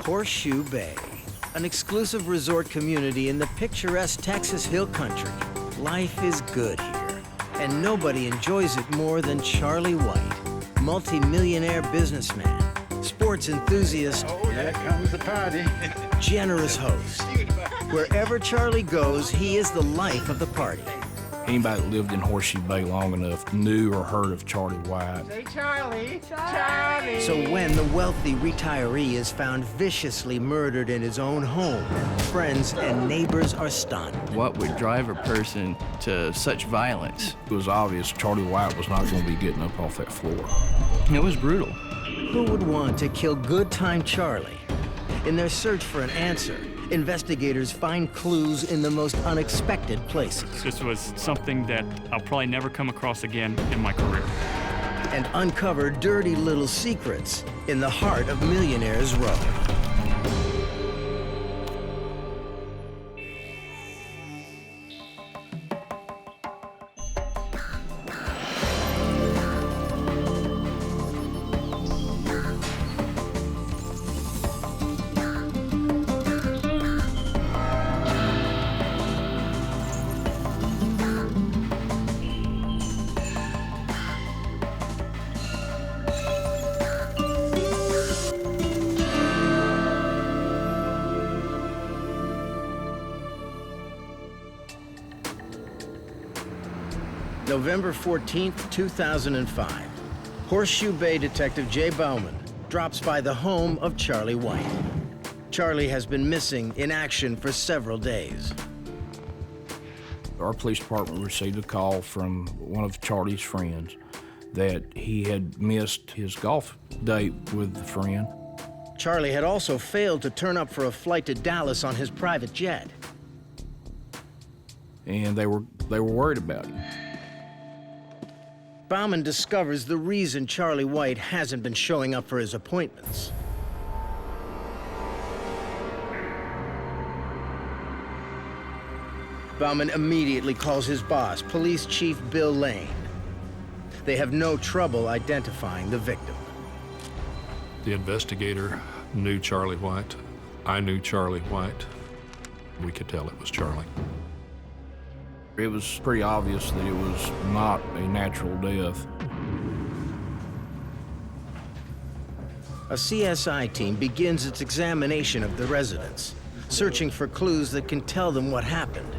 Horseshoe Bay, an exclusive resort community in the picturesque Texas Hill Country. Life is good here, and nobody enjoys it more than Charlie White, multi-millionaire businessman, sports enthusiast, Here comes the party. generous host. Wherever Charlie goes, he is the life of the party. Anybody that lived in Horseshoe Bay long enough knew or heard of Charlie White. Say Charlie. Charlie. So when the wealthy retiree is found viciously murdered in his own home, friends and neighbors are stunned. What would drive a person to such violence? It was obvious Charlie White was not going to be getting up off that floor. It was brutal. Who would want to kill Good Time Charlie? In their search for an answer, investigators find clues in the most unexpected places. This was something that I'll probably never come across again in my career. And uncover dirty little secrets in the heart of Millionaires Row. November 14th, 2005. Horseshoe Bay Detective Jay Bauman drops by the home of Charlie White. Charlie has been missing in action for several days. Our police department received a call from one of Charlie's friends that he had missed his golf date with the friend. Charlie had also failed to turn up for a flight to Dallas on his private jet. And they were worried about him. Bauman discovers the reason Charlie White hasn't been showing up for his appointments. Bauman immediately calls his boss, Police Chief Bill Lane. They have no trouble identifying the victim. The investigator knew Charlie White. I knew Charlie White. We could tell it was Charlie. It was pretty obvious that it was not a natural death. A CSI team begins its examination of the residence, searching for clues that can tell them what happened.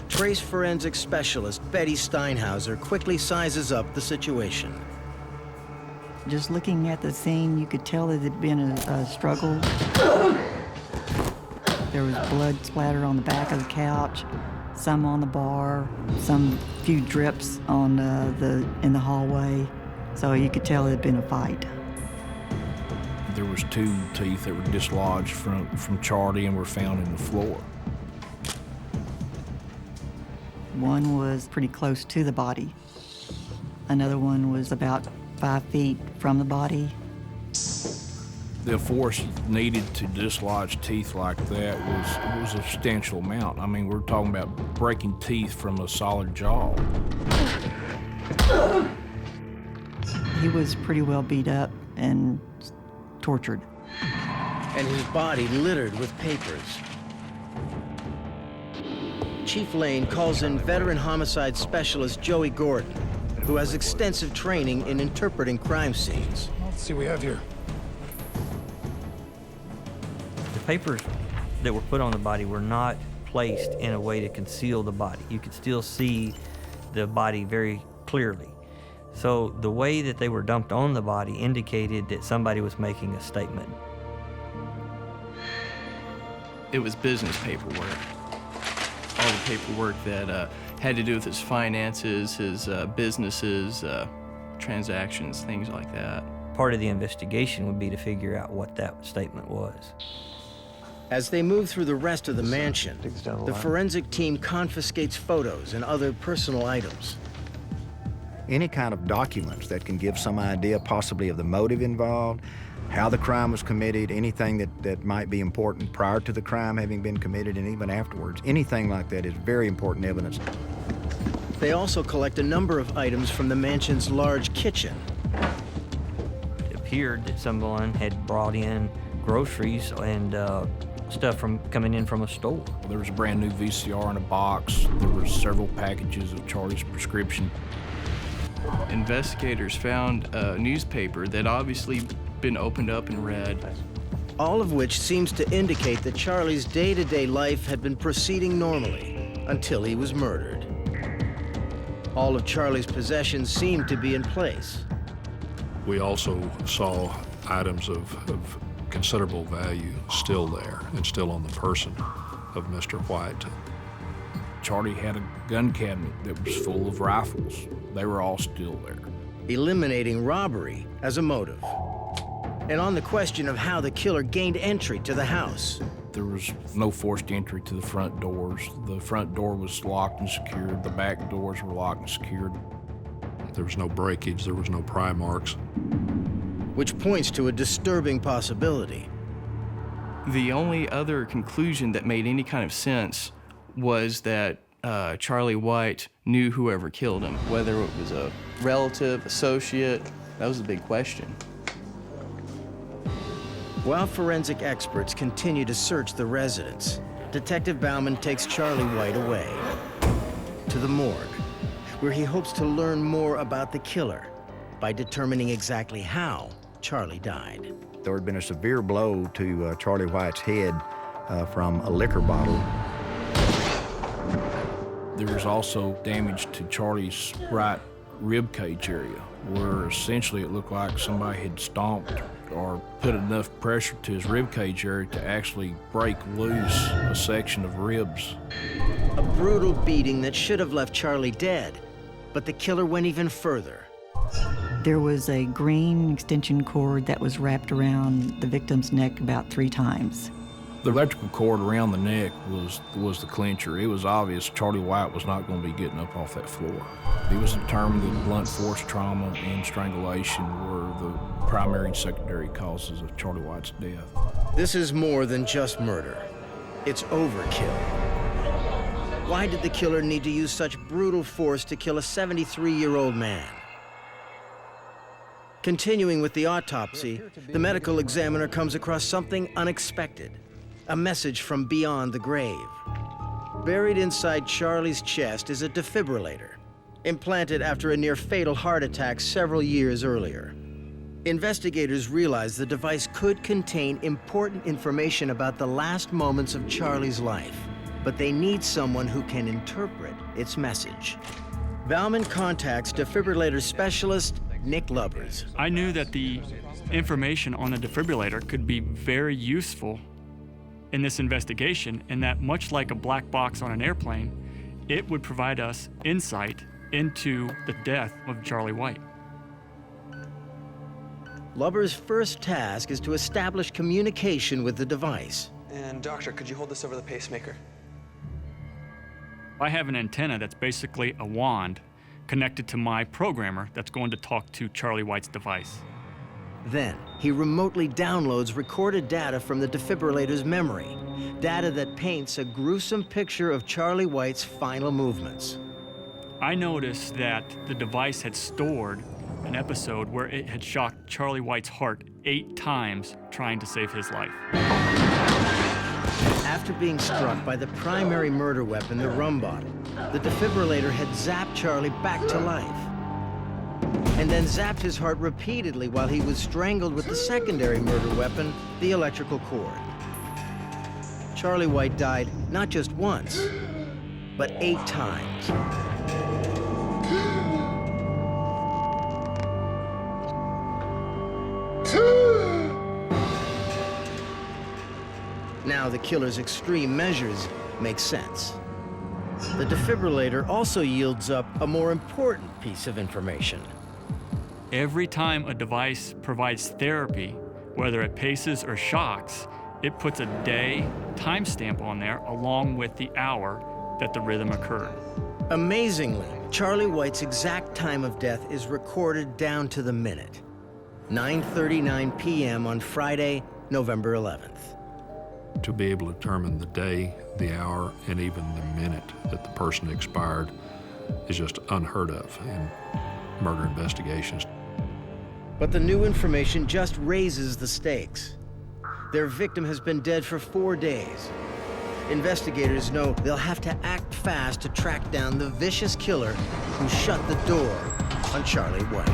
Trace forensic specialist Betty Steinhauser quickly sizes up the situation. Just looking at the scene, you could tell that it had been a struggle. There was blood splattered on the back of the couch, some on the bar, some few drips on in the hallway. So you could tell it had been a fight. There was 2 teeth that were dislodged from Charlie and were found in the floor. One was pretty close to the body. Another one was about 5 feet from the body. The force needed to dislodge teeth like that was a substantial amount. I mean, we're talking about breaking teeth from a solid jaw. He was pretty well beat up and tortured. And his body littered with papers. Chief Lane calls in veteran homicide specialist Joey Gordon, who has extensive training in interpreting crime scenes. Let's see what we have here. The papers that were put on the body were not placed in a way to conceal the body. You could still see the body very clearly. So the way that they were dumped on the body indicated that somebody was making a statement. It was business paperwork. All the paperwork that had to do with his finances, his businesses, transactions, things like that. Part of the investigation would be to figure out what that statement was. As they move through the rest of the mansion, the forensic team confiscates photos and other personal items. Any kind of documents that can give some idea possibly of the motive involved, how the crime was committed, anything that might be important prior to the crime having been committed and even afterwards. Anything like that is very important evidence. They also collect a number of items from the mansion's large kitchen. It appeared that someone had brought in groceries and stuff from coming in from a store. There was a brand new VCR in a box. There were several packages of Charlie's prescription. Investigators found a newspaper that obviously been opened up and read. All of which seems to indicate that Charlie's day-to-day life had been proceeding normally until he was murdered. All of Charlie's possessions seemed to be in place. We also saw items of considerable value still there and still on the person of Mr. White. Charlie had a gun cabinet that was full of rifles. They were all still there. Eliminating robbery as a motive. And on the question of how the killer gained entry to the house. There was no forced entry to the front doors. The front door was locked and secured. The back doors were locked and secured. There was no breakage, there was no pry marks. Which points to a disturbing possibility. The only other conclusion that made any kind of sense was that Charlie White knew whoever killed him, whether it was a relative, associate. That was the big question. While forensic experts continue to search the residence, Detective Bauman takes Charlie White away to the morgue, where he hopes to learn more about the killer by determining exactly how Charlie died. There had been a severe blow to Charlie White's head from a liquor bottle. There was also damage to Charlie's right rib cage area, where essentially it looked like somebody had stomped or put enough pressure to his rib cage area to actually break loose a section of ribs. A brutal beating that should have left Charlie dead, but the killer went even further. There was a green extension cord that was wrapped around the victim's neck about 3 times. The electrical cord around the neck was the clincher. It was obvious Charlie White was not going to be getting up off that floor. It was determined that blunt force trauma and strangulation were the primary and secondary causes of Charlie White's death. This is more than just murder. It's overkill. Why did the killer need to use such brutal force to kill a 73-year-old man? Continuing with the autopsy, the medical examiner comes across something unexpected. A message from beyond the grave. Buried inside Charlie's chest is a defibrillator, implanted after a near-fatal heart attack several years earlier. Investigators realized the device could contain important information about the last moments of Charlie's life, but they need someone who can interpret its message. Bauman contacts defibrillator specialist Nick Lubbers. I knew that the information on the defibrillator could be very useful in this investigation, and that much like a black box on an airplane, it would provide us insight into the death of Charlie White. Lubbers' first task is to establish communication with the device. And doctor, could you hold this over the pacemaker? I have an antenna that's basically a wand connected to my programmer that's going to talk to Charlie White's device. Then, he remotely downloads recorded data from the defibrillator's memory, data that paints a gruesome picture of Charlie White's final movements. I noticed that the device had stored an episode where it had shocked Charlie White's heart 8 times trying to save his life. After being struck by the primary murder weapon, the rum bottle, the defibrillator had zapped Charlie back to life, and then zapped his heart repeatedly while he was strangled with the secondary murder weapon, the electrical cord. Charlie White died not just once, but 8 times. Now the killer's extreme measures make sense. The defibrillator also yields up a more important piece of information. Every time a device provides therapy, whether it paces or shocks, it puts a day timestamp on there along with the hour that the rhythm occurred. Amazingly, Charlie White's exact time of death is recorded down to the minute. 9:39 p.m. on Friday, November 11th. To be able to determine the day, the hour, and even the minute that the person expired is just unheard of in murder investigations. But the new information just raises the stakes. Their victim has been dead for 4 days. Investigators know they'll have to act fast to track down the vicious killer who shut the door on Charlie White.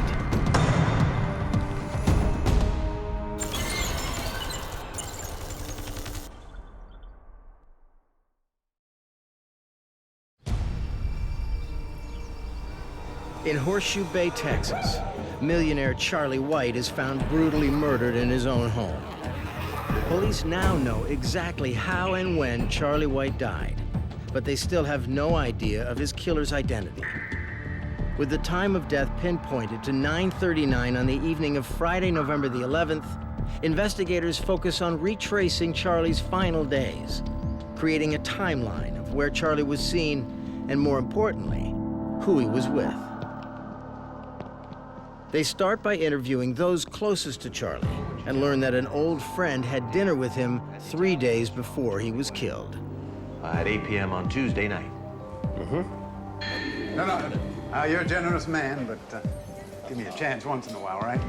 In Horseshoe Bay, Texas, millionaire Charlie White is found brutally murdered in his own home. Police now know exactly how and when Charlie White died, but they still have no idea of his killer's identity. With the time of death pinpointed to 9:39 on the evening of Friday, November the 11th, investigators focus on retracing Charlie's final days, creating a timeline of where Charlie was seen, and more importantly, who he was with. They start by interviewing those closest to Charlie and learn that an old friend had dinner with him 3 days before he was killed. At 8 p.m. on Tuesday night. No, you're a generous man, but give me a chance once in a while, right?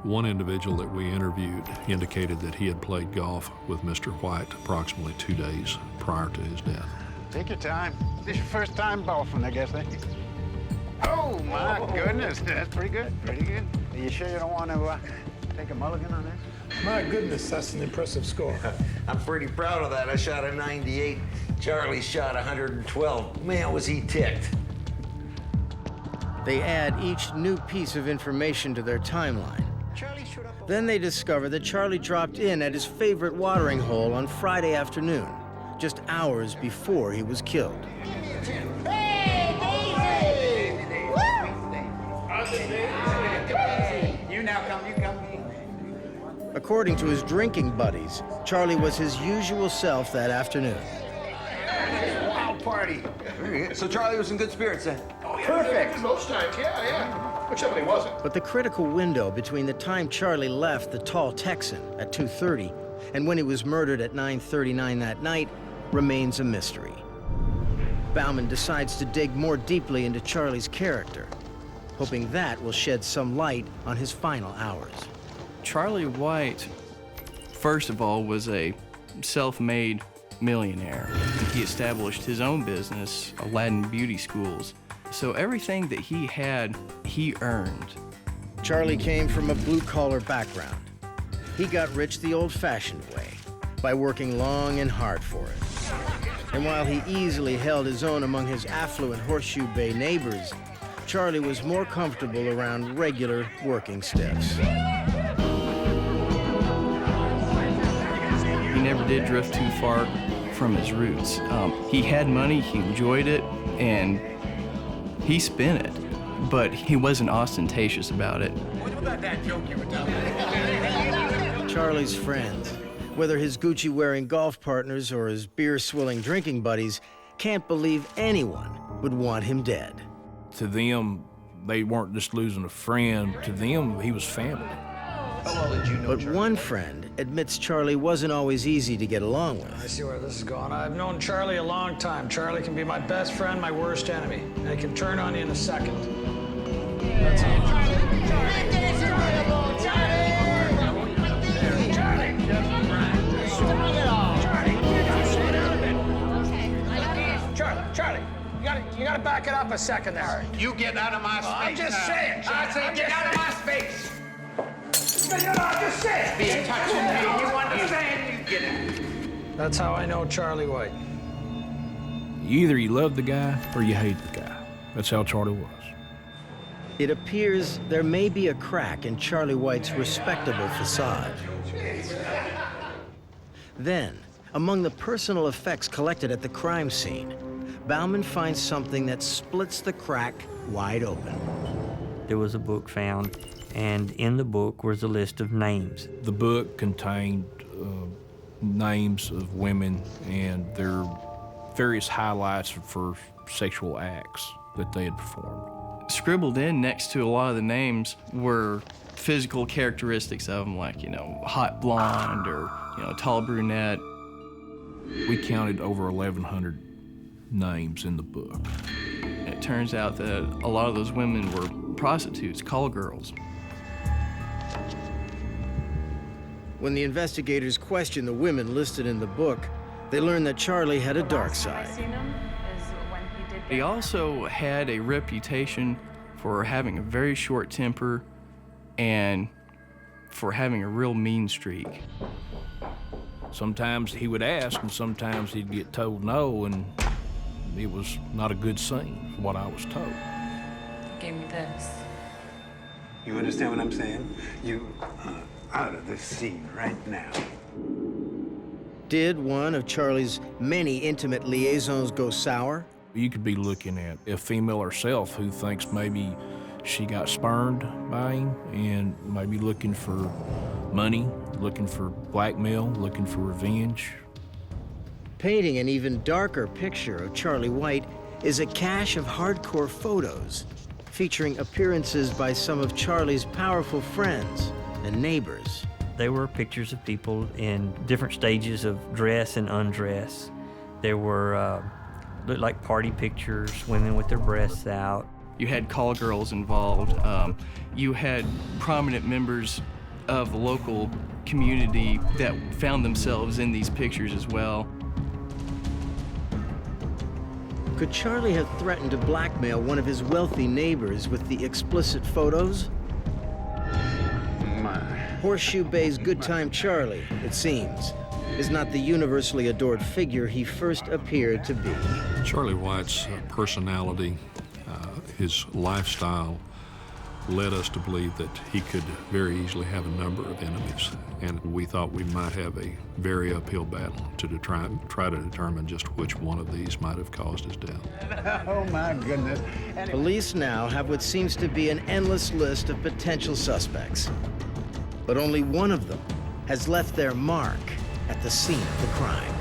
One individual that we interviewed indicated that he had played golf with Mr. White approximately 2 days prior to his death. Take your time. This is your first time golfing, I guess, eh? Oh, my goodness. That's pretty good, pretty good. Are you sure you don't want to take a mulligan on this? My goodness, that's an impressive score. I'm pretty proud of that. I shot a 98. Charlie shot 112. Man, was he ticked. They add each new piece of information to their timeline. Then they discover that Charlie dropped in at his favorite watering hole on Friday afternoon, just hours before he was killed. According to his drinking buddies, Charlie was his usual self that afternoon. Wild party. So Charlie was in good spirits then? Perfect. Most times, yeah. Except when he wasn't. But the critical window between the time Charlie left the tall Texan at 2:30 and when he was murdered at 9:39 that night remains a mystery. Bauman decides to dig more deeply into Charlie's character, hoping that will shed some light on his final hours. Charlie White, first of all, was a self-made millionaire. He established his own business, Aladdin Beauty Schools. So everything that he had, he earned. Charlie came from a blue-collar background. He got rich the old-fashioned way, by working long and hard for it. And while he easily held his own among his affluent Horseshoe Bay neighbors, Charlie was more comfortable around regular working stiffs. He never did drift too far from his roots. He had money, he enjoyed it, and he spent it, but he wasn't ostentatious about it. What about that joke you were telling? Charlie's friends, whether his Gucci-wearing golf partners or his beer-swilling drinking buddies, can't believe anyone would want him dead. To them, they weren't just losing a friend. To them, he was family. How well did you know But Charlie? one friend admits Charlie wasn't always easy to get along with. I see where this is going. I've known Charlie a long time. Charlie can be my best friend, my worst enemy. I can turn on you in a second. That's Charlie, you gotta back it up a second there. You get out of my space. I'm just saying, I said get out of my space. I'm just saying. Be touching me. You understand? You get it. That's how I know Charlie White. Either you loved the guy or you hated the guy. That's how Charlie was. It appears there may be a crack in Charlie White's respectable facade. Then, among the personal effects collected at the crime scene, Bauman finds something that splits the crack wide open. There was a book found, and in the book was a list of names. The book contained names of women and their various highlights for sexual acts that they had performed. Scribbled in next to a lot of the names were physical characteristics of them, like, hot blonde or, tall brunette. We counted over 1,100 names in the book. It turns out that a lot of those women were prostitutes, call girls. When the investigators question the women listed in the book, they learn that Charlie had a dark side. He also had a reputation for having a very short temper and for having a real mean streak. Sometimes he would ask, and sometimes he'd get told no, and it was not a good scene, from what I was told. Gave me this. You understand what I'm saying? You are out of this scene right now. Did one of Charlie's many intimate liaisons go sour? You could be looking at a female herself who thinks maybe she got spurned by him and maybe looking for money, looking for blackmail, looking for revenge. Painting an even darker picture of Charlie White is a cache of hardcore photos featuring appearances by some of Charlie's powerful friends and neighbors. They were pictures of people in different stages of dress and undress. There were looked like party pictures, women with their breasts out. You had call girls involved. You had prominent members of the local community that found themselves in these pictures as well. Could Charlie have threatened to blackmail one of his wealthy neighbors with the explicit photos? Horseshoe Bay's good time Charlie, it seems, is not the universally adored figure he first appeared to be. Charlie White's personality, his lifestyle, led us to believe that he could very easily have a number of enemies, and we thought we might have a very uphill battle to try to determine just which one of these might have caused his death. Oh my goodness. Police now have what seems to be an endless list of potential suspects, but only one of them has left their mark at the scene of the crime.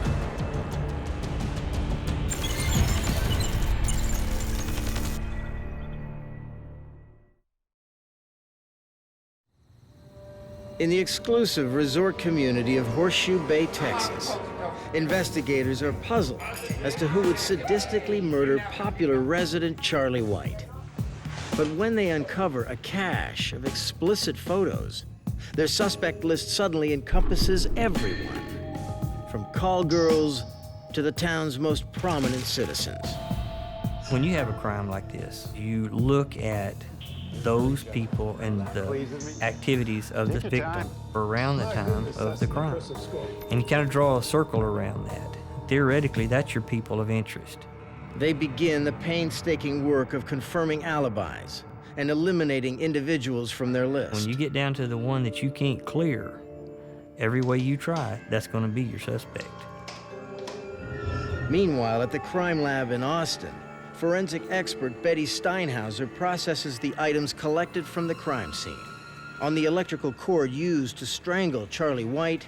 In the exclusive resort community of Horseshoe Bay, Texas, investigators are puzzled as to who would sadistically murder popular resident Charlie White. But when they uncover a cache of explicit photos, their suspect list suddenly encompasses everyone, from call girls to the town's most prominent citizens. When you have a crime like this, you look at those people and the activities of the victim around the time of the crime. And you kind of draw a circle around that. Theoretically, that's your people of interest. They begin the painstaking work of confirming alibis and eliminating individuals from their list. When you get down to the one that you can't clear, every way you try, that's going to be your suspect. Meanwhile, at the crime lab in Austin, forensic expert Betty Steinhauser processes the items collected from the crime scene. On the electrical cord used to strangle Charlie White,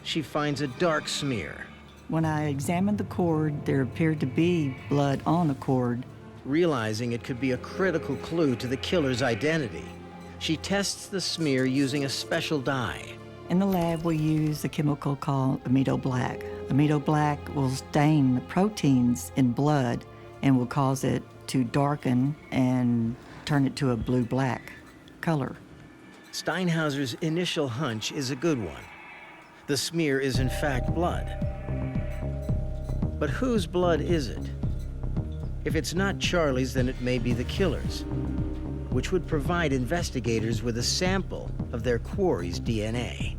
she finds a dark smear. When I examined the cord, there appeared to be blood on the cord. Realizing it could be a critical clue to the killer's identity, she tests the smear using a special dye. In the lab, we use a chemical called amido black. Amido black will stain the proteins in blood and will cause it to darken and turn it to a blue-black color. Steinhauser's initial hunch is a good one. The smear is in fact blood. But whose blood is it? If it's not Charlie's, then it may be the killer's, which would provide investigators with a sample of their quarry's DNA.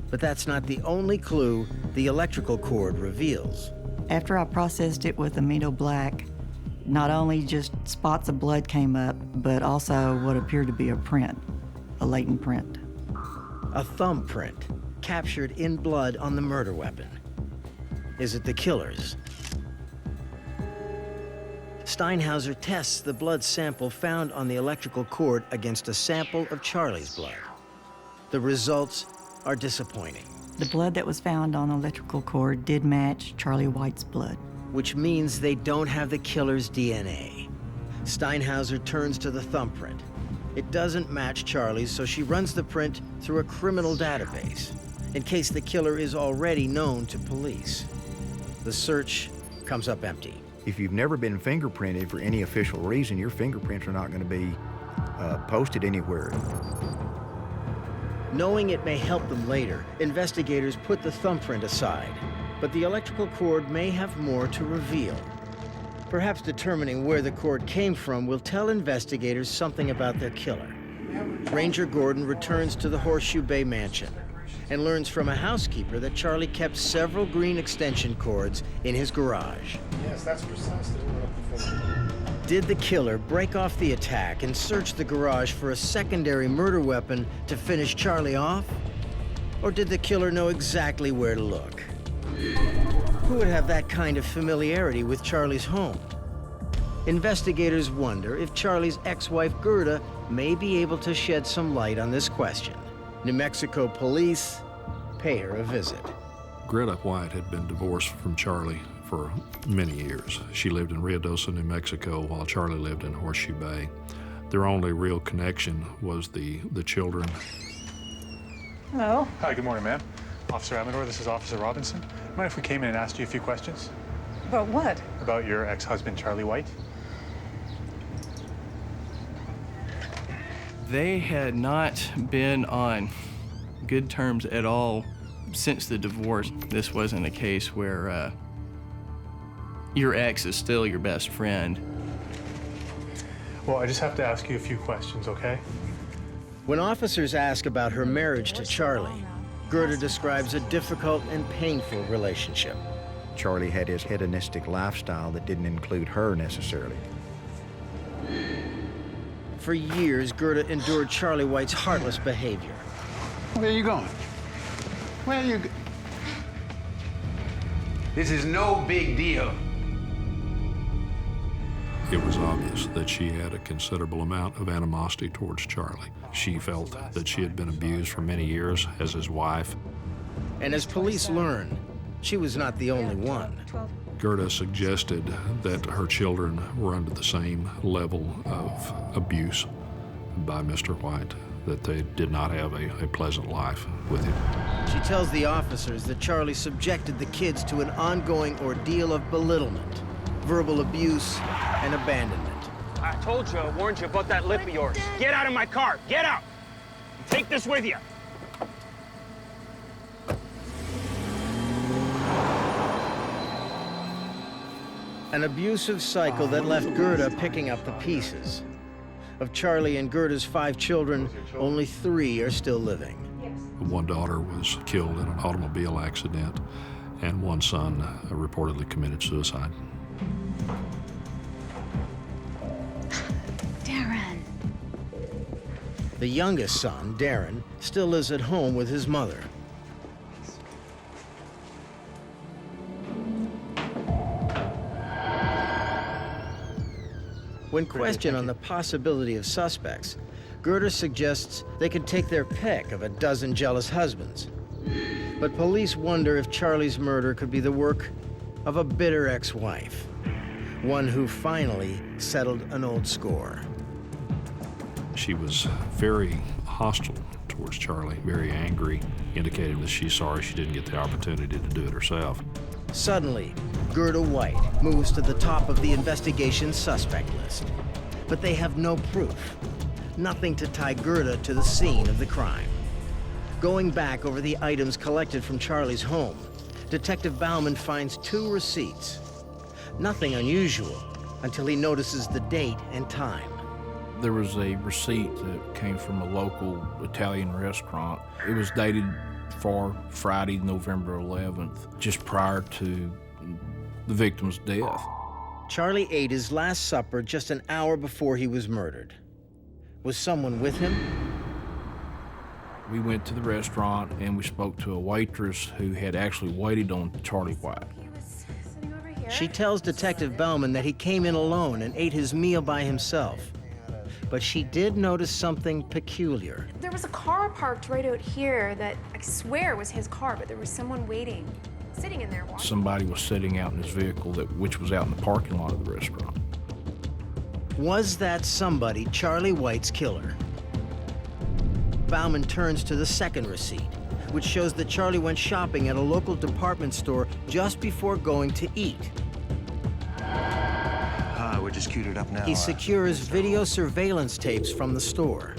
But that's not the only clue the electrical cord reveals. After I processed it with amido black, not only just spots of blood came up, but also what appeared to be a print, a latent print. A thumbprint captured in blood on the murder weapon. Is it the killer's? Steinhauser tests the blood sample found on the electrical cord against a sample of Charlie's blood. The results are disappointing. The blood that was found on the electrical cord did match Charlie White's blood. Which means they don't have the killer's DNA. Steinhauser turns to the thumbprint. It doesn't match Charlie's, so she runs the print through a criminal database, in case the killer is already known to police. The search comes up empty. If you've never been fingerprinted for any official reason, your fingerprints are not going to be posted anywhere. Knowing it may help them later, investigators put the thumbprint aside. But the electrical cord may have more to reveal. Perhaps determining where the cord came from will tell investigators something about their killer. Ranger Gordon returns to the Horseshoe Bay mansion and learns from a housekeeper that Charlie kept several green extension cords in his garage. Yes, that's precisely what we're looking for. Did the killer break off the attack and search the garage for a secondary murder weapon to finish Charlie off? Or did the killer know exactly where to look? Who would have that kind of familiarity with Charlie's home? Investigators wonder if Charlie's ex-wife Gerda may be able to shed some light on this question. New Mexico police pay her a visit. Greta White had been divorced from Charlie for many years. She lived in Ruidoso, New Mexico, while Charlie lived in Horseshoe Bay. Their only real connection was the children. Hello. Hi, good morning, ma'am. Officer Amador, this is Officer Robinson. Mind if we came in and asked you a few questions? About what? About your ex-husband, Charlie White? They had not been on good terms at all since the divorce. This wasn't a case where your ex is still your best friend. Well, I just have to ask you a few questions, okay? When officers ask about her marriage to Charlie, Gerda describes a difficult and painful relationship. Charlie had his hedonistic lifestyle that didn't include her necessarily. For years, Gerda endured Charlie White's heartless behavior. Where are you going? Where are you go- This is no big deal. It was obvious that she had a considerable amount of animosity towards Charlie. She felt that she had been abused for many years as his wife. And as police learn, she was not the only one. Gerda suggested that her children were under the same level of abuse by Mr. White, that they did not have a pleasant life with him. She tells the officers that Charlie subjected the kids to an ongoing ordeal of belittlement, verbal abuse, and abandonment. I told you, I warned you about that lip of yours. Get out of my car, get out! Take this with you. An abusive cycle that left Gerda picking up the pieces. Of Charlie and Gerda's 5 children, only 3 are still living. One daughter was killed in an automobile accident, and one son reportedly committed suicide. Darren. The youngest son, Darren, still lives at home with his mother. When questioned on the possibility of suspects, Gerda suggests they could take their pick of a dozen jealous husbands. But police wonder if Charlie's murder could be the work of a bitter ex-wife, one who finally settled an old score. She was very hostile towards Charlie, very angry, indicated that she's sorry she didn't get the opportunity to do it herself. Suddenly, Gerda White moves to the top of the investigation's suspect list. But they have no proof, nothing to tie Gerda to the scene of the crime. Going back over the items collected from Charlie's home, Detective Bauman finds 2 receipts. Nothing unusual until he notices the date and time. There was a receipt that came from a local Italian restaurant. It was dated for Friday, November 11th, just prior to the victim's death. Charlie ate his last supper just an hour before he was murdered. Was someone with him? We went to the restaurant and we spoke to a waitress who had actually waited on Charlie White. She tells Detective Bauman that he came in alone and ate his meal by himself. But she did notice something peculiar. There was a car parked right out here that I swear was his car, but there was someone waiting, sitting in there watching. Somebody was sitting out in his vehicle, which was out in the parking lot of the restaurant. Was that somebody Charlie White's killer? Bauman turns to the second receipt, which shows that Charlie went shopping at a local department store just before going to eat. We're just queued it up now. He secures video surveillance tapes from the store.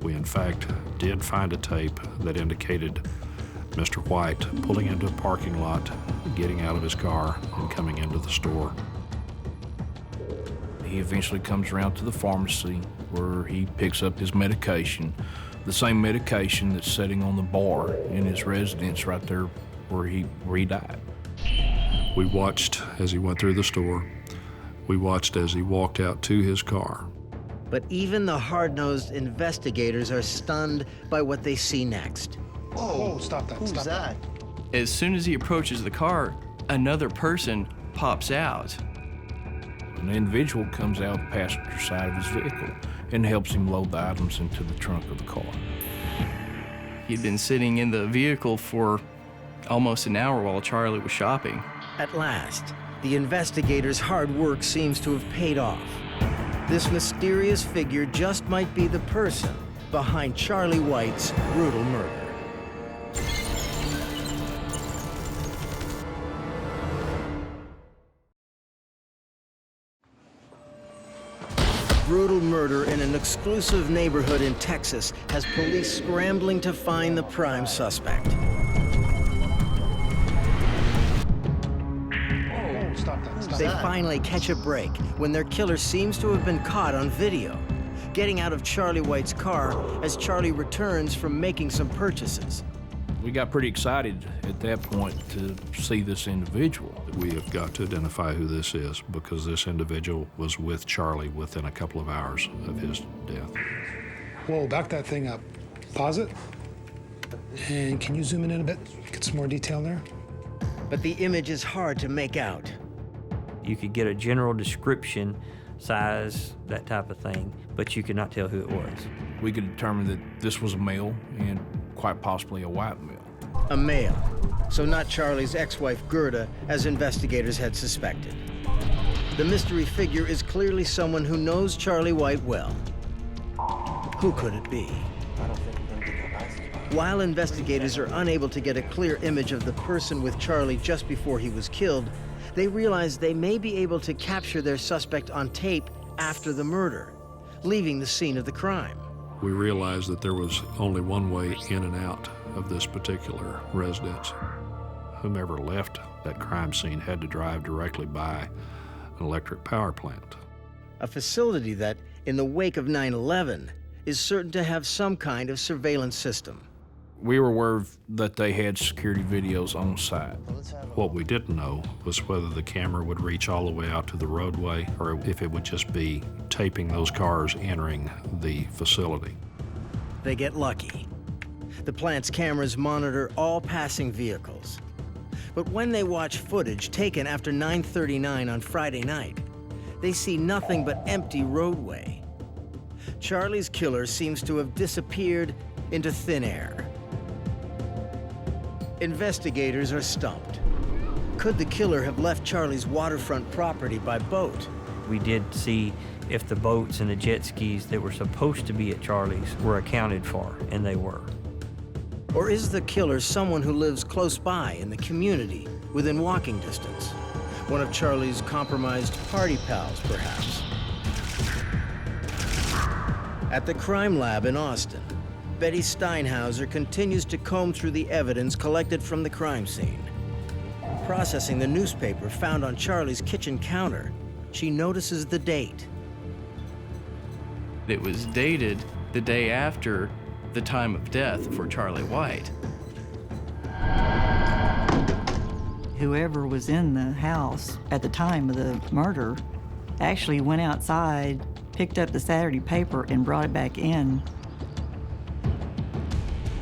We, in fact, did find a tape that indicated Mr. White pulling into a parking lot, getting out of his car, and coming into the store. He eventually comes around to the pharmacy where he picks up his medication, the same medication that's sitting on the bar in his residence right there where he died. We watched as he went through the store. We watched as he walked out to his car. But even the hard-nosed investigators are stunned by what they see next. Whoa, stop that. Who's stop that? As soon as he approaches the car, another person pops out. An individual comes out the passenger side of his vehicle and helps him load the items into the trunk of the car. He'd been sitting in the vehicle for almost an hour while Charlie was shopping. At last, the investigators' hard work seems to have paid off. This mysterious figure just might be the person behind Charlie White's brutal murder. Brutal murder in an exclusive neighborhood in Texas has police scrambling to find the prime suspect. They finally catch a break when their killer seems to have been caught on video, getting out of Charlie White's car as Charlie returns from making some purchases. We got pretty excited at that point to see this individual. We have got to identify who this is because this individual was with Charlie within a couple of hours of his death. Whoa, back that thing up. Pause it. And can you zoom in a bit? Get some more detail there. But the image is hard to make out. You could get a general description, size, that type of thing, but you could not tell who it was. We could determine that this was a male and quite possibly a white male. A male, so not Charlie's ex-wife Gerda, as investigators had suspected. The mystery figure is clearly someone who knows Charlie White well. Who could it be? While investigators are unable to get a clear image of the person with Charlie just before he was killed, they realize they may be able to capture their suspect on tape after the murder, leaving the scene of the crime. We realized that there was only one way in and out of this particular residence. Whomever left that crime scene had to drive directly by an electric power plant. A facility that, in the wake of 9/11, is certain to have some kind of surveillance system. We were aware that they had security videos on site. What we didn't know was whether the camera would reach all the way out to the roadway or if it would just be taping those cars entering the facility. They get lucky. The plant's cameras monitor all passing vehicles. But when they watch footage taken after 9:39 on Friday night, they see nothing but empty roadway. Charlie's killer seems to have disappeared into thin air. Investigators are stumped. Could the killer have left Charlie's waterfront property by boat? We did see if the boats and the jet skis that were supposed to be at Charlie's were accounted for, and they were. Or is the killer someone who lives close by in the community, within walking distance? One of Charlie's compromised party pals, perhaps? At the crime lab in Austin, Betty Steinhauser continues to comb through the evidence collected from the crime scene. Processing the newspaper found on Charlie's kitchen counter, she notices the date. It was dated the day after the time of death for Charlie White. Whoever was in the house at the time of the murder actually went outside, picked up the Saturday paper, and brought it back in.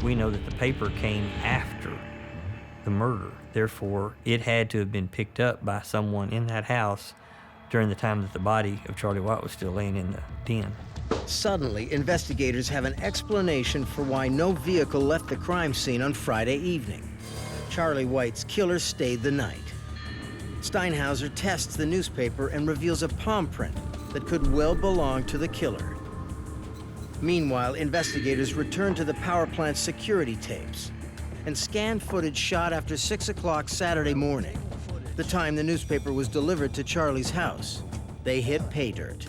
We know that the paper came after the murder. Therefore, it had to have been picked up by someone in that house during the time that the body of Charlie White was still laying in the den. Suddenly, investigators have an explanation for why no vehicle left the crime scene on Friday evening. Charlie White's killer stayed the night. Steinhauser tests the newspaper and reveals a palm print that could well belong to the killer. Meanwhile, investigators return to the power plant's security tapes and scan footage shot after 6 o'clock Saturday morning, the time the newspaper was delivered to Charlie's house. They hit pay dirt.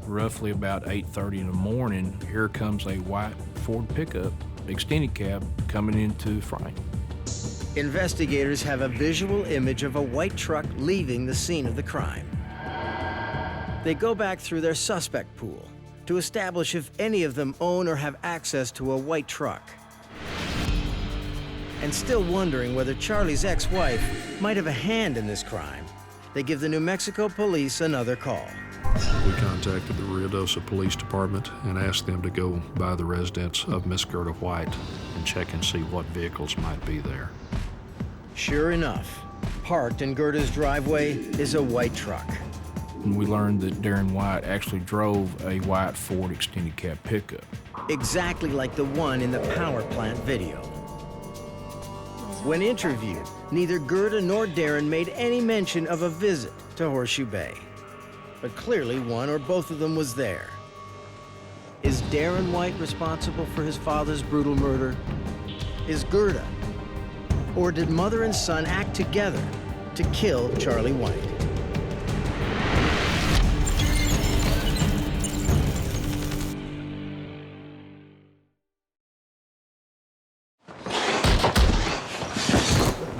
Roughly about 8:30 in the morning, here comes a white Ford pickup, extended cab, coming into frame. Investigators have a visual image of a white truck leaving the scene of the crime. They go back through their suspect pool to establish if any of them own or have access to a white truck. And still wondering whether Charlie's ex-wife might have a hand in this crime, they give the New Mexico police another call. We contacted the Ruidoso Police Department and asked them to go by the residence of Miss Gerda White and check and see what vehicles might be there. Sure enough, parked in Gerda's driveway is a white truck. And we learned that Darren White actually drove a white Ford extended cab pickup. Exactly like the one in the power plant video. When interviewed, neither Gerda nor Darren made any mention of a visit to Horseshoe Bay. But clearly one or both of them was there. Is Darren White responsible for his father's brutal murder? Is Gerda? Or did mother and son act together to kill Charlie White?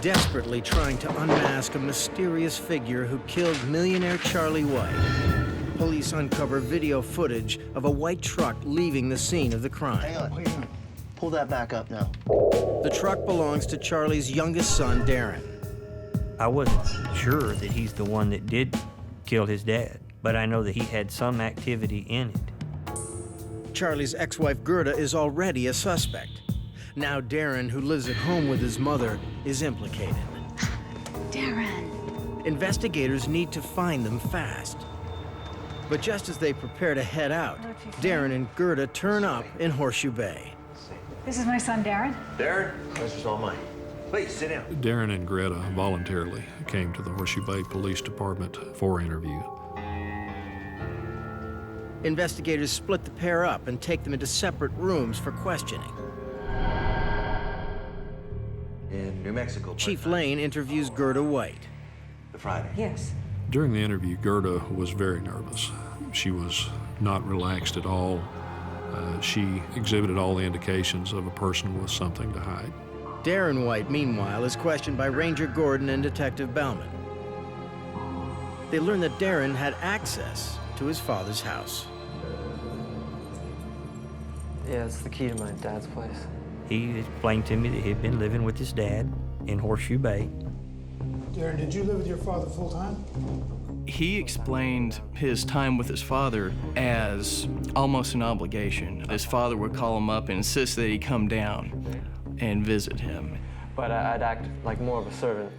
Desperately trying to unmask a mysterious figure who killed millionaire Charlie White, police uncover video footage of a white truck leaving the scene of the crime. Hang on. Pull that back up now. The truck belongs to Charlie's youngest son, Darren. I wasn't sure that he's the one that did kill his dad, but I know that he had some activity in it. Charlie's ex-wife, Gerda, is already a suspect. Now Darren, who lives at home with his mother, is implicated. Darren. Investigators need to find them fast. But just as they prepare to head out, Darren and Gerda turn up in Horseshoe Bay. This is my son, Darren. Darren, this is all mine. Please, sit down. Darren and Greta voluntarily came to the Horseshoe Bay Police Department for interview. Investigators split the pair up and take them into separate rooms for questioning. In New Mexico. Chief Lane interviews Gerda White. The Friday. Yes. During the interview, Gerda was very nervous. She was not relaxed at all. She exhibited all the indications of a person with something to hide. Darren White, meanwhile, is questioned by Ranger Gordon and Detective Bellman. They learn that Darren had access to his father's house. Yeah, it's the key to my dad's place. He explained to me that he'd been living with his dad in Horseshoe Bay. Darren, did you live with your father full time? He explained his time with his father as almost an obligation. His father would call him up and insist that he come down and visit him. But I'd act like more of a servant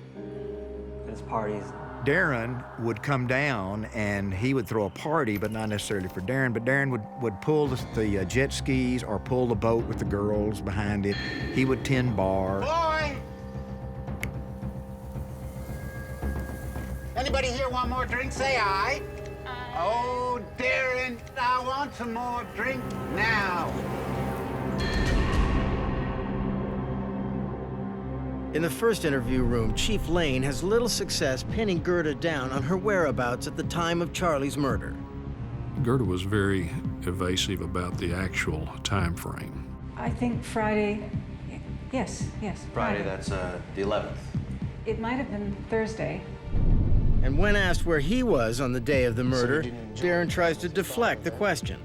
at his parties. Darren would come down and he would throw a party, but not necessarily for Darren, but Darren would pull the jet skis or pull the boat with the girls behind it. He would tend bar. Boy! Anybody here want more drink? Say aye. Oh, Darren, I want some more drink now. In the first interview room, Chief Lane has little success pinning Gerda down on her whereabouts at the time of Charlie's murder. Gerda was very evasive about the actual time frame. I think Friday. Yes. Friday, that's the 11th. It might have been Thursday. And when asked where he was on the day of the murder, Darren tries to deflect the question.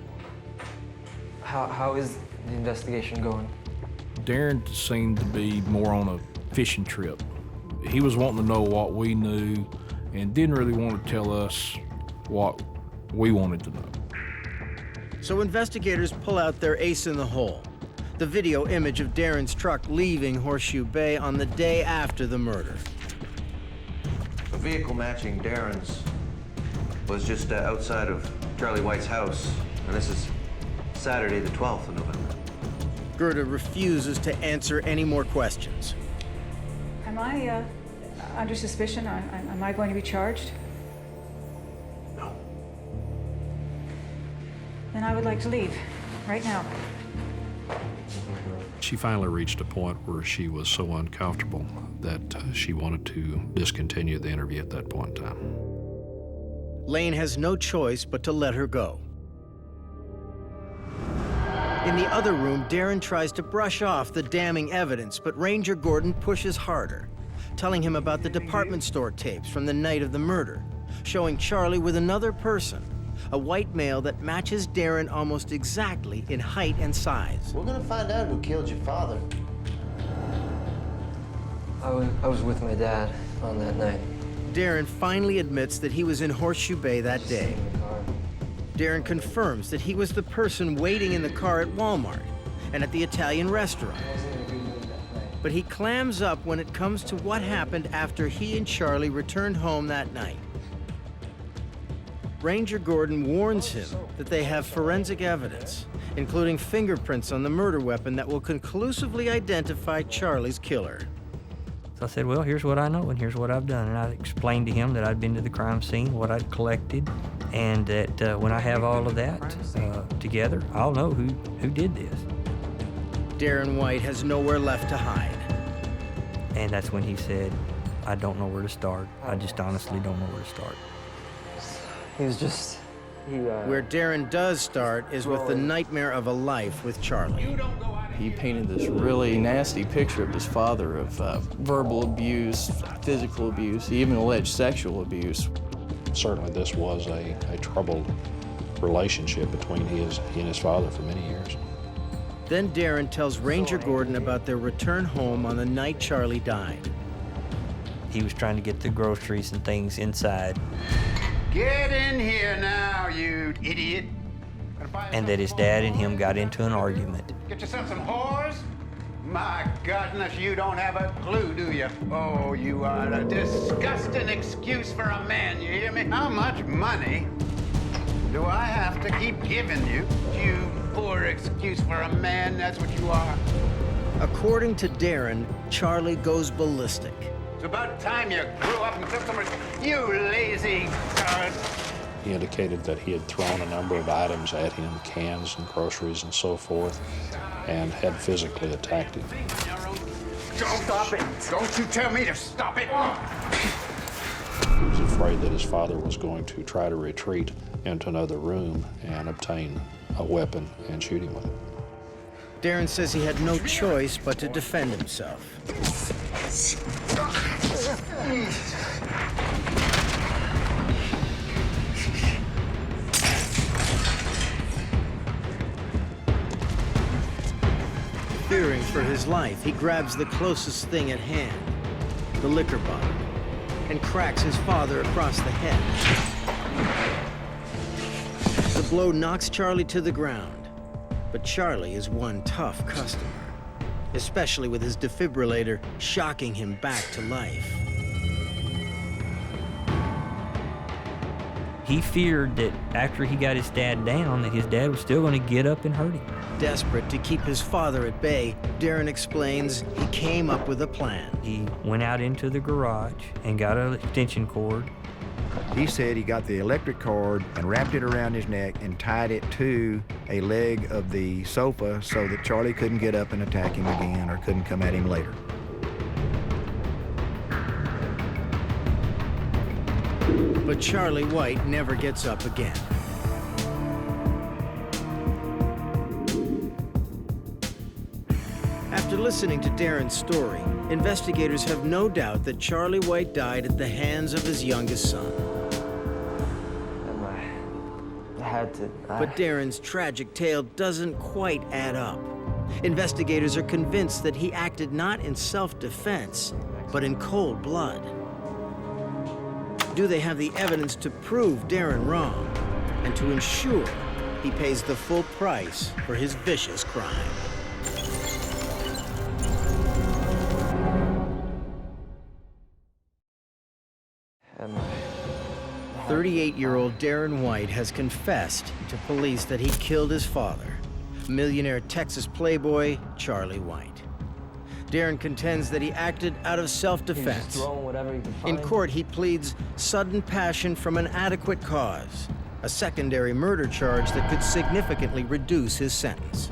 How is the investigation going? Darren seemed to be more on a fishing trip. He was wanting to know what we knew and didn't really want to tell us what we wanted to know. So investigators pull out their ace in the hole, the video image of Darren's truck leaving Horseshoe Bay on the day after the murder. A vehicle matching Darren's was just outside of Charlie White's house, and this is Saturday, the 12th of November. Gerda refuses to answer any more questions. Am I under suspicion? Am I going to be charged? No. Then I would like to leave right now. She finally reached a point where she was so uncomfortable that she wanted to discontinue the interview at that point in time. Lane has no choice but to let her go. In the other room, Darren tries to brush off the damning evidence, but Ranger Gordon pushes harder, telling him about the department store tapes from the night of the murder, showing Charlie with another person, a white male that matches Darren almost exactly in height and size. We're gonna find out who killed your father. I was with my dad on that night. Darren finally admits that he was in Horseshoe Bay that day. Darren confirms that he was the person waiting in the car at Walmart and at the Italian restaurant. But he clams up when it comes to what happened after he and Charlie returned home that night. Ranger Gordon warns him that they have forensic evidence, including fingerprints on the murder weapon that will conclusively identify Charlie's killer. So I said, well, here's what I know and here's what I've done. And I explained to him that I'd been to the crime scene, what I'd collected, and that when I have all of that together, I'll know who did this. Darren White has nowhere left to hide. And that's when he said, I don't know where to start. I just honestly don't know where to start. He was just... Where Darren does start is with the nightmare of a life with Charlie. He painted this really nasty picture of his father of verbal abuse, physical abuse, he even alleged sexual abuse. Certainly this was a troubled relationship between he and his father for many years. Then Darren tells Ranger Gordon about their return home on the night Charlie died. He was trying to get the groceries and things inside. Get in here now, you idiot. And that his dad and him got into an argument. Get yourself some whores? My goodness, you don't have a clue, do you? Oh, you are a disgusting excuse for a man, you hear me? How much money do I have to keep giving you? You poor excuse for a man, that's what you are. According to Darren, Charlie goes ballistic. It's about time you grew up and took some... You lazy coward. He indicated that he had thrown a number of items at him, cans and groceries and so forth, and had physically attacked him. Don't stop it. Don't you tell me to stop it. He was afraid that his father was going to try to retreat into another room and obtain a weapon and shoot him with it. Darren says he had no choice but to defend himself. Fearing for his life, he grabs the closest thing at hand, the liquor bottle, and cracks his father across the head. The blow knocks Charlie to the ground, but Charlie is one tough customer, especially with his defibrillator shocking him back to life. He feared that after he got his dad down, that his dad was still going to get up and hurt him. Desperate to keep his father at bay, Darren explains he came up with a plan. He went out into the garage and got an extension cord. He said he got the electric cord and wrapped it around his neck and tied it to a leg of the sofa so that Charlie couldn't get up and attack him again or couldn't come at him later. But Charlie White never gets up again. After listening to Darren's story, investigators have no doubt that Charlie White died at the hands of his youngest son. I had to. But Darren's tragic tale doesn't quite add up. Investigators are convinced that he acted not in self-defense, but in cold blood. Do they have the evidence to prove Darren wrong and to ensure he pays the full price for his vicious crime? 38-year-old Darren White has confessed to police that he killed his father, millionaire Texas playboy Charlie White. Darren contends that he acted out of self-defense. In court, he pleads sudden passion from an adequate cause, a secondary murder charge that could significantly reduce his sentence.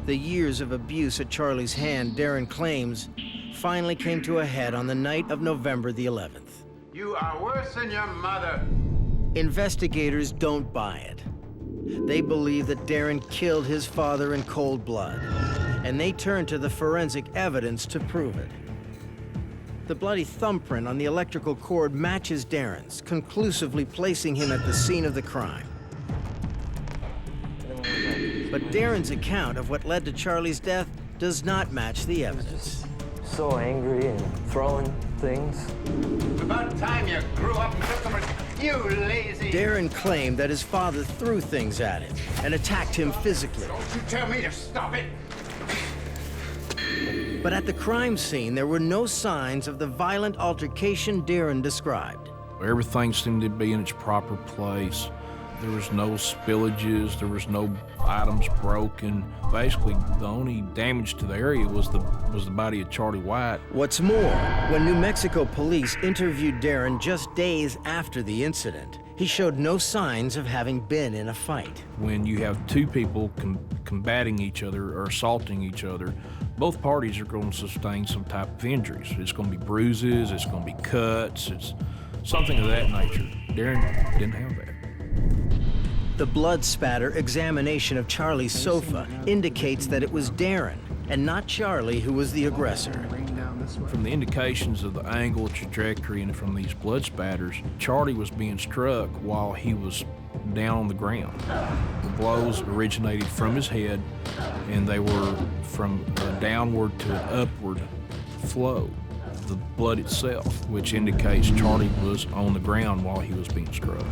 The years of abuse at Charlie's hand, Darren claims, finally came to a head on the night of November the 11th. You are worse than your mother. Investigators don't buy it. They believe that Darren killed his father in cold blood, and they turn to the forensic evidence to prove it. The bloody thumbprint on the electrical cord matches Darren's, conclusively placing him at the scene of the crime. But Darren's account of what led to Charlie's death does not match the evidence. So angry and throwing things. About time you grew up and took some you lazy... Darren claimed that his father threw things at him and attacked him physically. Don't you tell me to stop it! But at the crime scene, there were no signs of the violent altercation Darren described. Everything seemed to be in its proper place. There was no spillages, there was no items broken. Basically, the only damage to the area was the body of Charlie White. What's more, when New Mexico police interviewed Darren just days after the incident, he showed no signs of having been in a fight. When you have two people combating each other or assaulting each other, both parties are going to sustain some type of injuries. It's going to be bruises, it's going to be cuts, it's something of that nature. Darren didn't have that. The blood spatter examination of Charlie's sofa indicates that it was Darren and not Charlie who was the aggressor. From the indications of the angle, trajectory, and from these blood spatters, Charlie was being struck while he was down on the ground. The blows originated from his head, and they were from a downward to an upward flow. The blood itself, which indicates Charlie was on the ground while he was being struck.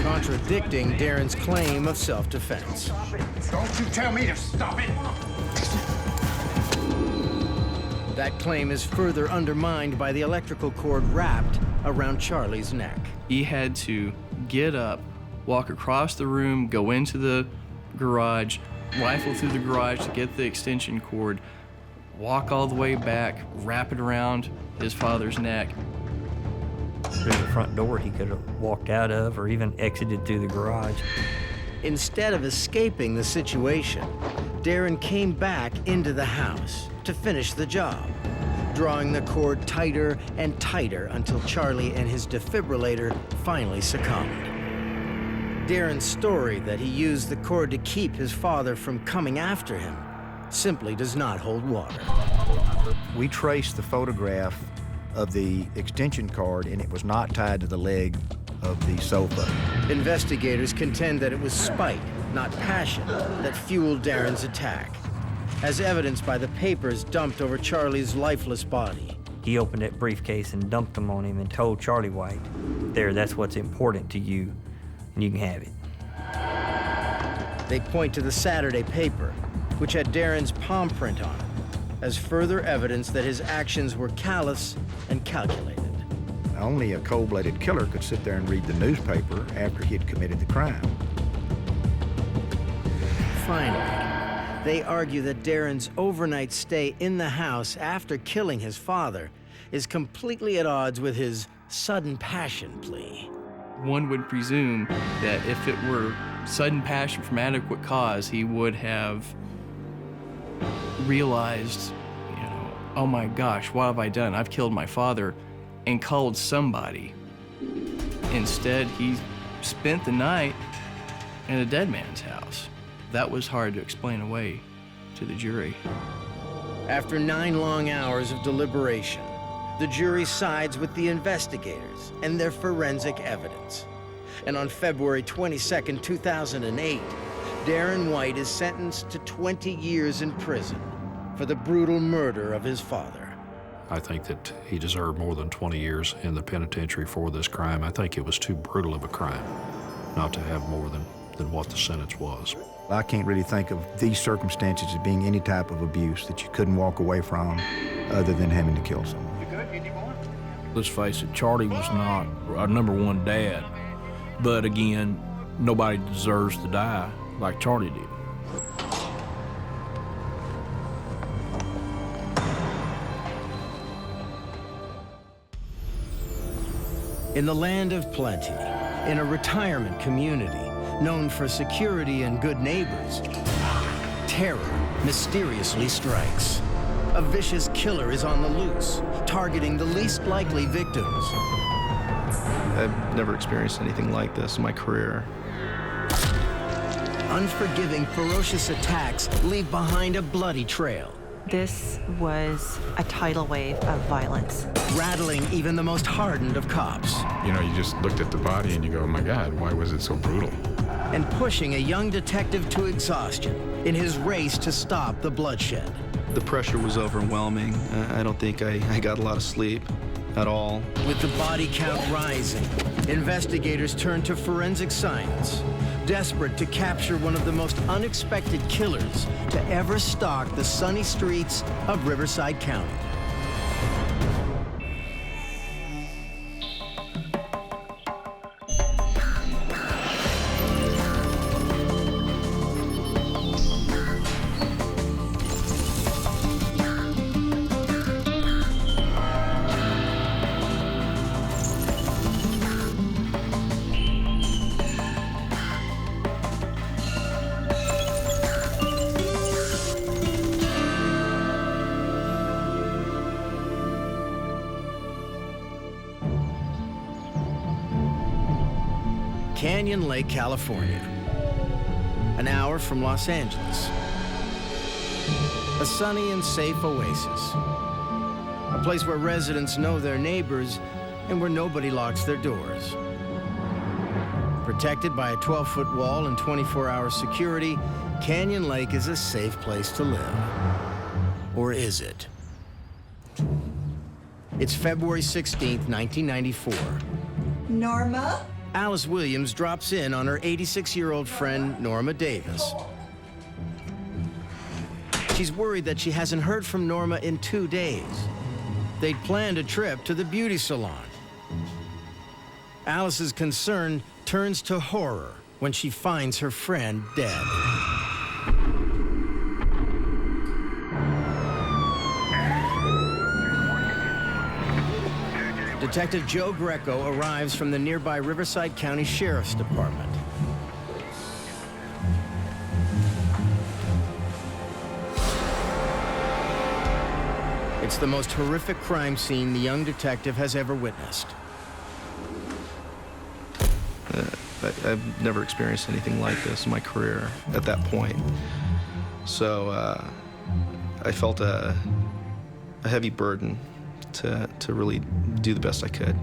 Contradicting Darren's claim of self-defense. Don't you tell me to stop it! That claim is further undermined by the electrical cord wrapped around Charlie's neck. He had to get up, walk across the room, go into the garage, rifle through the garage to get the extension cord, walk all the way back, wrap it around his father's neck. There's a front door he could have walked out of or even exited through the garage. Instead of escaping the situation, Darren came back into the house to finish the job, drawing the cord tighter and tighter until Charlie and his defibrillator finally succumbed. Darren's story that he used the cord to keep his father from coming after him simply does not hold water. We traced the photograph of the extension cord, and it was not tied to the leg of the sofa. Investigators contend that it was spite, not passion, that fueled Darren's attack, as evidenced by the papers dumped over Charlie's lifeless body. He opened that briefcase and dumped them on him and told Charlie White, "There, that's what's important to you, and you can have it." They point to the Saturday paper, which had Darren's palm print on it, as further evidence that his actions were callous and calculated. Only a cold-blooded killer could sit there and read the newspaper after he had committed the crime. Finally, they argue that Darren's overnight stay in the house after killing his father is completely at odds with his sudden passion plea. One would presume that if it were sudden passion from adequate cause, he would have realized, oh my gosh, what have I done? I've killed my father, and called somebody. Instead, he spent the night in a dead man's house. That was hard to explain away to the jury. After 9 long hours of deliberation, the jury sides with the investigators and their forensic evidence. And on February 22nd, 2008, Darren White is sentenced to 20 years in prison for the brutal murder of his father. I think that he deserved more than 20 years in the penitentiary for this crime. I think it was too brutal of a crime not to have more than what the sentence was. I can't really think of these circumstances as being any type of abuse that you couldn't walk away from other than having to kill someone. You good? You need more? Let's face it, Charlie was not our #1 dad. But again, nobody deserves to die like Charlie did. In the land of plenty, in a retirement community known for security and good neighbors, terror mysteriously strikes. A vicious killer is on the loose, targeting the least likely victims. I've never experienced anything like this in my career. unforgiving, ferocious attacks leave behind a bloody trail. This was a tidal wave of violence. Rattling even the most hardened of cops. You know, you just looked at the body and you go, oh my God, why was it so brutal? And pushing a young detective to exhaustion in his race to stop the bloodshed. The pressure was overwhelming. I don't think I got a lot of sleep at all. With the body count rising, investigators turn to forensic science, desperate to capture one of the most unexpected killers to ever stalk the sunny streets of Riverside County. Canyon Lake, California, an hour from Los Angeles. A sunny and safe oasis. A place where residents know their neighbors and where nobody locks their doors. Protected by a 12-foot wall and 24-hour security, Canyon Lake is a safe place to live. Or is it? It's February 16th, 1994. Norma? Alice Williams drops in on her 86-year-old friend, Norma Davis. She's worried that she hasn't heard from Norma in 2 days. They'd planned a trip to the beauty salon. Alice's concern turns to horror when she finds her friend dead. Detective Joe Greco arrives from the nearby Riverside County Sheriff's Department. It's the most horrific crime scene the young detective has ever witnessed. I've never experienced anything like this in my career at that point. So I felt a heavy burden to really do the best I could,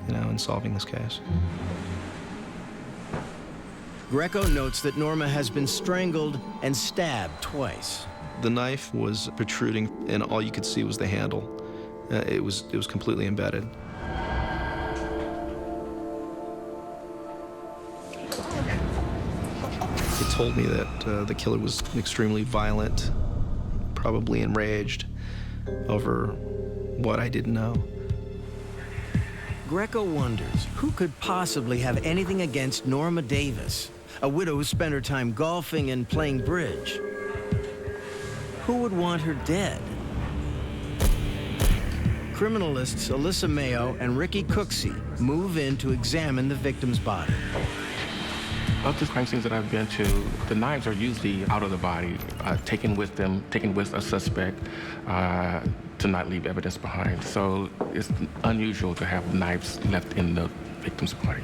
you know, in solving this case. Greco notes that Norma has been strangled and stabbed twice. The knife was protruding, and all you could see was the handle. It was completely embedded. It told me that the killer was extremely violent, probably enraged over what I didn't know. Greco wonders who could possibly have anything against Norma Davis, a widow who spent her time golfing and playing bridge. Who would want her dead? Criminalists Alyssa Mayo and Ricky Cooksey move in to examine the victim's body. Of the crime scenes that I've been to, the knives are usually out of the body, taken with a suspect to not leave evidence behind. So it's unusual to have knives left in the victim's body.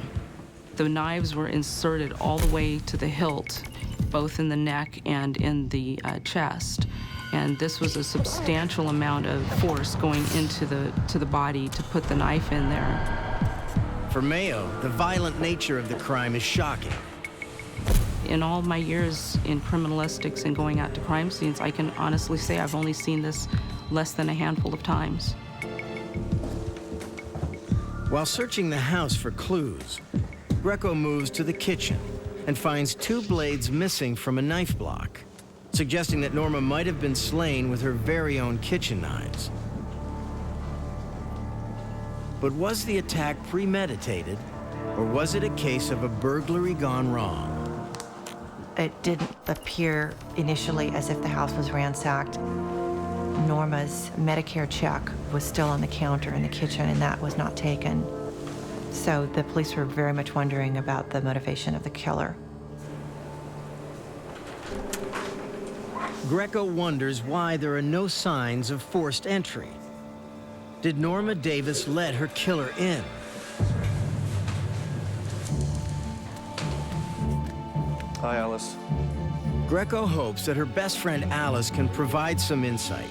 The knives were inserted all the way to the hilt, both in the neck and in the chest. And this was a substantial amount of force going into the body to put the knife in there. For Mayo, the violent nature of the crime is shocking. In all my years in criminalistics and going out to crime scenes, I can honestly say I've only seen this less than a handful of times. While searching the house for clues, Greco moves to the kitchen and finds 2 blades missing from a knife block, suggesting that Norma might have been slain with her very own kitchen knives. But was the attack premeditated, or was it a case of a burglary gone wrong? It didn't appear initially as if the house was ransacked. Norma's Medicare check was still on the counter in the kitchen, and that was not taken. So the police were very much wondering about the motivation of the killer. Greco wonders why there are no signs of forced entry. Did Norma Davis let her killer in? Hi, Alice. Greco hopes that her best friend Alice can provide some insight.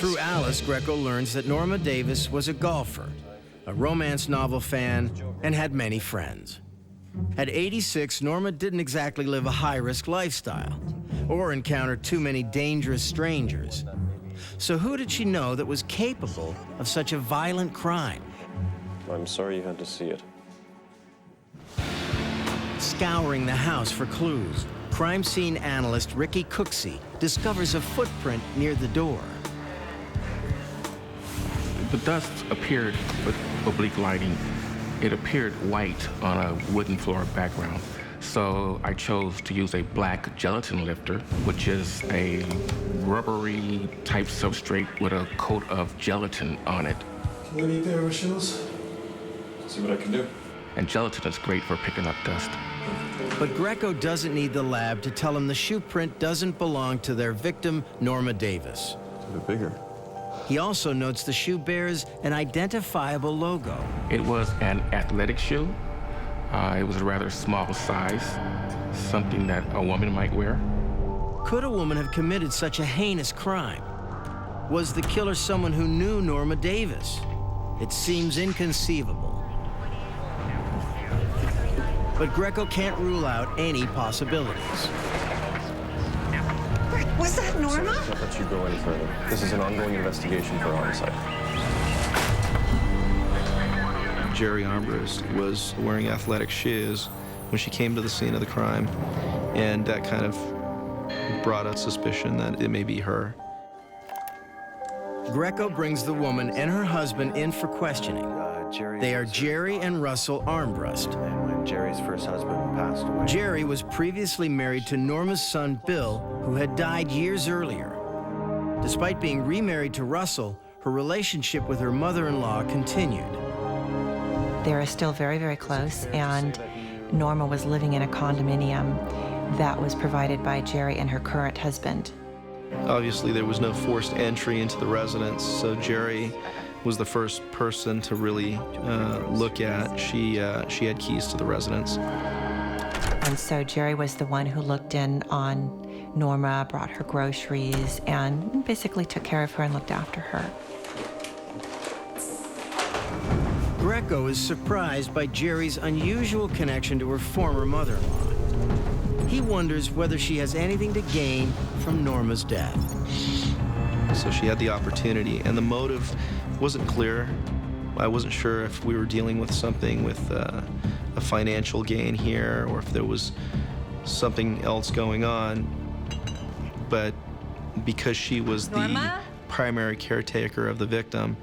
Through Alice, Greco learns that Norma Davis was a golfer, a romance novel fan, and had many friends. At 86, Norma didn't exactly live a high-risk lifestyle or encounter too many dangerous strangers. So who did she know that was capable of such a violent crime? I'm sorry you had to see it. Scouring the house for clues, crime scene analyst Ricky Cooksey discovers a footprint near the door. The dust appeared with oblique lighting. It appeared white on a wooden floor background. So I chose to use a black gelatin lifter, which is a rubbery type substrate with a coat of gelatin on it. Can you let me a pair of shoes? See what I can do. And gelatin is great for picking up dust. But Greco doesn't need the lab to tell him the shoe print doesn't belong to their victim, Norma Davis. It's a bit bigger. He also notes the shoe bears an identifiable logo. It was an athletic shoe. It was a rather small size, something that a woman might wear. Could a woman have committed such a heinous crime? Was the killer someone who knew Norma Davis? It seems inconceivable. But Greco can't rule out any possibilities. Was that Norma? I can't let you go any further. This is an ongoing investigation for homicide. Jerry Armbrust was wearing athletic shoes when she came to the scene of the crime, and that kind of brought out suspicion that it may be her. Greco brings the woman and her husband in for questioning. They are Jerry and Russell Armbrust. And when Jerry's first husband passed away. Jerry was previously married to Norma's son, Bill, who had died years earlier. Despite being remarried to Russell, her relationship with her mother-in-law continued. They were still very, very close, and Norma was living in a condominium that was provided by Jerry and her current husband. Obviously, there was no forced entry into the residence, so Jerry was the first person to really look at. She had keys to the residence. And so Jerry was the one who looked in on Norma, brought her groceries, and basically took care of her and looked after her. Greco is surprised by Jerry's unusual connection to her former mother-in-law. He wonders whether she has anything to gain from Norma's death. So she had the opportunity, and the motive wasn't clear. I wasn't sure if we were dealing with something with a financial gain here, or if there was something else going on. But because she was the primary caretaker of the victim,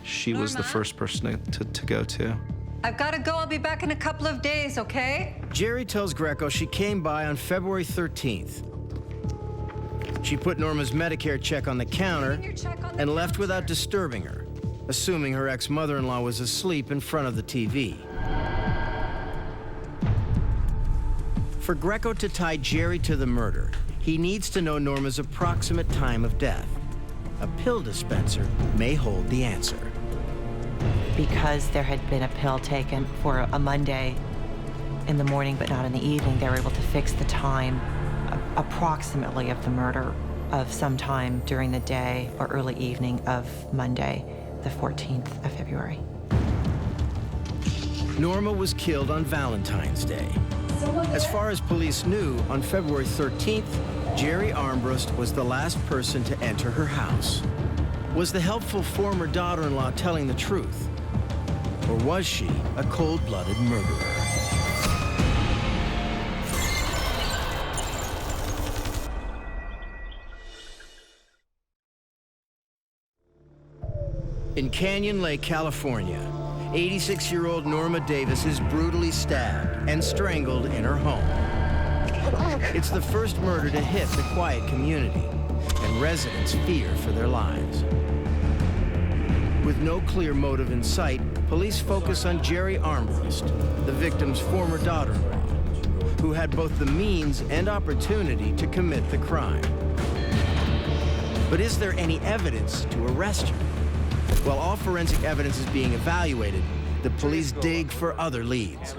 she was the first person to go to. I've got to go. I'll be back in a couple of days, okay? Jerry tells Greco she came by on February 13th. She put Norma's Medicare check on the counter and left without disturbing her, assuming her ex-mother-in-law was asleep in front of the TV. For Greco to tie Jerry to the murder, he needs to know Norma's approximate time of death. A pill dispenser may hold the answer. Because there had been a pill taken for a Monday in the morning, but not in the evening, they were able to fix the time approximately of the murder of sometime during the day or early evening of Monday, the 14th of February. Norma was killed on Valentine's Day. As far as police knew, on February 13th, Jerry Armbrust was the last person to enter her house. Was the helpful former daughter-in-law telling the truth? Or was she a cold-blooded murderer? In Canyon Lake, California, 86-year-old Norma Davis is brutally stabbed and strangled in her home. It's the first murder to hit the quiet community, and residents fear for their lives. With no clear motive in sight, police focus on Jerry Armbrust, the victim's former daughter-in-law, who had both the means and opportunity to commit the crime. But is there any evidence to arrest her? While all forensic evidence is being evaluated, the police dig for other leads.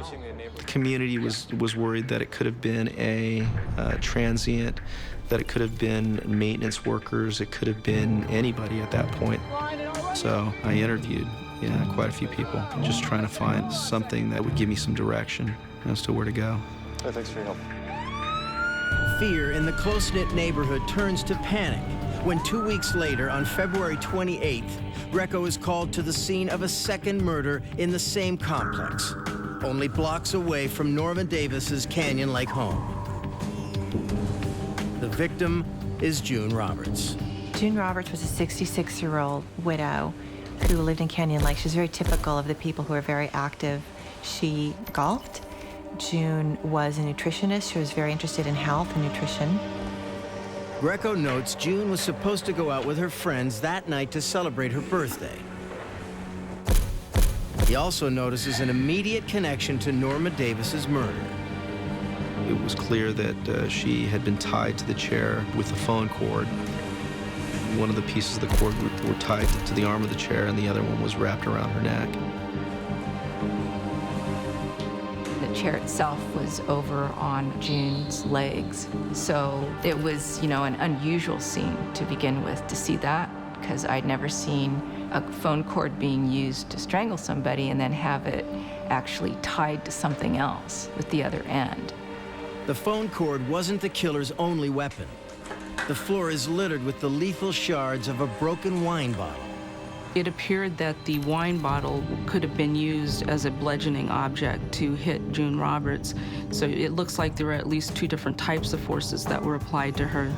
The community was worried that it could have been a transient, that it could have been maintenance workers, it could have been anybody at that point. So I interviewed quite a few people, just trying to find something that would give me some direction as to where to go. Thanks for your help. Fear in the close-knit neighborhood turns to panic when 2 weeks later, on February 28th, Greco is called to the scene of a second murder in the same complex, only blocks away from Norma Davis's Canyon Lake home. The victim is June Roberts. June Roberts was a 66-year-old widow who lived in Canyon Lake. She's very typical of the people who are very active. She golfed. June was a nutritionist. She was very interested in health and nutrition. Greco notes June was supposed to go out with her friends that night to celebrate her birthday. He also notices an immediate connection to Norma Davis's murder. It was clear that she had been tied to the chair with a phone cord. One of the pieces of the cord were tied to the arm of the chair, and the other one was wrapped around her neck. The chair itself was over on June's legs. So it was, an unusual scene to begin with, to see that, because I'd never seen a phone cord being used to strangle somebody and then have it actually tied to something else with the other end. The phone cord wasn't the killer's only weapon. The floor is littered with the lethal shards of a broken wine bottle. It appeared that the wine bottle could have been used as a bludgeoning object to hit June Roberts. So it looks like there were at least 2 different types of forces that were applied to her.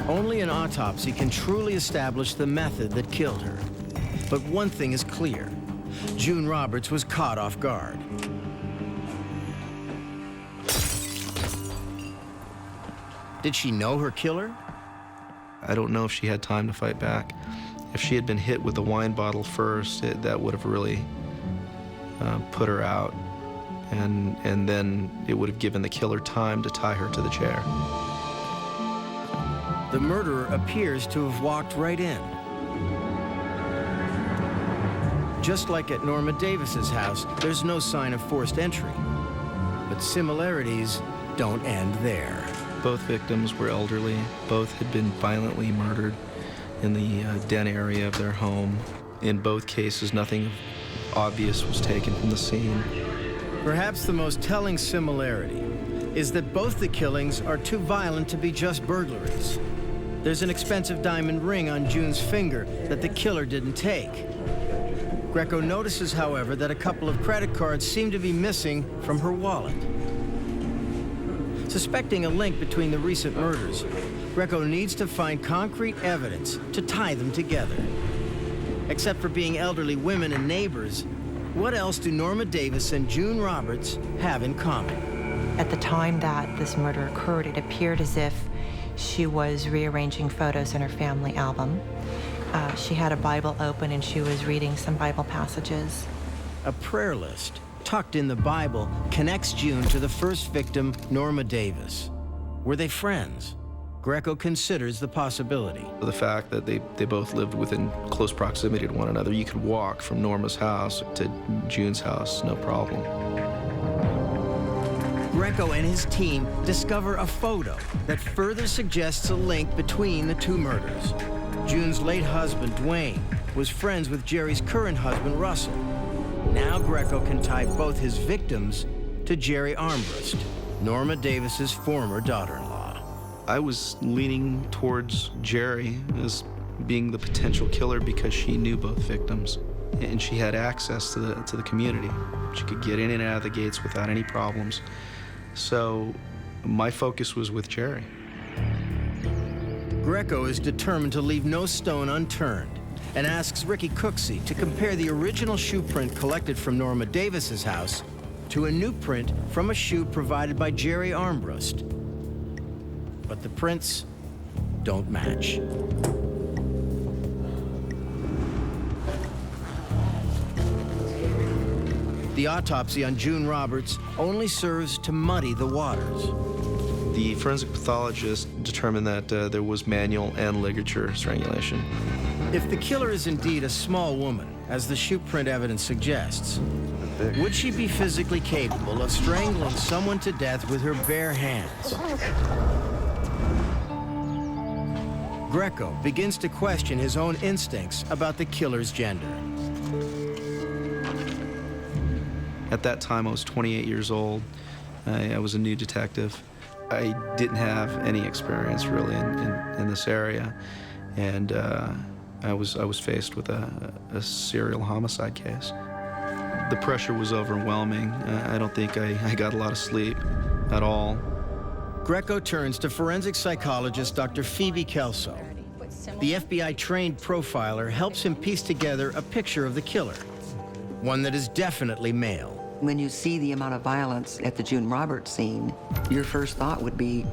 Only an autopsy can truly establish the method that killed her. But one thing is clear. June Roberts was caught off guard. Did she know her killer? I don't know if she had time to fight back. If she had been hit with the wine bottle first, that would have really put her out. And then it would have given the killer time to tie her to the chair. The murderer appears to have walked right in. Just like at Norma Davis's house, there's no sign of forced entry. But similarities don't end there. Both victims were elderly. Both had been violently murdered in the den area of their home. In both cases, nothing obvious was taken from the scene. Perhaps the most telling similarity is that both the killings are too violent to be just burglaries. There's an expensive diamond ring on June's finger that the killer didn't take. Greco notices, however, that a couple of credit cards seem to be missing from her wallet. Suspecting a link between the recent murders, Greco needs to find concrete evidence to tie them together. Except for being elderly women and neighbors, what else do Norma Davis and June Roberts have in common? At the time that this murder occurred, it appeared as if she was rearranging photos in her family album. She had a Bible open and she was reading some Bible passages. A prayer list tucked in the Bible connects June to the first victim, Norma Davis. Were they friends? Greco considers the possibility. The fact that they both lived within close proximity to one another, you could walk from Norma's house to June's house, no problem. Greco and his team discover a photo that further suggests a link between the 2 murders. June's late husband, Dwayne, was friends with Jerry's current husband, Russell. Now Greco can tie both his victims to Jerry Armbrust, Norma Davis's former daughter-in-law. I was leaning towards Jerry as being the potential killer because she knew both victims and she had access to the community. She could get in and out of the gates without any problems. So my focus was with Jerry. Greco is determined to leave no stone unturned and asks Ricky Cooksey to compare the original shoe print collected from Norma Davis's house to a new print from a shoe provided by Jerry Armbrust. But the prints don't match. The autopsy on June Roberts only serves to muddy the waters. The forensic pathologist determined that there was manual and ligature strangulation. If the killer is indeed a small woman, as the shoe print evidence suggests, thick. Would she be physically capable of strangling someone to death with her bare hands? Greco begins to question his own instincts about the killer's gender. At that time, I was 28 years old. I was a new detective. I didn't have any experience really in this area, and I was faced with a serial homicide case. The pressure was overwhelming. I don't think I got a lot of sleep at all. Greco turns to forensic psychologist Dr. Phoebe Kelso. The FBI-trained profiler helps him piece together a picture of the killer, one that is definitely male. When you see the amount of violence at the June Roberts scene, your first thought would be,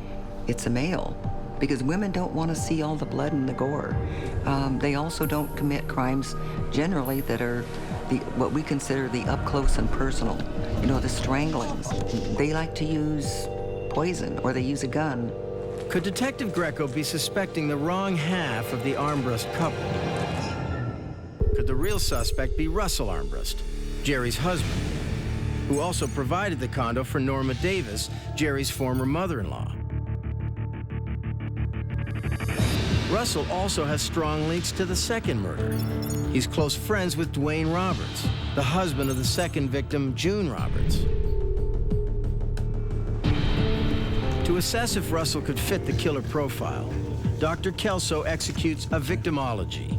it's a male. Because women don't want to see all the blood and the gore. They also don't commit crimes generally that are what we consider the up close and personal. You know, the stranglings. They like to use poison or they use a gun. Could Detective Greco be suspecting the wrong half of the Armbrust couple? Could the real suspect be Russell Armbrust, Jerry's husband, who also provided the condo for Norma Davis, Jerry's former mother-in-law? Russell also has strong links to the second murder. He's close friends with Dwayne Roberts, the husband of the second victim, June Roberts. To assess if Russell could fit the killer profile, Dr. Kelso executes a victimology,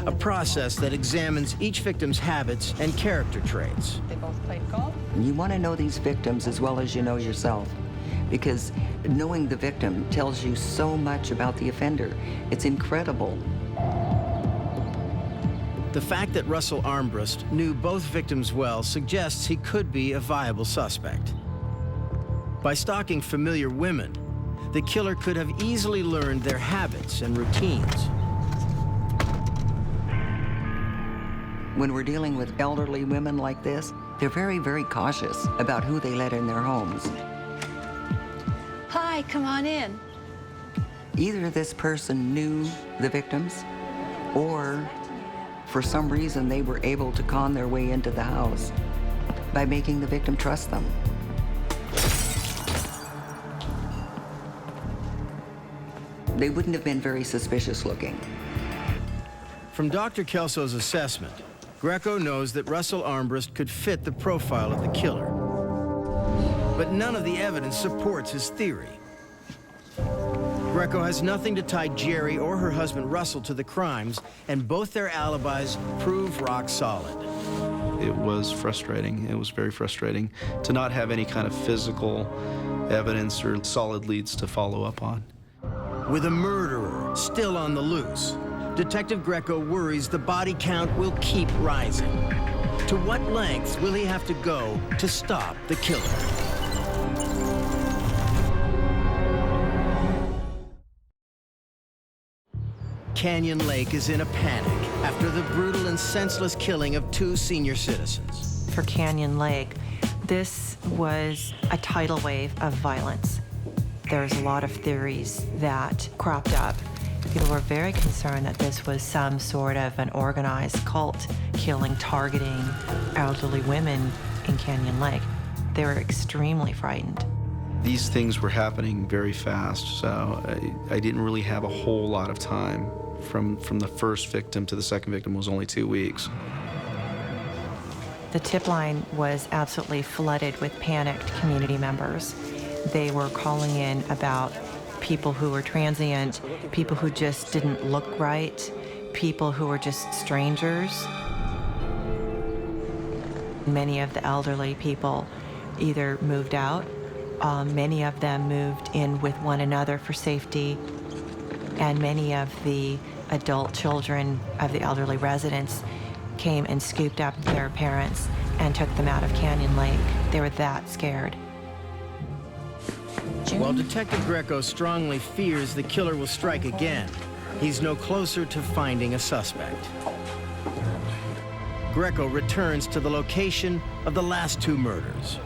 a process that examines each victim's habits and character traits. They both played golf? You want to know these victims as well as you know yourself, because knowing the victim tells you so much about the offender. It's incredible. The fact that Russell Armbrust knew both victims well suggests he could be a viable suspect. By stalking familiar women, the killer could have easily learned their habits and routines. When we're dealing with elderly women like this, they're very, very cautious about who they let in their homes. Hi, come on in. Either this person knew the victims, or for some reason they were able to con their way into the house by making the victim trust them. They wouldn't have been very suspicious looking. From Dr. Kelso's assessment, Greco knows that Russell Armbrust could fit the profile of the killer. But none of the evidence supports his theory. Greco has nothing to tie Jerry or her husband Russell to the crimes, and both their alibis prove rock solid. It was frustrating. It was very frustrating to not have any kind of physical evidence or solid leads to follow up on. With a murderer still on the loose, Detective Greco worries the body count will keep rising. To what lengths will he have to go to stop the killer? Canyon Lake is in a panic after the brutal and senseless killing of 2 senior citizens. For Canyon Lake, this was a tidal wave of violence. There's a lot of theories that cropped up. People were very concerned that this was some sort of an organized cult killing, targeting elderly women in Canyon Lake. They were extremely frightened. These things were happening very fast, so I didn't really have a whole lot of time. From the first victim to the second victim was only 2 weeks. The tip line was absolutely flooded with panicked community members. They were calling in about people who were transient, people who just didn't look right, people who were just strangers. Many of the elderly people either moved out, many of them moved in with one another for safety, and many of the adult children of the elderly residents came and scooped up their parents and took them out of Canyon Lake. They were that scared. While Detective Greco strongly fears the killer will strike again, he's no closer to finding a suspect. Greco returns to the location of the last 2 murders.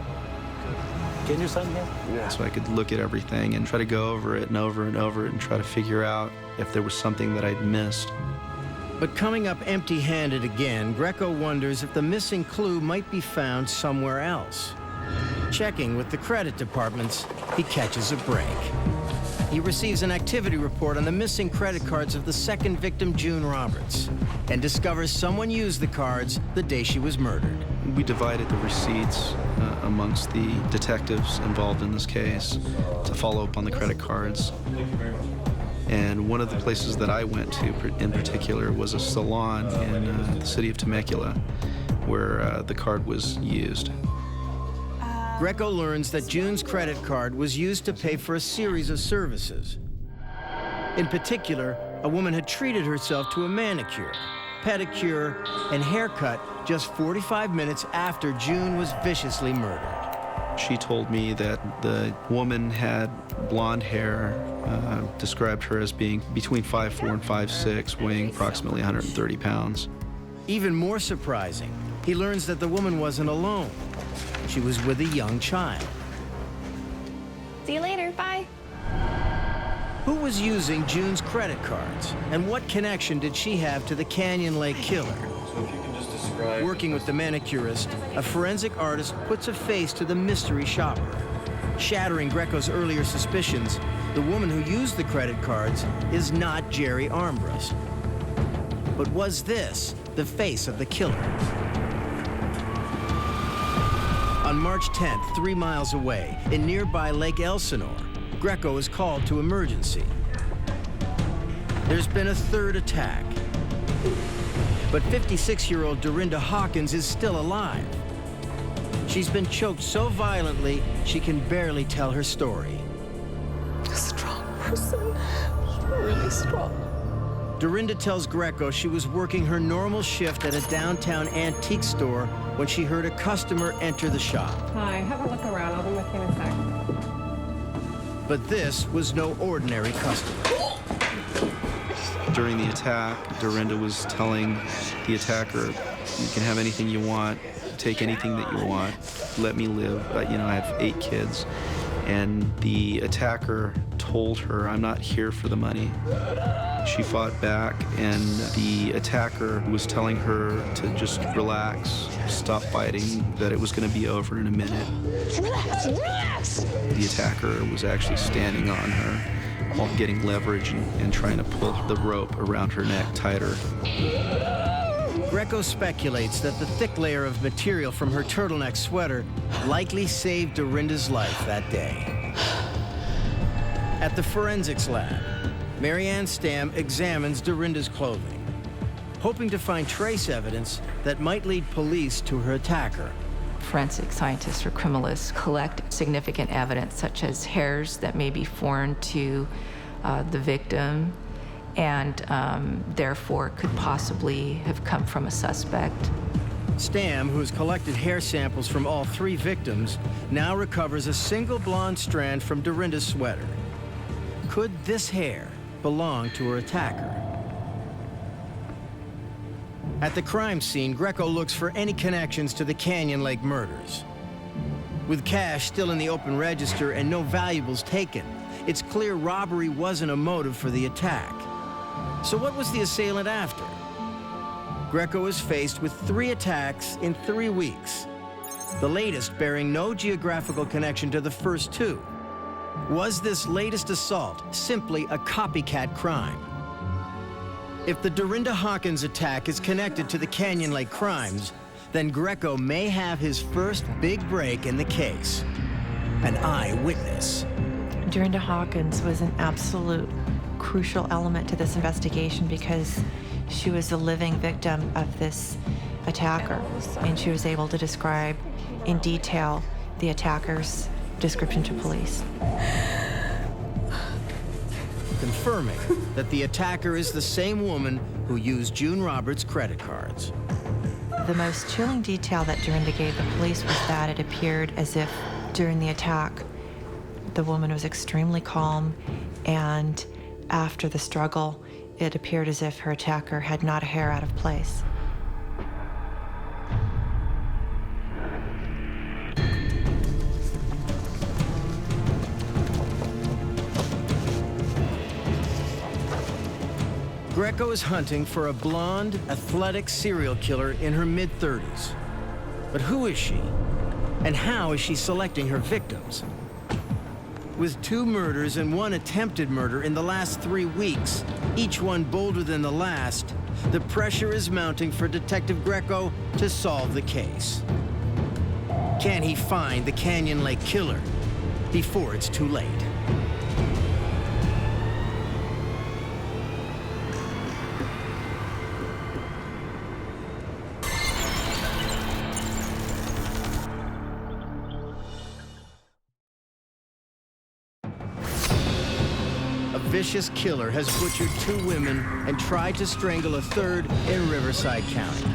Getting your son here? Yeah. So I could look at everything and try to go over it and over and over it and try to figure out if there was something that I'd missed. But coming up empty-handed again, Greco wonders if the missing clue might be found somewhere else. Checking with the credit departments, he catches a break. He receives an activity report on the missing credit cards of the second victim, June Roberts, and discovers someone used the cards the day she was murdered. We divided the receipts amongst the detectives involved in this case to follow up on the credit cards. And one of the places that I went to in particular was a salon in the city of Temecula where the card was used. Greco learns that June's credit card was used to pay for a series of services. In particular, a woman had treated herself to a manicure, pedicure, and haircut just 45 minutes after June was viciously murdered. She told me that the woman had blonde hair, described her as being between 5'4" and 5'6", weighing approximately 130 pounds. Even more surprising, he learns that the woman wasn't alone. She was with a young child. See you later, bye. Who was using June's credit cards, and what connection did she have to the Canyon Lake killer? So if you can just describe... Working with the manicurist, a forensic artist puts a face to the mystery shopper. Shattering Greco's earlier suspicions, the woman who used the credit cards is not Jerry Armbrust. But was this the face of the killer? On March 10th, 3 miles away, in nearby Lake Elsinore, Greco is called to emergency. There's been a third attack. But 56-year-old Dorinda Hawkins is still alive. She's been choked so violently, she can barely tell her story. A strong person, really strong. Dorinda tells Greco she was working her normal shift at a downtown antique store when she heard a customer enter the shop. Hi, have a look around. I'll be with you in a sec. But this was no ordinary customer. During the attack, Dorinda was telling the attacker, you can have anything you want, take anything that you want, let me live. You know, I have 8 kids. And the attacker told her, I'm not here for the money. She fought back, and the attacker was telling her to just relax, stop fighting, that it was going to be over in a minute. Relax, relax! The attacker was actually standing on her while getting leverage and trying to pull the rope around her neck tighter. Greco speculates that the thick layer of material from her turtleneck sweater likely saved Dorinda's life that day. At the forensics lab, Marianne Stamm examines Dorinda's clothing, hoping to find trace evidence that might lead police to her attacker. Forensic scientists or criminalists collect significant evidence such as hairs that may be foreign to the victim and therefore could possibly have come from a suspect. Stamm, who has collected hair samples from all 3 victims, now recovers a single blonde strand from Dorinda's sweater. Could this hair belong to her attacker? At the crime scene, Greco looks for any connections to the Canyon Lake murders. With cash still in the open register and no valuables taken, it's clear robbery wasn't a motive for the attack. So what was the assailant after? Greco is faced with 3 attacks in 3 weeks, the latest bearing no geographical connection to the first 2. Was this latest assault simply a copycat crime? If the Dorinda Hawkins attack is connected to the Canyon Lake crimes, then Greco may have his first big break in the case. An eyewitness. Dorinda Hawkins was an absolute crucial element to this investigation because she was a living victim of this attacker, and she was able to describe in detail the attacker's description to police. Confirming that the attacker is the same woman who used June Roberts' credit cards. The most chilling detail that Dorinda gave the police was that it appeared as if during the attack, the woman was extremely calm, and after the struggle, it appeared as if her attacker had not a hair out of place. Greco is hunting for a blonde, athletic serial killer in her mid-30s. But who is she? And how is she selecting her victims? With 2 murders and 1 attempted murder in the last 3 weeks, each one bolder than the last, the pressure is mounting for Detective Greco to solve the case. Can he find the Canyon Lake killer before it's too late? A vicious killer has butchered 2 women and tried to strangle a 3rd in Riverside County.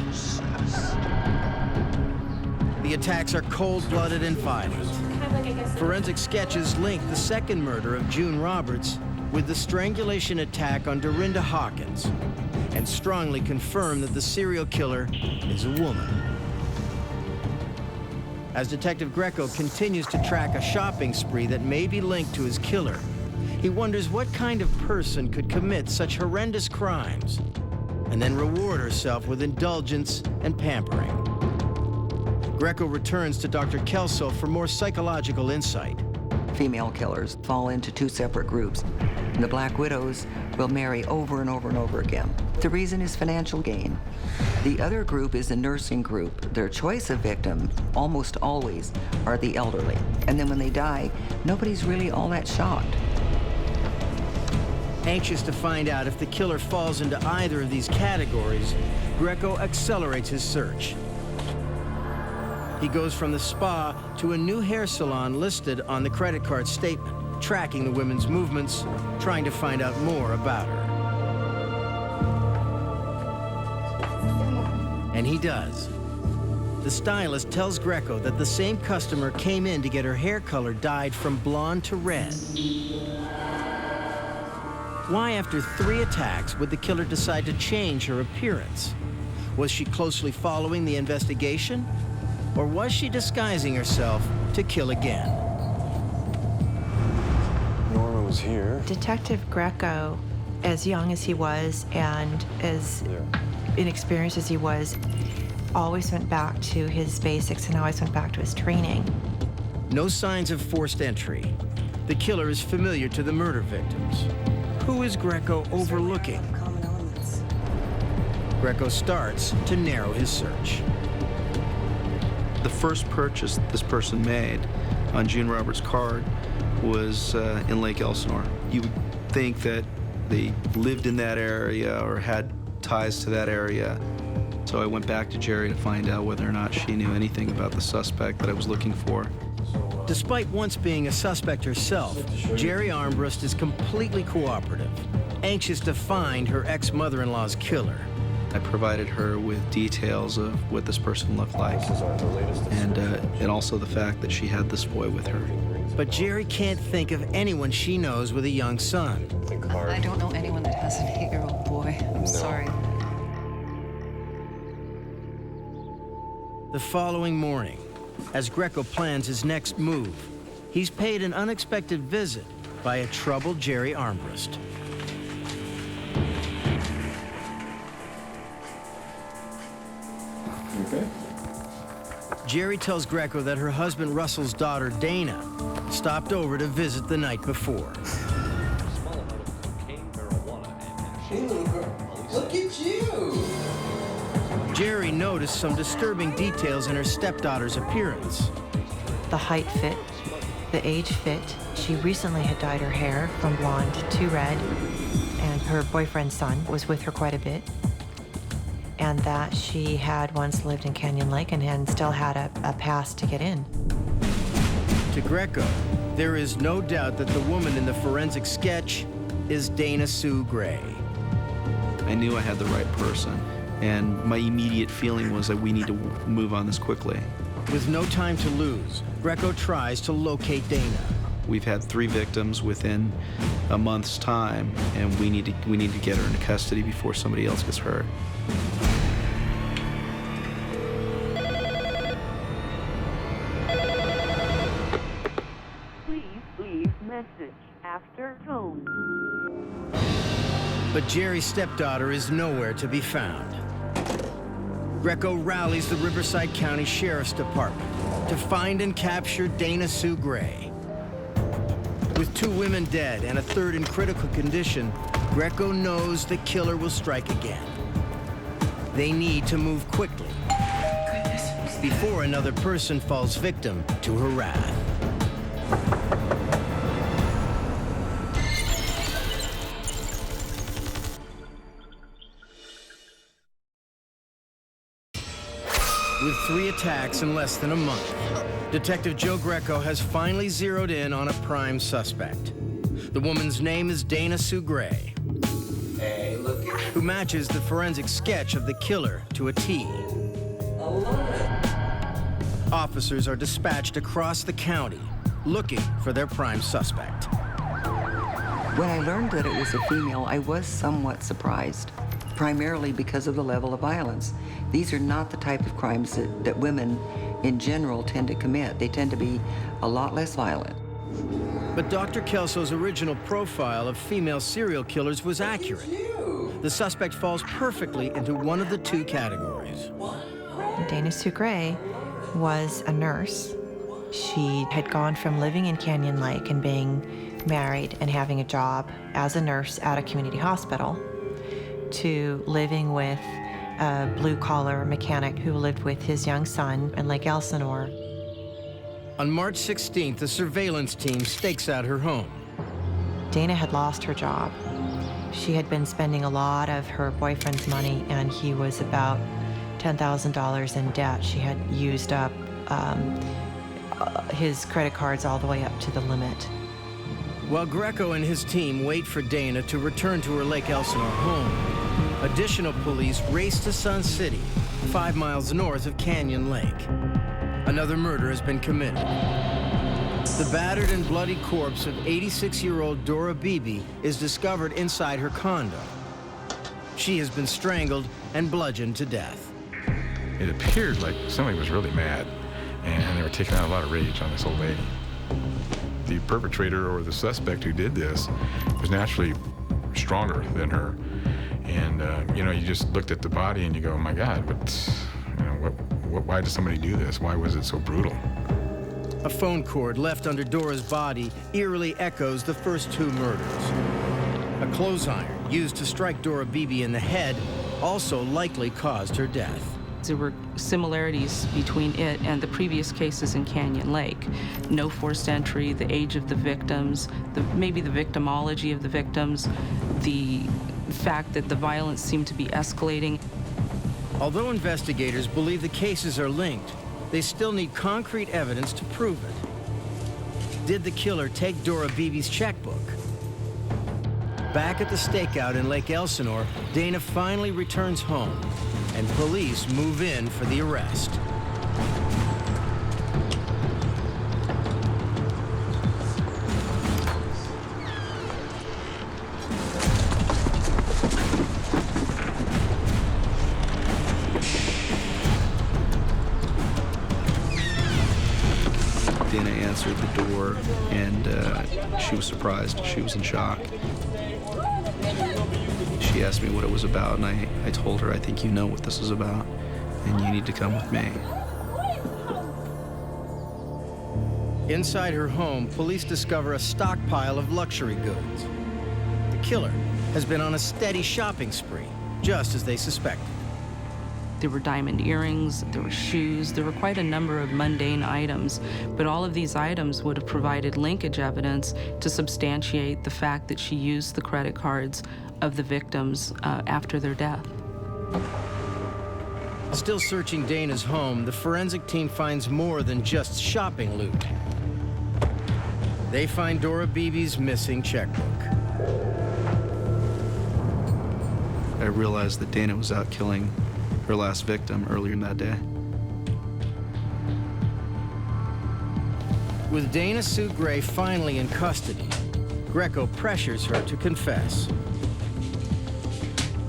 The attacks are cold-blooded and violent. Forensic sketches link the 2nd murder of June Roberts with the strangulation attack on Dorinda Hawkins and strongly confirm that the serial killer is a woman. As Detective Greco continues to track a shopping spree that may be linked to his killer, he wonders what kind of person could commit such horrendous crimes and then reward herself with indulgence and pampering. Greco returns to Dr. Kelso for more psychological insight. Female killers fall into 2 separate groups. The Black Widows will marry over and over and over again. The reason is financial gain. The other group is the nursing group. Their choice of victim, almost always, are the elderly. And then when they die, nobody's really all that shocked. Anxious to find out if the killer falls into either of these categories, Greco accelerates his search. He goes from the spa to a new hair salon listed on the credit card statement, tracking the women's movements, trying to find out more about her. And he does. The stylist tells Greco that the same customer came in to get her hair color dyed from blonde to red. Why, after 3 attacks, would the killer decide to change her appearance? Was she closely following the investigation? Or was she disguising herself to kill again? Norma was here. Detective Greco, as young as he was and as inexperienced as he was, always went back to his basics and always went back to his training. No signs of forced entry. The killer is familiar to the murder victims. Who is Greco overlooking? Greco starts to narrow his search. The first purchase this person made on June Roberts' card was in Lake Elsinore. You would think that they lived in that area or had ties to that area. So I went back to Jerry to find out whether or not she knew anything about the suspect that I was looking for. Despite once being a suspect herself, Jerry Armbrust is completely cooperative, anxious to find her ex-mother-in-law's killer. I provided her with details of what this person looked like, and also the fact that she had this boy with her. But Jerry can't think of anyone she knows with a young son. I don't know anyone that has an 8-year-old boy. I'm sorry. The following morning, as Greco plans his next move, he's paid an unexpected visit by a troubled Jerry Armbrust. Okay. Jerry tells Greco that her husband Russell's daughter, Dana, stopped over to visit the night before. Hey, little girl. Look at you! Jerry noticed some disturbing details in her stepdaughter's appearance. The height fit, the age fit. She recently had dyed her hair from blonde to red, and her boyfriend's son was with her quite a bit. And that she had once lived in Canyon Lake and still had a pass to get in. To Greco, there is no doubt that the woman in the forensic sketch is Dana Sue Gray. I knew I had the right person, and my immediate feeling was that we need to move on this quickly. With no time to lose, Greco tries to locate Dana. We've had 3 victims within a month's time, and we need to get her into custody before somebody else gets hurt. Please leave message after tone. But Jerry's stepdaughter is nowhere to be found. Greco rallies the Riverside County Sheriff's Department to find and capture Dana Sue Gray. With 2 women dead and a third in critical condition, Greco knows the killer will strike again. They need to move quickly before another person falls victim to her wrath. With 3 attacks in less than a month, Detective Joe Greco has finally zeroed in on a prime suspect. The woman's name is Dana Sue Gray, who matches the forensic sketch of the killer to a T. Officers are dispatched across the county looking for their prime suspect. When I learned that it was a female, I was somewhat surprised, primarily because of the level of violence. These are not the type of crimes that women in general tend to commit. They tend to be a lot less violent. But Dr. Kelso's original profile of female serial killers was accurate. The suspect falls perfectly into one of the 2 categories. Dana Sue Gray was a nurse. She had gone from living in Canyon Lake and being married and having a job as a nurse at a community hospital to living with a blue-collar mechanic who lived with his young son in Lake Elsinore. On March 16th, a surveillance team stakes out her home. Dana had lost her job. She had been spending a lot of her boyfriend's money, and he was about $10,000 in debt. She had used up his credit cards all the way up to the limit. While Greco and his team wait for Dana to return to her Lake Elsinore home, additional police race to Sun City, 5 miles north of Canyon Lake. Another murder has been committed. The battered and bloody corpse of 86-year-old Dora Beebe is discovered inside her condo. She has been strangled and bludgeoned to death. It appeared like somebody was really mad, and they were taking out a lot of rage on this old lady. The perpetrator or the suspect who did this was naturally stronger than her. And, you know, you just looked at the body and you go, oh my God, why did somebody do this? Why was it so brutal? A phone cord left under Dora's body eerily echoes the first 2 murders. A clothes iron used to strike Dora Beebe in the head also likely caused her death. There were similarities between it and the previous cases in Canyon Lake. No forced entry, the age of the victims, maybe the victimology of the victims, the fact that the violence seemed to be escalating. Although investigators believe the cases are linked, they still need concrete evidence to prove it. Did the killer take Dora Beebe's checkbook? Back at the stakeout in Lake Elsinore, Dana finally returns home, and police move in for the arrest. Dana answered the door, and she was surprised. She was in shock. She asked me what it was about, and I told her, I think you know what this is about, and you need to come with me. Inside her home, police discover a stockpile of luxury goods. The killer has been on a steady shopping spree, just as they suspected. There were diamond earrings, there were shoes, there were quite a number of mundane items, but all of these items would have provided linkage evidence to substantiate the fact that she used the credit cards of the victims after their death. Still searching Dana's home, the forensic team finds more than just shopping loot. They find Dora Beebe's missing checkbook. I realized that Dana was out killing her last victim earlier that day. With Dana Sue Gray finally in custody, Greco pressures her to confess.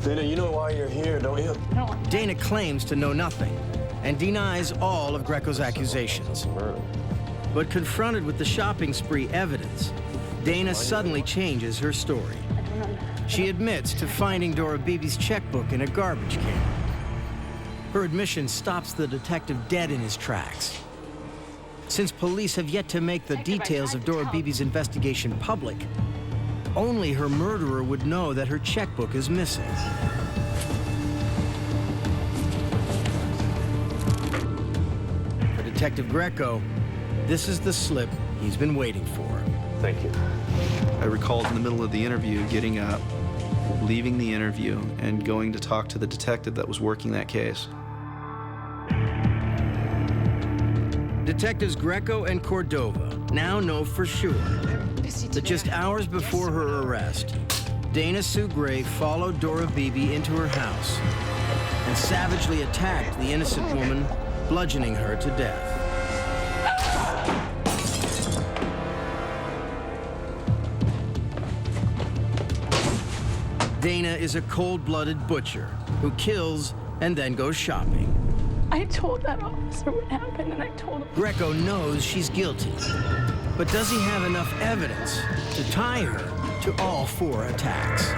Dana, you know why you're here, don't you? No. Dana claims to know nothing and denies all of Greco's accusations. But confronted with the shopping spree evidence, Dana suddenly changes her story. She admits to finding Dora Beebe's checkbook in a garbage can. Her admission stops the detective dead in his tracks. Since police have yet to make the details of Dora Beebe's investigation public, only her murderer would know that her checkbook is missing. For Detective Greco, this is the slip he's been waiting for. Thank you. I recalled in the middle of the interview getting up, leaving the interview, and going to talk to the detective that was working that case. Detectives Greco and Cordova now know for sure that just hours before her arrest, Dana Sue Gray followed Dora Beebe into her house and savagely attacked the innocent woman, bludgeoning her to death. Dana is a cold-blooded butcher who kills and then goes shopping. I told that officer what happened, and I told him. Greco knows she's guilty, but does he have enough evidence to tie her to all 4 attacks?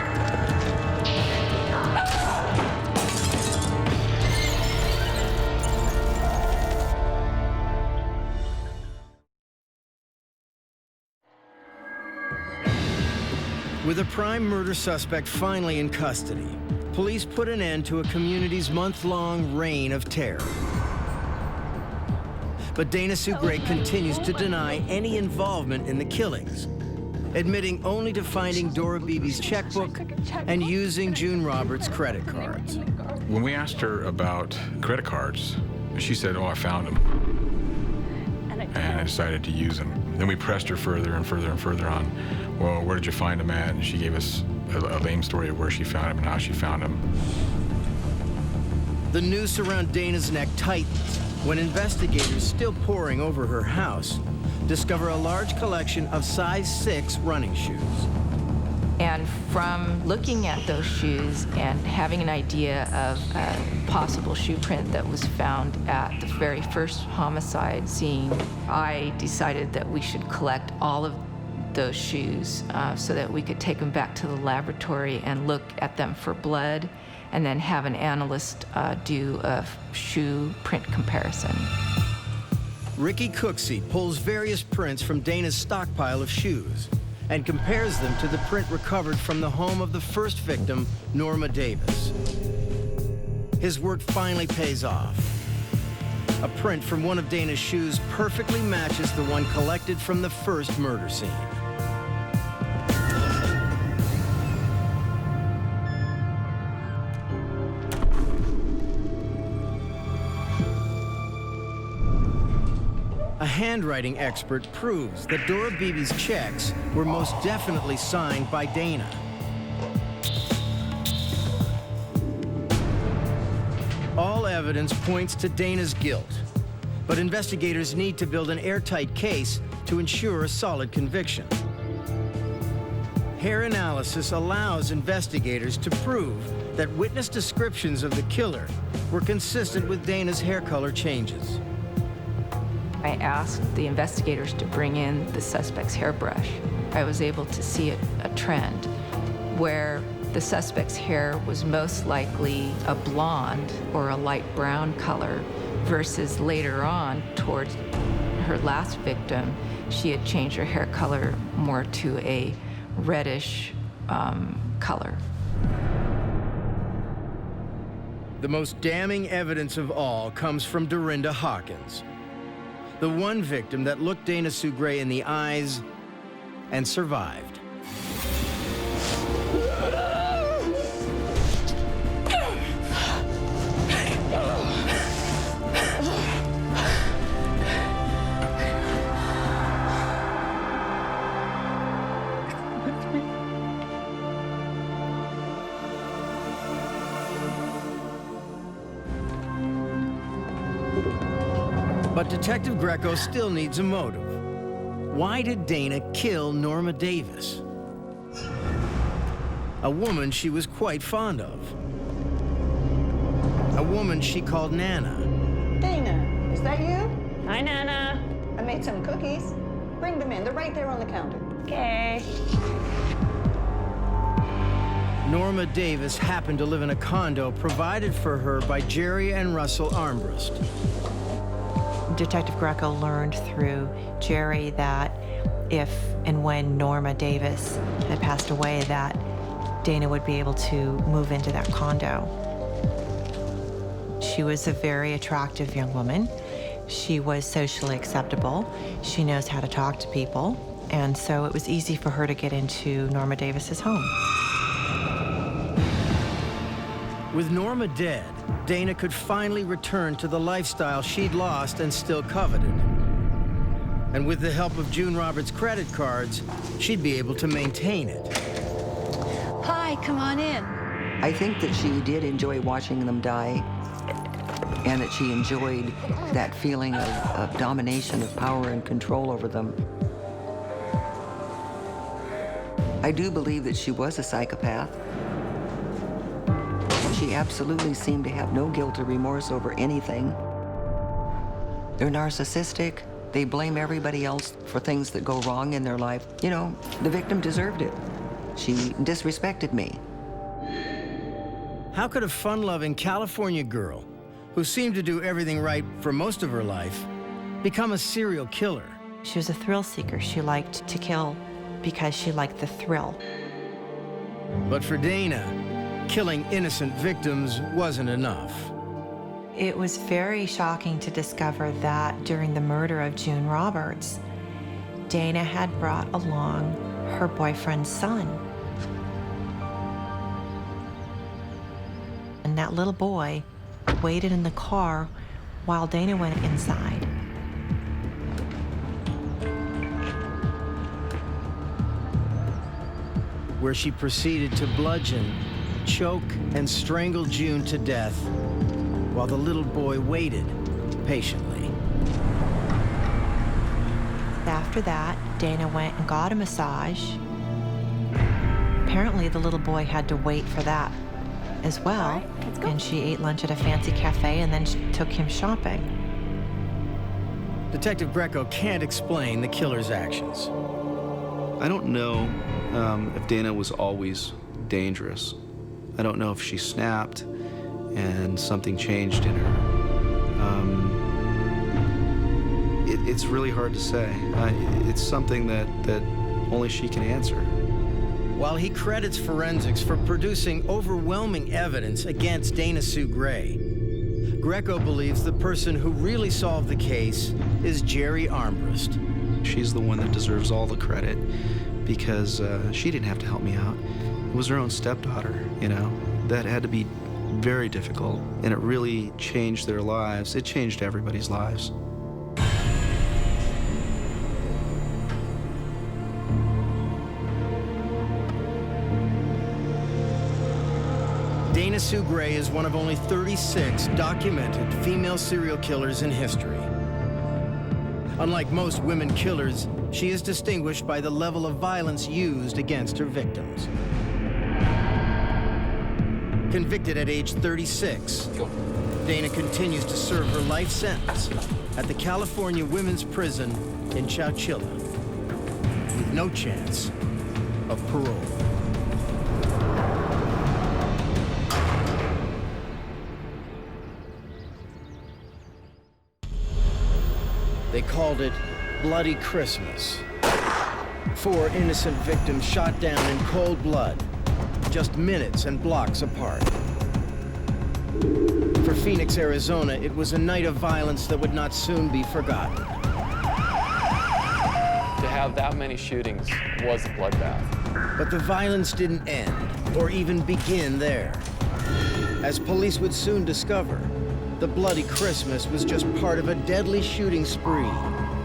With a prime murder suspect finally in custody, police put an end to a community's month-long reign of terror. But Dana Sue Gray continues to deny any involvement in the killings, admitting only to finding Dora Beebe's checkbook and using June Roberts' credit cards. When we asked her about credit cards, she said, "Oh, I found them." And I decided to use them. Then we pressed her further and further and further on, well, where did you find them at? And she gave us a lame story of where she found them and how she found them. The noose around Dana's neck tightens when investigators, still poring over her house, discover a large collection of size 6 running shoes. And from looking at those shoes and having an idea of a possible shoe print that was found at the very first homicide scene, I decided that we should collect all of those shoes so that we could take them back to the laboratory and look at them for blood, and then have an analyst do a shoe print comparison. Ricky Cooksey pulls various prints from Dana's stockpile of shoes and compares them to the print recovered from the home of the first victim, Norma Davis. His work finally pays off. A print from one of Dana's shoes perfectly matches the one collected from the first murder scene. A handwriting expert proves that Dora Beebe's checks were most definitely signed by Dana. All evidence points to Dana's guilt, but investigators need to build an airtight case to ensure a solid conviction. Hair analysis allows investigators to prove that witness descriptions of the killer were consistent with Dana's hair color changes. I asked the investigators to bring in the suspect's hairbrush. I was able to see a trend where the suspect's hair was most likely a blonde or a light brown color, versus later on, towards her last victim, she had changed her hair color more to a reddish color. The most damning evidence of all comes from Dorinda Hawkins, the one victim that looked Dana Sue Gray in the eyes and survived. But Detective Greco still needs a motive. Why did Dana kill Norma Davis, a woman she was quite fond of? A woman she called Nana. Dana, is that you? Hi, Nana. I made some cookies. Bring them in. They're right there on the counter. Okay. Norma Davis happened to live in a condo provided for her by Jerry and Russell Armbrust. Detective Greco learned through Jerry that if and when Norma Davis had passed away, that Dana would be able to move into that condo. She was a very attractive young woman. She was socially acceptable. She knows how to talk to people. And so it was easy for her to get into Norma Davis's home. With Norma dead, Dana could finally return to the lifestyle she'd lost and still coveted. And with the help of June Roberts' credit cards, she'd be able to maintain it. Hi, come on in. I think that she did enjoy watching them die, and that she enjoyed that feeling of domination, of power and control over them. I do believe that she was a psychopath. She absolutely seemed to have no guilt or remorse over anything. They're narcissistic. They blame everybody else for things that go wrong in their life. You know, the victim deserved it. She disrespected me. How could a fun-loving California girl, who seemed to do everything right for most of her life, become a serial killer? She was a thrill seeker. She liked to kill because she liked the thrill. But for Dana, killing innocent victims wasn't enough. It was very shocking to discover that during the murder of June Roberts, Dana had brought along her boyfriend's son. And that little boy waited in the car while Dana went inside. Where she proceeded to bludgeon, choke, and strangle June to death while the little boy waited patiently. After that, Dana went and got a massage. Apparently, the little boy had to wait for that as well. And she ate lunch at a fancy cafe and then she took him shopping. Detective Greco can't explain the killer's actions. I don't know if Dana was always dangerous. I don't know if she snapped and something changed in her. It's really hard to say. It's something that only she can answer. While he credits forensics for producing overwhelming evidence against Dana Sue Gray, Greco believes the person who really solved the case is Jerry Armbrust. She's the one that deserves all the credit because she didn't have to help me out. It was her own stepdaughter, you know. That had to be very difficult, and it really changed their lives. It changed everybody's lives. Dana Sue Gray is one of only 36 documented female serial killers in history. Unlike most women killers, she is distinguished by the level of violence used against her victims. Convicted at age 36, Dana continues to serve her life sentence at the California Women's Prison in Chowchilla, with no chance of parole. They called it Bloody Christmas. 4 innocent victims shot down in cold blood, just minutes and blocks apart. For Phoenix, Arizona, it was a night of violence that would not soon be forgotten. To have that many shootings was a bloodbath. But the violence didn't end, or even begin there. As police would soon discover, the Bloody Christmas was just part of a deadly shooting spree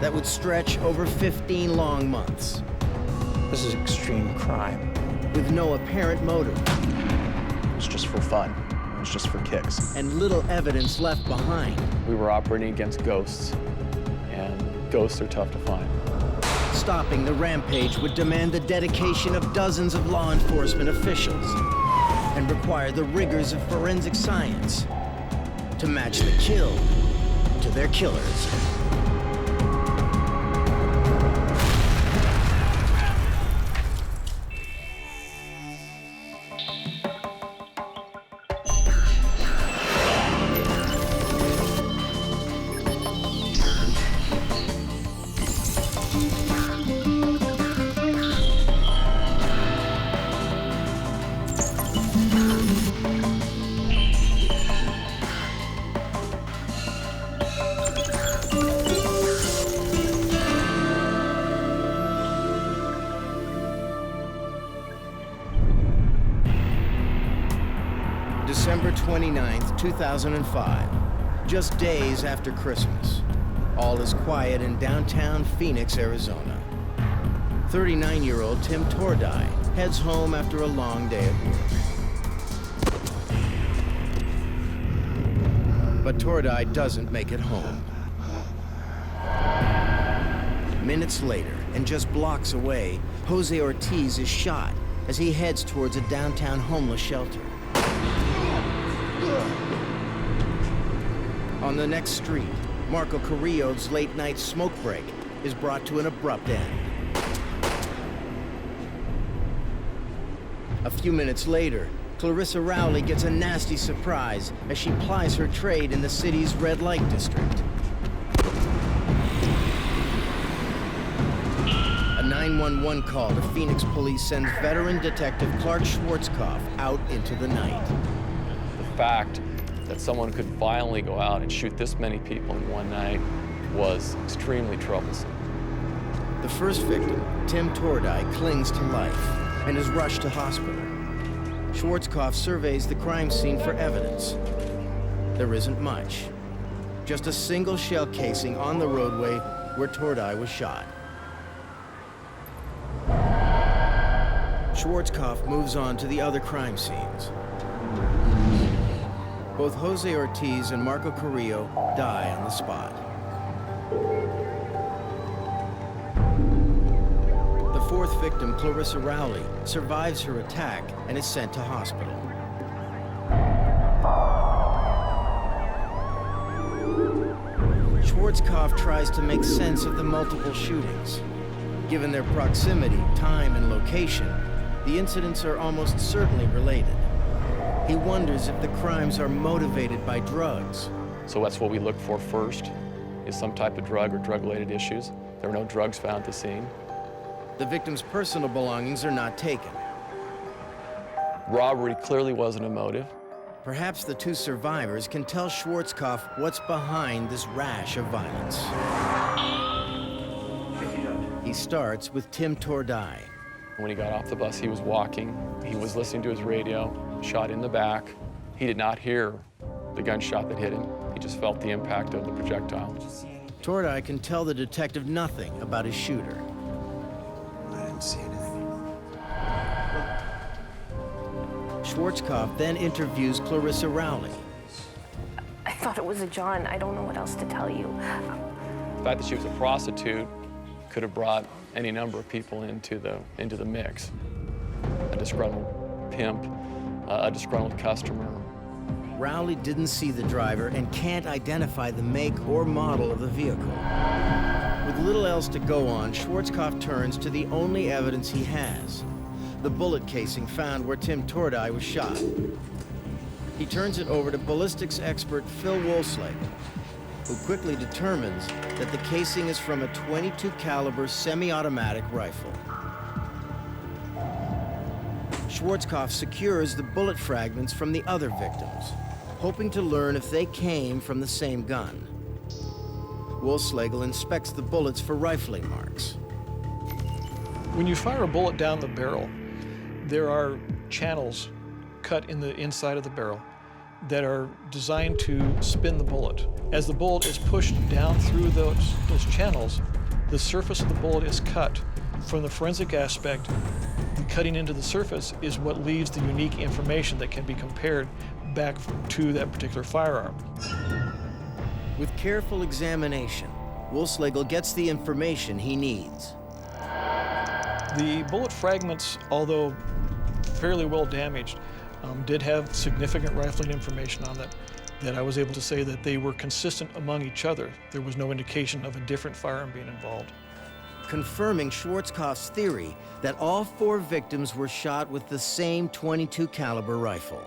that would stretch over 15 long months. This is extreme crime. With no apparent motive. It's just for fun. It's just for kicks. And little evidence left behind. We were operating against ghosts, and ghosts are tough to find. Stopping the rampage would demand the dedication of dozens of law enforcement officials and require the rigors of forensic science to match the killed to their killers. December 29th, 2005, just days after Christmas. All is quiet in downtown Phoenix, Arizona. 39-year-old Tim Tordai heads home after a long day at work. But Tordai doesn't make it home. Minutes later, and just blocks away, Jose Ortiz is shot as he heads towards a downtown homeless shelter. On the next street, Marco Carrillo's late-night smoke break is brought to an abrupt end. A few minutes later, Clarissa Rowley gets a nasty surprise as she plies her trade in the city's red light district. A 911 call to Phoenix police sends veteran detective Clark Schwarzkopf out into the night. The fact that someone could violently go out and shoot this many people in one night was extremely troublesome. The first victim, Tim Tordai, clings to life and is rushed to hospital. Schwarzkopf surveys the crime scene for evidence. There isn't much. Just a single shell casing on the roadway where Tordai was shot. Schwarzkopf moves on to the other crime scenes. Both Jose Ortiz and Marco Carrillo die on the spot. The fourth victim, Clarissa Rowley, survives her attack and is sent to hospital. Schwarzkopf tries to make sense of the multiple shootings. Given their proximity, time, and location, the incidents are almost certainly related. He wonders if the crimes are motivated by drugs. So that's what we look for first, is some type of drug or drug-related issues. There were no drugs found at the scene. The victim's personal belongings are not taken. Robbery clearly wasn't a motive. Perhaps the two survivors can tell Schwarzkopf what's behind this rash of violence. He starts with Tim Tordai. When he got off the bus, he was walking. He was listening to his radio, shot in the back. He did not hear the gunshot that hit him. He just felt the impact of the projectile. Tordai can tell the detective nothing about his shooter. I didn't see anything. Schwarzkopf then interviews Clarissa Rowley. I thought it was a John. I don't know what else to tell you. The fact that she was a prostitute could have brought any number of people into the mix. A disgruntled pimp, a disgruntled customer. Rowley didn't see the driver and can't identify the make or model of the vehicle. With little else to go on, Schwarzkopf turns to the only evidence he has, the bullet casing found where Tim Tordai was shot. He turns it over to ballistics expert Phil Wolfslegel, who quickly determines that the casing is from a .22 caliber semi-automatic rifle. Schwarzkopf secures the bullet fragments from the other victims, hoping to learn if they came from the same gun. Wolfslegel inspects the bullets for rifling marks. When you fire a bullet down the barrel, there are channels cut in the inside of the barrel that are designed to spin the bullet. As the bullet is pushed down through those channels, the surface of the bullet is cut. From the forensic aspect, the cutting into the surface is what leaves the unique information that can be compared back to that particular firearm. With careful examination, Wolfslegel gets the information he needs. The bullet fragments, although fairly well damaged, did have significant rifling information on them that I was able to say that they were consistent among each other. There was no indication of a different firearm being involved. Confirming Schwarzkopf's theory that all four victims were shot with the same .22 caliber rifle.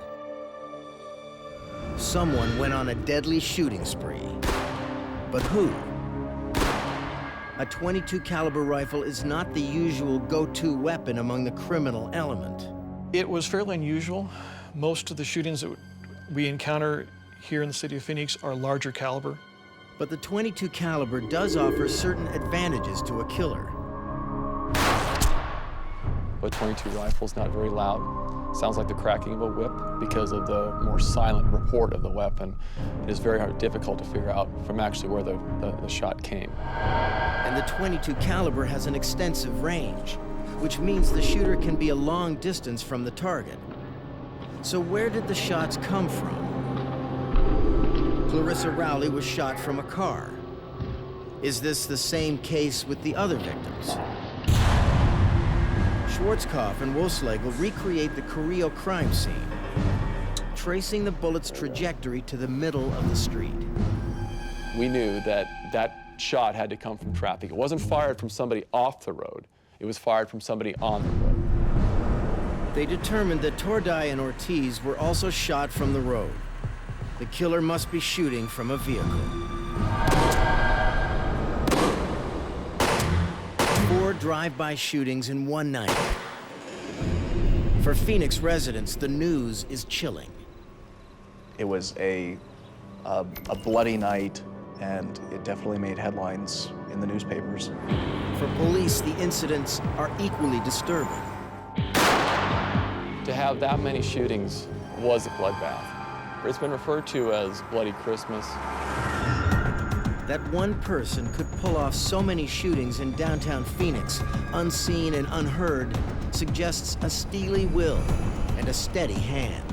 Someone went on a deadly shooting spree. But who? A .22 caliber rifle is not the usual go-to weapon among the criminal element. It was fairly unusual. Most of the shootings that we encounter here in the city of Phoenix are larger caliber. But the .22 caliber does offer certain advantages to a killer. a .22 rifle is not very loud. Sounds like the cracking of a whip because of the more silent report of the weapon. It is very difficult to figure out from actually where the shot came. And the .22 caliber has an extensive range, which means the shooter can be a long distance from the target. So where did the shots come from? Clarissa Rowley was shot from a car. Is this the same case with the other victims? Schwarzkopf and Wolfslegel recreate the Carrillo crime scene, tracing the bullet's trajectory to the middle of the street. We knew that that shot had to come from traffic. It wasn't fired from somebody off the road. It was fired from somebody on the road. They determined that Tordai and Ortiz were also shot from the road. The killer must be shooting from a vehicle. 4 drive-by shootings in one night. For Phoenix residents, the news is chilling. It was a bloody night, and it definitely made headlines in the newspapers. For police, the incidents are equally disturbing. To have that many shootings was a bloodbath. It's been referred to as Bloody Christmas. That one person could pull off so many shootings in downtown Phoenix, unseen and unheard, suggests a steely will and a steady hand.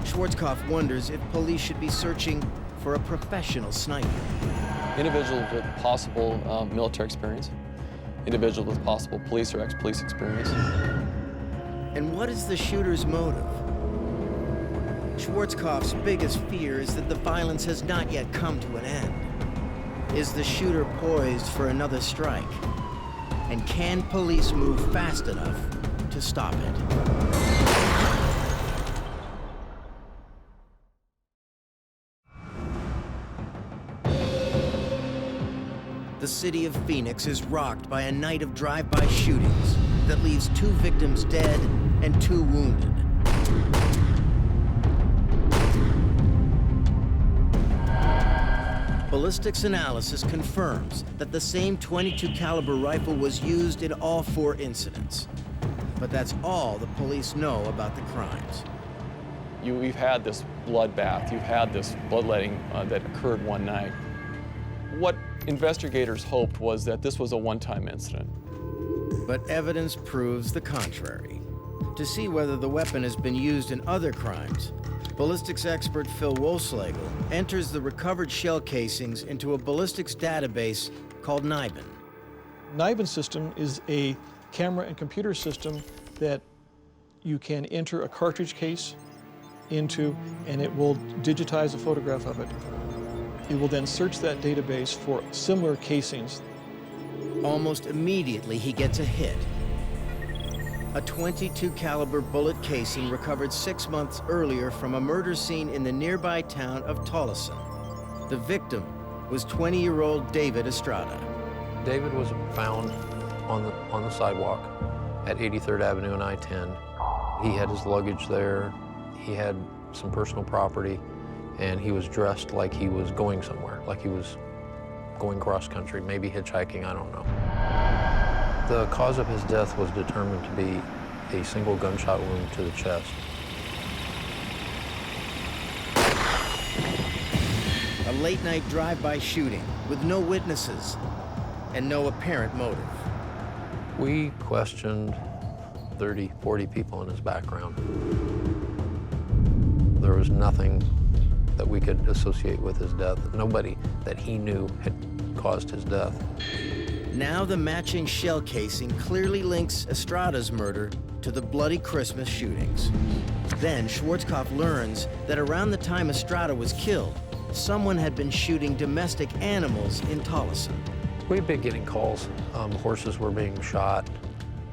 Schwarzkopf wonders if police should be searching for a professional sniper. Individuals with possible military experience, individuals with possible police or ex-police experience. And what is the shooter's motive? Schwarzkopf's biggest fear is that the violence has not yet come to an end. Is the shooter poised for another strike? And can police move fast enough to stop it? The city of Phoenix is rocked by a night of drive-by shootings that leaves 2 victims dead and 2 wounded. Ballistics analysis confirms that the same .22 caliber rifle was used in all 4 incidents. But that's all the police know about the crimes. We've had this bloodbath, you've had this bloodletting that occurred one night. What investigators hoped was that this was a one-time incident. But evidence proves the contrary. To see whether the weapon has been used in other crimes, ballistics expert Phil Wolfslegel enters the recovered shell casings into a ballistics database called NIBIN. NIBIN system is a camera and computer system that you can enter a cartridge case into, and it will digitize a photograph of it. It will then search that database for similar casings. Almost immediately, he gets a hit. A .22 caliber bullet casing recovered 6 months earlier from a murder scene in the nearby town of Tolleson. The victim was 20-year-old David Estrada. David was found on the sidewalk at 83rd Avenue and I-10. He had his luggage there. He had some personal property, and he was dressed like he was going somewhere, like he was going cross-country, maybe hitchhiking, I don't know. The cause of his death was determined to be a single gunshot wound to the chest. A late-night drive-by shooting with no witnesses and no apparent motive. We questioned 30, 40 people in his background. There was nothing that we could associate with his death. Nobody that he knew had caused his death. Now the matching shell casing clearly links Estrada's murder to the Bloody Christmas shootings. Then Schwarzkopf learns that around the time Estrada was killed, someone had been shooting domestic animals in Tolleson. We've been getting calls. Horses were being shot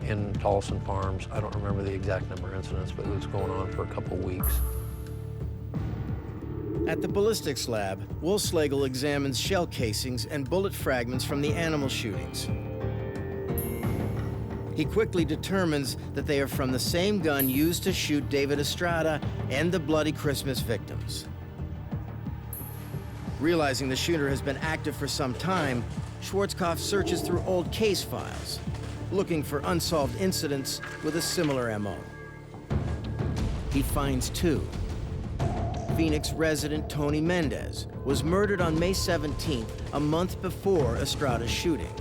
in Tolleson Farms. I don't remember the exact number of incidents, but it was going on for a couple of weeks. At the ballistics lab, Wolfslegel examines shell casings and bullet fragments from the animal shootings. He quickly determines that they are from the same gun used to shoot David Estrada and the Bloody Christmas victims. Realizing the shooter has been active for some time, Schwarzkopf searches through old case files. looking for unsolved incidents with a similar MO. He finds two. Phoenix resident Tony Mendez was murdered on May 17th, a month before Estrada's shooting.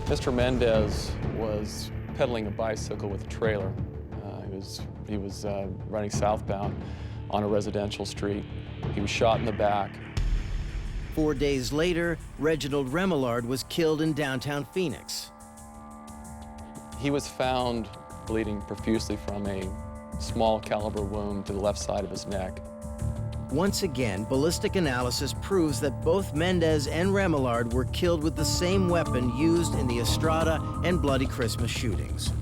Mr. Mendez was pedaling a bicycle with a trailer. He was running southbound on a residential street. He was shot in the back. 4 days later, Reginald Remillard was killed in downtown Phoenix. He was found bleeding profusely from a small caliber wound to the left side of his neck. Once again, ballistic analysis proves that both Mendez and Remillard were killed with the same weapon used in the Estrada and Bloody Christmas shootings.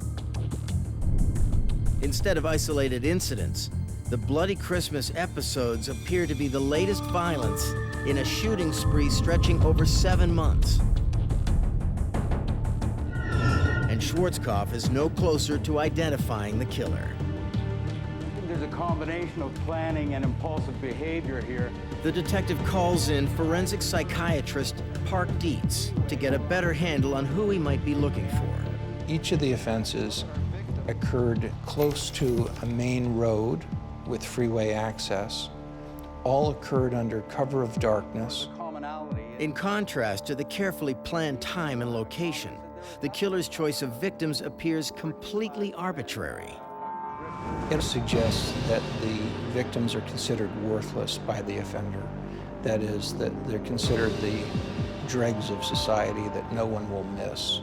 Instead of isolated incidents, the Bloody Christmas episodes appear to be the latest violence in a shooting spree stretching over 7 months. And Schwarzkopf is no closer to identifying the killer. There's a combination of planning and impulsive behavior here. The detective calls in forensic psychiatrist Park Dietz to get a better handle on who he might be looking for. Each of the offenses occurred close to a main road with freeway access. All occurred under cover of darkness. In contrast to the carefully planned time and location, the killer's choice of victims appears completely arbitrary. It suggests that the victims are considered worthless by the offender. That is, that they're considered the dregs of society that no one will miss.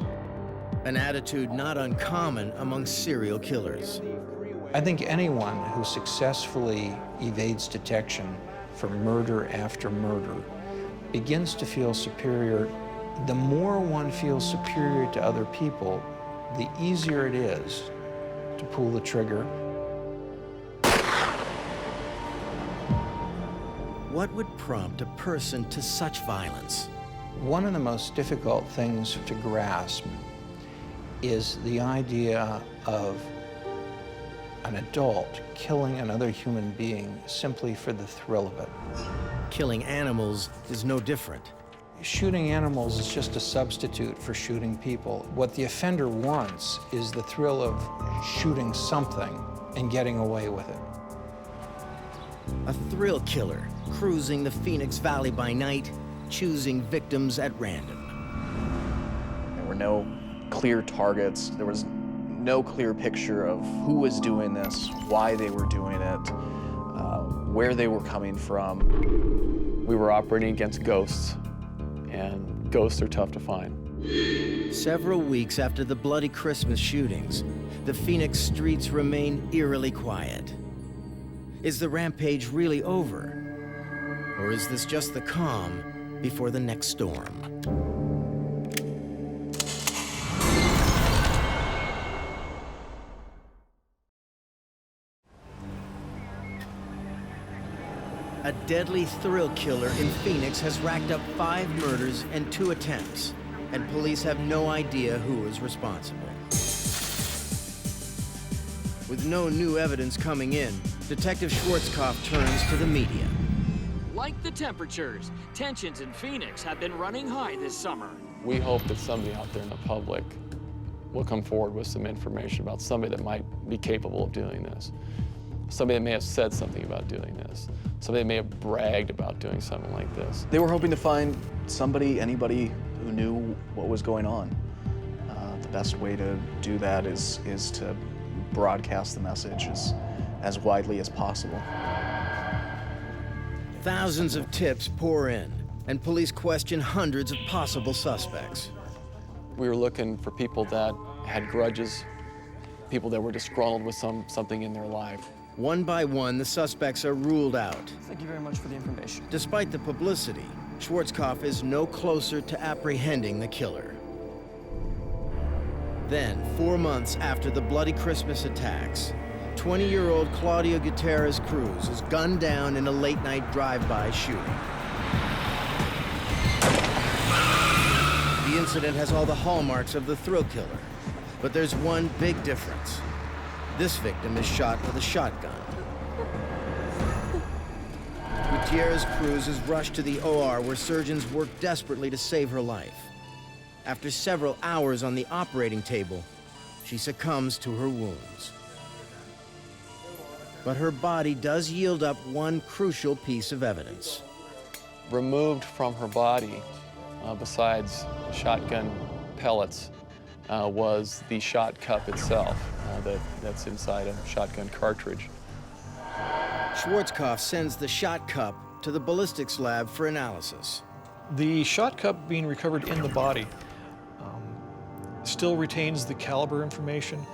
An attitude not uncommon among serial killers. I think anyone who successfully evades detection for murder after murder begins to feel superior. The more one feels superior to other people, the easier it is to pull the trigger. What would prompt a person to such violence? One of the most difficult things to grasp is the idea of an adult killing another human being simply for the thrill of it. Killing animals is no different. Shooting animals is just a substitute for shooting people. What the offender wants is the thrill of shooting something and getting away with it. A thrill killer cruising the Phoenix Valley by night, choosing victims at random. There were no clear targets. There was no clear picture of who was doing this, why they were doing it, where they were coming from. We were operating against ghosts, and ghosts are tough to find. Several weeks after the Bloody Christmas shootings, the Phoenix streets remain eerily quiet. Is the rampage really over? Or is this just the calm before the next storm? A deadly thrill killer in Phoenix has racked up 5 murders and 2 attempts, and police have no idea who is responsible. With no new evidence coming in, Detective Schwarzkopf turns to the media. Like the temperatures, tensions in Phoenix have been running high this summer. We hope that somebody out there in the public will come forward with some information about somebody that might be capable of doing this. Somebody that may have said something about doing this. Somebody that may have bragged about doing something like this. They were hoping to find somebody, anybody who knew what was going on. The best way to do that is to broadcast the message as widely as possible. Thousands of tips pour in, and police question hundreds of possible suspects. We were looking for people that had grudges, people that were disgruntled with something in their life. One by one, the suspects are ruled out. Thank you very much for the information. Despite the publicity, Schwarzkopf is no closer to apprehending the killer. Then, 4 months after the Bloody Christmas attacks, 20-year-old Claudia Gutierrez Cruz is gunned down in a late-night drive-by shooting. The incident has all the hallmarks of the thrill killer, but there's one big difference. This victim is shot with a shotgun. Gutierrez Cruz is rushed to the OR where surgeons work desperately to save her life. After several hours on the operating table, she succumbs to her wounds. But her body does yield up one crucial piece of evidence. Removed from her body, besides shotgun pellets, was the shot cup itself that's inside a shotgun cartridge. Schwarzkopf sends the shot cup to the ballistics lab for analysis. The shot cup being recovered in the body still retains the caliber information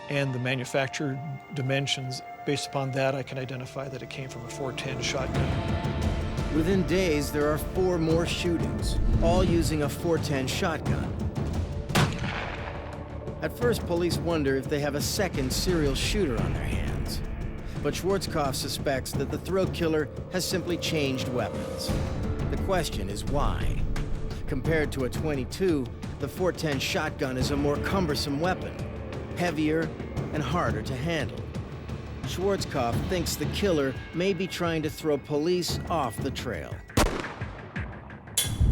and the manufacturer dimensions. Based upon that, I can identify that it came from a .410 shotgun. Within days, there are 4 more shootings, all using a .410 shotgun. At first, police wonder if they have a second serial shooter on their hands. But Schwarzkopf suspects that the thrill killer has simply changed weapons. The question is why? Compared to a .22, the .410 shotgun is a more cumbersome weapon, heavier and harder to handle. Schwarzkopf thinks the killer may be trying to throw police off the trail.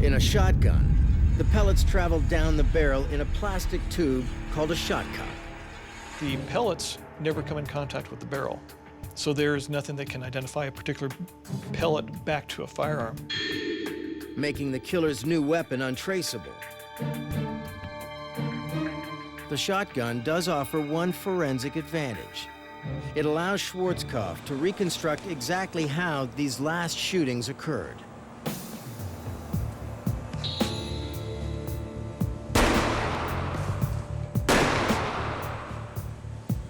In a shotgun, the pellets travel down the barrel in a plastic tube called a shot cup. The pellets never come in contact with the barrel, so there's nothing that can identify a particular pellet back to a firearm, making the killer's new weapon untraceable. The shotgun does offer one forensic advantage. It allows Schwarzkopf to reconstruct exactly how these last shootings occurred.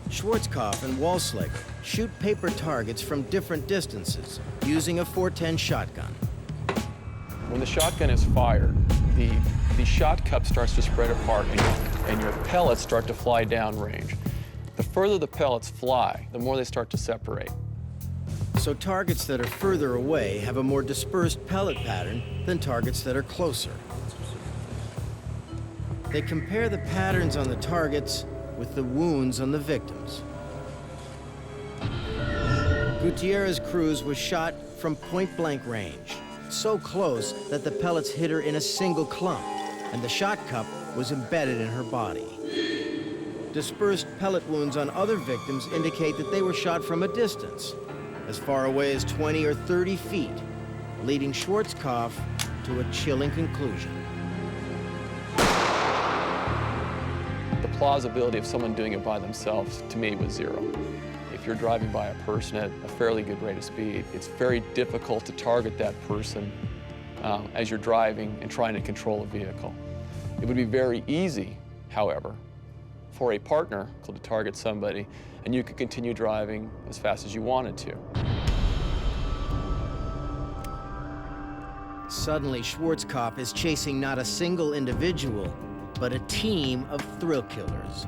Schwarzkopf and Walslick shoot paper targets from different distances using a .410 shotgun. When the shotgun is fired, the shot cup starts to spread apart and your pellets start to fly downrange. The further the pellets fly, the more they start to separate. So targets that are further away have a more dispersed pellet pattern than targets that are closer. They compare the patterns on the targets with the wounds on the victims. Gutierrez Cruz was shot from point-blank range, so close that the pellets hit her in a single clump, and the shot cup was embedded in her body. Dispersed pellet wounds on other victims indicate that they were shot from a distance, as far away as 20 or 30 feet, leading Schwarzkopf to a chilling conclusion. The plausibility of someone doing it by themselves, to me, was zero. If you're driving by a person at a fairly good rate of speed, it's very difficult to target that person as you're driving and trying to control a vehicle. It would be very easy, however, for a partner to target somebody, and you could continue driving as fast as you wanted to. Suddenly, Schwarzkopf is chasing not a single individual, but a team of thrill killers,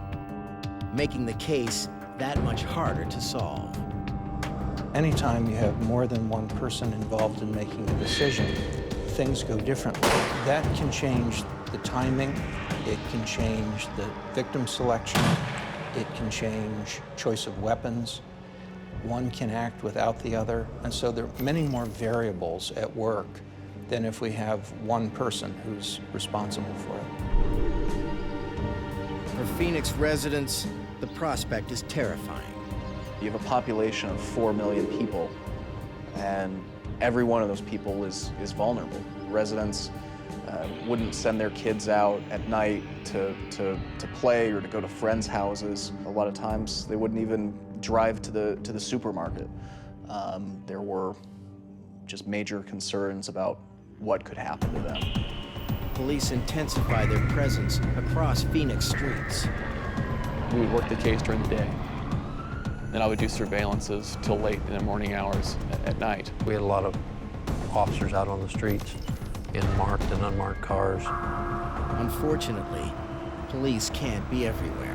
making the case that much harder to solve. Anytime you have more than one person involved in making a decision, things go differently. That can change the timing, it can change the victim selection, it can change choice of weapons. One can act without the other, and so there are many more variables at work than if we have one person who's responsible for it. For Phoenix residents, the prospect is terrifying. You have a population of 4 million people, and every one of those people is vulnerable. Residents wouldn't send their kids out at night to play or to go to friends' houses. A lot of times they wouldn't even drive to the supermarket. There were just major concerns about what could happen to them. Police intensify their presence across Phoenix streets. We would work the case during the day. Then I would do surveillances till late in the morning hours at night. We had a lot of officers out on the streets in marked and unmarked cars. Unfortunately, police can't be everywhere.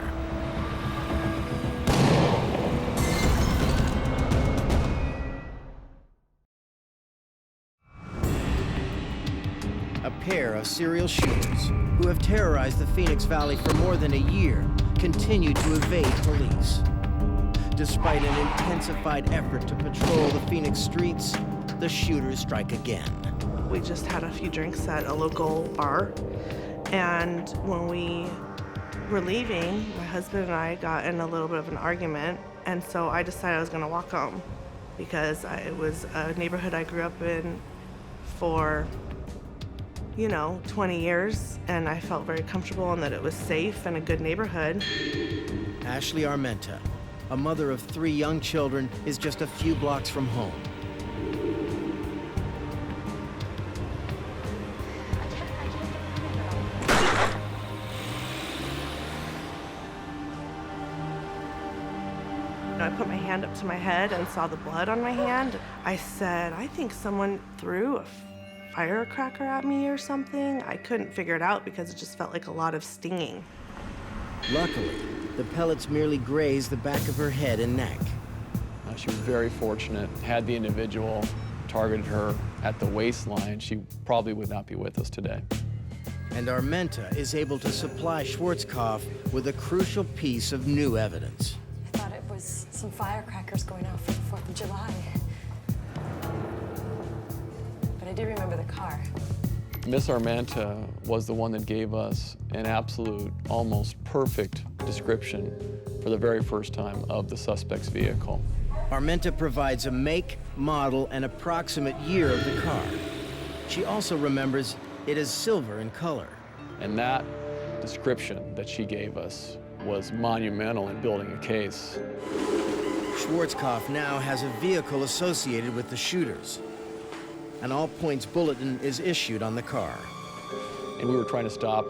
A pair of serial shooters who have terrorized the Phoenix Valley for more than a year continue to evade police. Despite an intensified effort to patrol the Phoenix streets, the shooters strike again. We just had a few drinks at a local bar, And when we were leaving, my husband and I got in a little bit of an argument, and so I decided I was going to walk home because it was a neighborhood I grew up in for, 20 years, and I felt very comfortable and that it was safe and a good neighborhood. Ashley Armenta, a mother of 3 young children, is just a few blocks from home. I put my hand up to my head and saw the blood on my hand. I said, I think someone threw a firecracker at me or something. I couldn't figure it out because it just felt like a lot of stinging. Luckily, the pellets merely grazed the back of her head and neck. She was very fortunate. Had the individual targeted her at the waistline, she probably would not be with us today. And Armenta is able to supply Schwarzkopf with a crucial piece of new evidence. I thought it was some firecrackers going off for the 4th of July. But I do remember the car. Miss Armenta was the one that gave us an absolute, almost perfect description for the very first time of the suspect's vehicle. Armenta provides a make, model, and approximate year of the car. She also remembers it is silver in color. And that description that she gave us was monumental in building a case. Schwarzkopf now has a vehicle associated with the shooters. An all-points bulletin is issued on the car. And we were trying to stop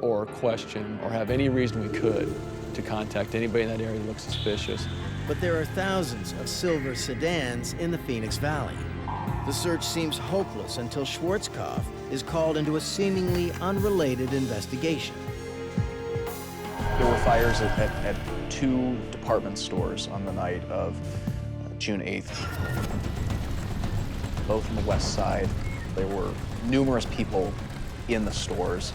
or question or have any reason we could to contact anybody in that area that looked suspicious. But there are thousands of silver sedans in the Phoenix Valley. The search seems hopeless until Schwarzkopf is called into a seemingly unrelated investigation. There were fires at 2 department stores on the night of June 8th. Both on the west side. There were numerous people in the stores.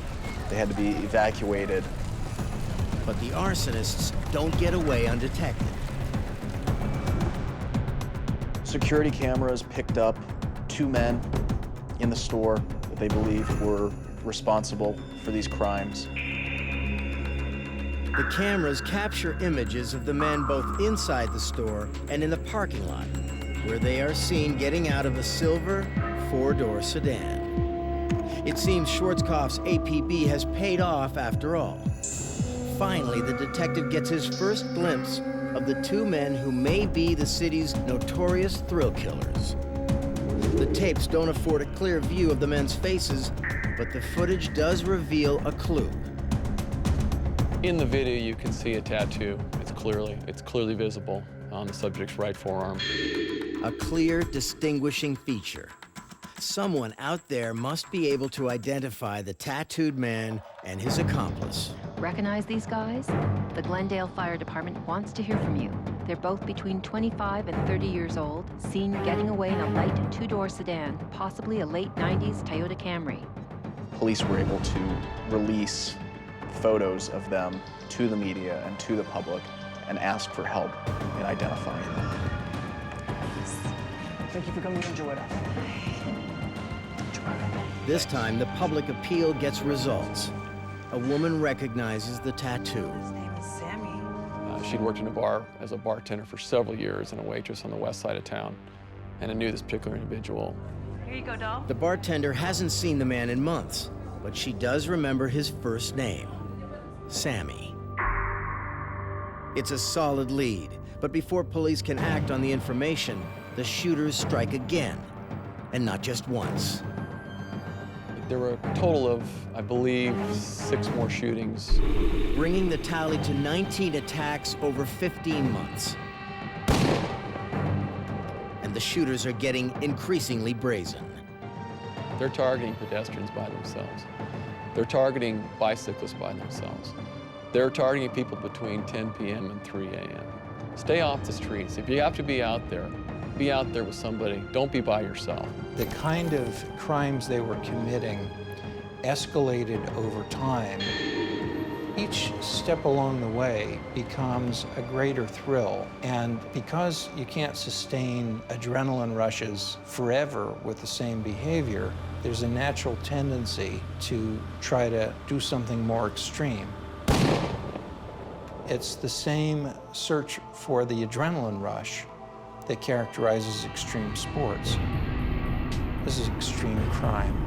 They had to be evacuated. But the arsonists don't get away undetected. Security cameras picked up 2 men in the store that they believed were responsible for these crimes. The cameras capture images of the men both inside the store and in the parking lot, where they are seen getting out of a silver 4-door sedan. It seems Schwarzkopf's APB has paid off after all. Finally, the detective gets his first glimpse of the 2 men who may be the city's notorious thrill killers. The tapes don't afford a clear view of the men's faces, but the footage does reveal a clue. In the video, you can see a tattoo. It's clearly visible on the subject's right forearm. A clear, distinguishing feature. Someone out there must be able to identify the tattooed man and his accomplice. Recognize these guys? The Glendale Fire Department wants to hear from you. They're both between 25 and 30 years old, seen getting away in a light 2-door sedan, possibly a late 90s Toyota Camry. Police were able to release photos of them to the media and to the public and ask for help in identifying them. Thank you for coming in, Joetta. This time, the public appeal gets results. A woman recognizes the tattoo. His name is Sammy. She'd worked in a bar as a bartender for several years and a waitress on the west side of town, and I knew this particular individual. Here you go, doll. The bartender hasn't seen the man in months, but she does remember his first name, Sammy. It's a solid lead, but before police can act on the information, the shooters strike again, and not just once. There were a total of, I believe, 6 more shootings. Bringing the tally to 19 attacks over 15 months. And the shooters are getting increasingly brazen. They're targeting pedestrians by themselves. They're targeting bicyclists by themselves. They're targeting people between 10 p.m. and 3 a.m. Stay off the streets. If you have to be out there with somebody. Don't be by yourself. The kind of crimes they were committing escalated over time. each step along the way becomes a greater thrill. And because you can't sustain adrenaline rushes forever with the same behavior, there's a natural tendency to try to do something more extreme. It's the same search for the adrenaline rush that characterizes extreme sports. This is extreme crime.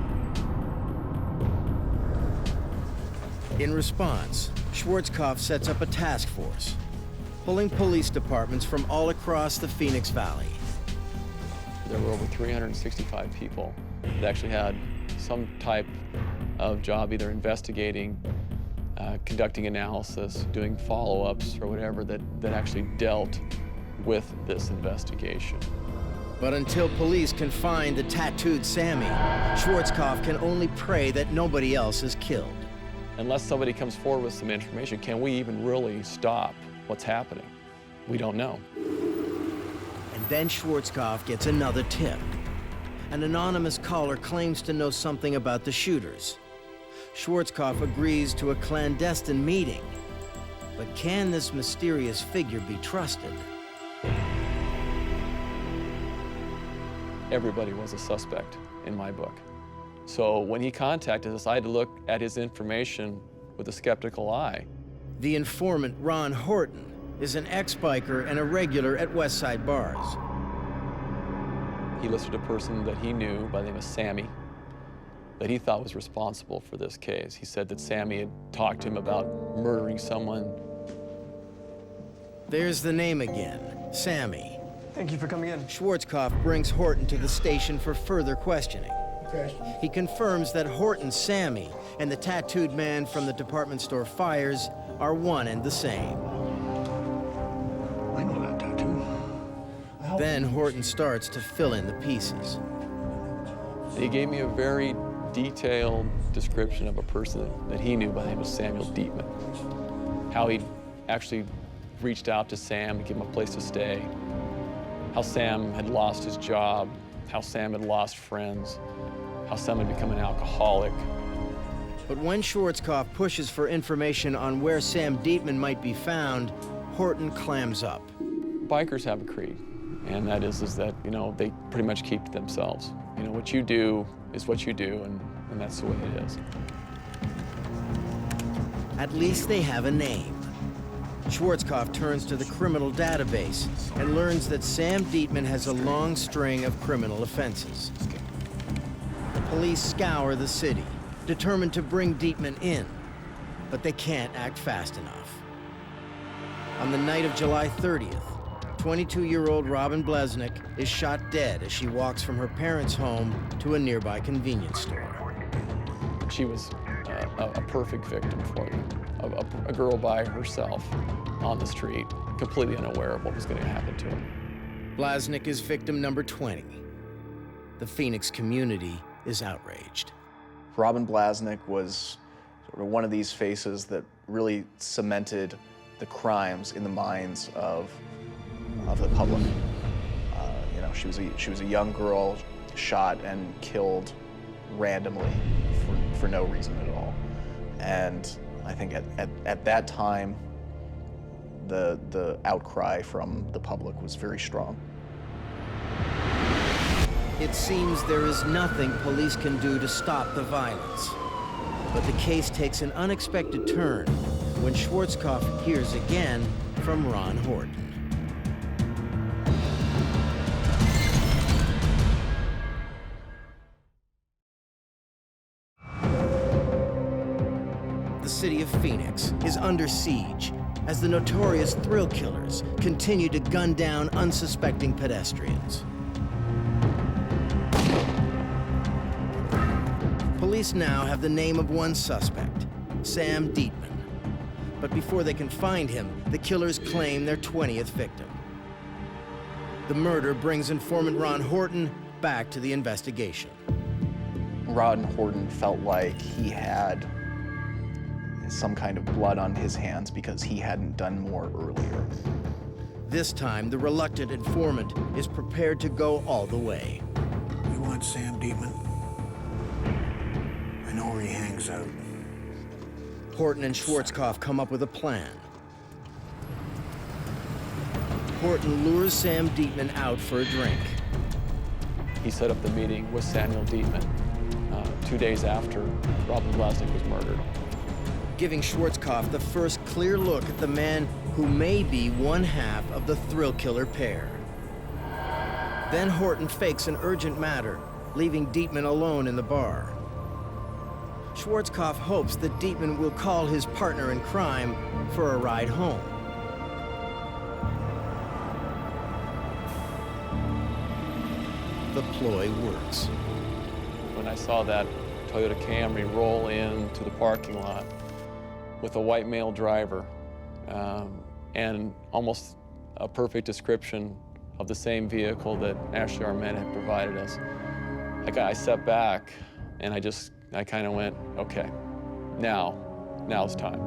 In response, Schwarzkopf sets up a task force, pulling police departments from all across the Phoenix Valley. There were over 365 people that actually had some type of job, either investigating, conducting analysis, doing follow-ups, or whatever that actually dealt with this investigation. But until police can find the tattooed Sammy, Schwarzkopf can only pray that nobody else is killed. Unless somebody comes forward with some information, can we even really stop what's happening? We don't know. And then Schwarzkopf gets another tip. An anonymous caller claims to know something about the shooters. Schwarzkopf agrees to a clandestine meeting. But can this mysterious figure be trusted? Everybody was a suspect in my book. So when he contacted us, I had to look at his information with a skeptical eye. The informant, Ron Horton, is an ex-biker and a regular at Westside bars. He listed a person that he knew by the name of Sammy that he thought was responsible for this case. He said that Sammy had talked to him about murdering someone. There's the name again, Sammy. Thank you for coming in. Schwarzkopf brings Horton to the station for further questioning. Okay. He confirms that Horton, Sammy, and the tattooed man from the department store fires are one and the same. I know that tattoo. Then Horton starts to fill in the pieces. He gave me a very detailed description of a person that he knew by the name of Samuel Dietman. How he actually reached out to Sam to give him a place to stay. How Sam had lost his job. How Sam had lost friends. How Sam had become an alcoholic. But when Schwarzkopf pushes for information on where Sam Dietman might be found, Horton clams up. Bikers have a creed, and that is that, you know, they pretty much keep to themselves. You know, what you do is what you do, and that's the way it is. At least they have a name. Schwarzkopf turns to the criminal database and learns that Sam Dietman has a long string of criminal offenses. The police scour the city, determined to bring Dietman in, but they can't act fast enough. On the night of July 30th, 22-year-old Robin Blesnick is shot dead as she walks from her parents' home to a nearby convenience store. She was a perfect victim for them. A girl by herself on the street, completely unaware of what was going to happen to her. Blesnick is victim number 20. The Phoenix community is outraged. Robin Blesnick was sort of one of these faces that really cemented the crimes in the minds of the public. You know, she was a young girl shot and killed randomly for no reason at all. And I think at that time, the outcry from the public was very strong. It seems there is nothing police can do to stop the violence. But the case takes an unexpected turn when Schwarzkopf hears again from Ron Horton. The city of Phoenix is under siege as the notorious thrill killers continue to gun down unsuspecting pedestrians. Police now have the name of one suspect, Sam Dietman. But before they can find him, the killers claim their 20th victim. The murder brings informant Ron Horton back to the investigation. Ron Horton felt like he had some kind of blood on his hands because he hadn't done more earlier. This time, the reluctant informant is prepared to go all the way. You want Sam Dietman? I know where he hangs out. Horton and Schwarzkopf come up with a plan. Horton lures Sam Dietman out for a drink. He set up the meeting with Samuel Dietman 2 days after Robin Blasnick was murdered, giving Schwarzkopf the first clear look at the man who may be one half of the thrill killer pair. Then Horton fakes an urgent matter, leaving Dietman alone in the bar. Schwarzkopf hopes that Dietman will call his partner in crime for a ride home. The ploy works. When I saw that Toyota Camry roll into the parking lot with a white male driver and almost a perfect description of the same vehicle that Ashley Armenta had provided us, I stepped back and I kind of went, okay, now's time.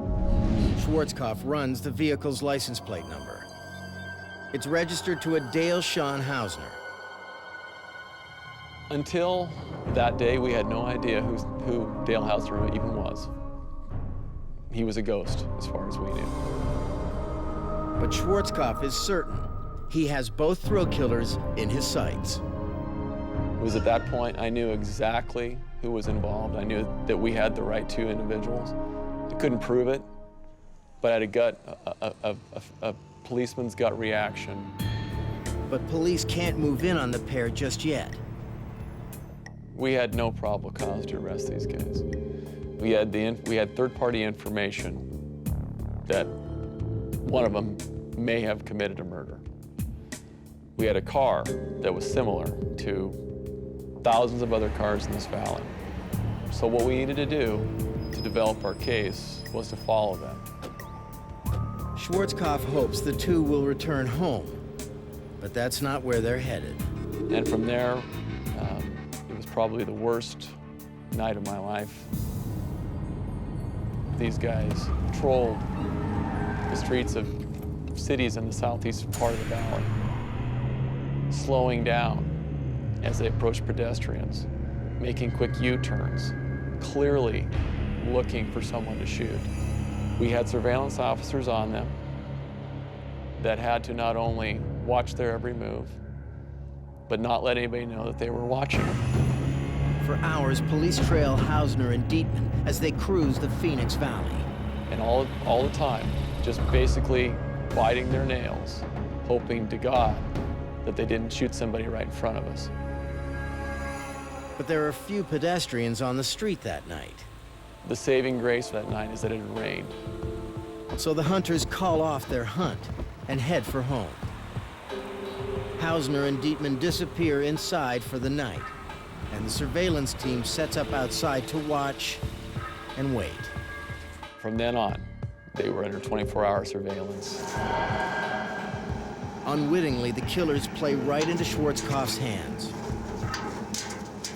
Schwarzkopf runs the vehicle's license plate number. It's registered to a Dale Sean Hausner. Until that day, we had no idea who Dale Hausner even was. He was a ghost, as far as we knew. But Schwarzkopf is certain he has both thrill killers in his sights. It was at that point I knew exactly who was involved. I knew that we had the right two individuals. I couldn't prove it, but I had a policeman's gut reaction. But police can't move in on the pair just yet. We had no probable cause to arrest these guys. We had third-party information that one of them may have committed a murder. We had a car that was similar to thousands of other cars in this valley. So what we needed to do to develop our case was to follow them. Schwarzkopf hopes the two will return home, but that's not where they're headed. And from there, it was probably the worst night of my life. These guys patrolled the streets of cities in the southeast part of the valley, slowing down as they approached pedestrians, making quick U-turns, clearly looking for someone to shoot. We had surveillance officers on them that had to not only watch their every move, but not let anybody know that they were watching them. For hours, police trail Hausner and Dietman as they cruise the Phoenix Valley. And all the time, just basically biting their nails, hoping to God that they didn't shoot somebody right in front of us. But there are few pedestrians on the street that night. The saving grace that night is that it had rained. So the hunters call off their hunt and head for home. Hausner and Dietman disappear inside for the night, and the surveillance team sets up outside to watch and wait. From then on, they were under 24-hour surveillance. Unwittingly, the killers play right into Schwarzkopf's hands.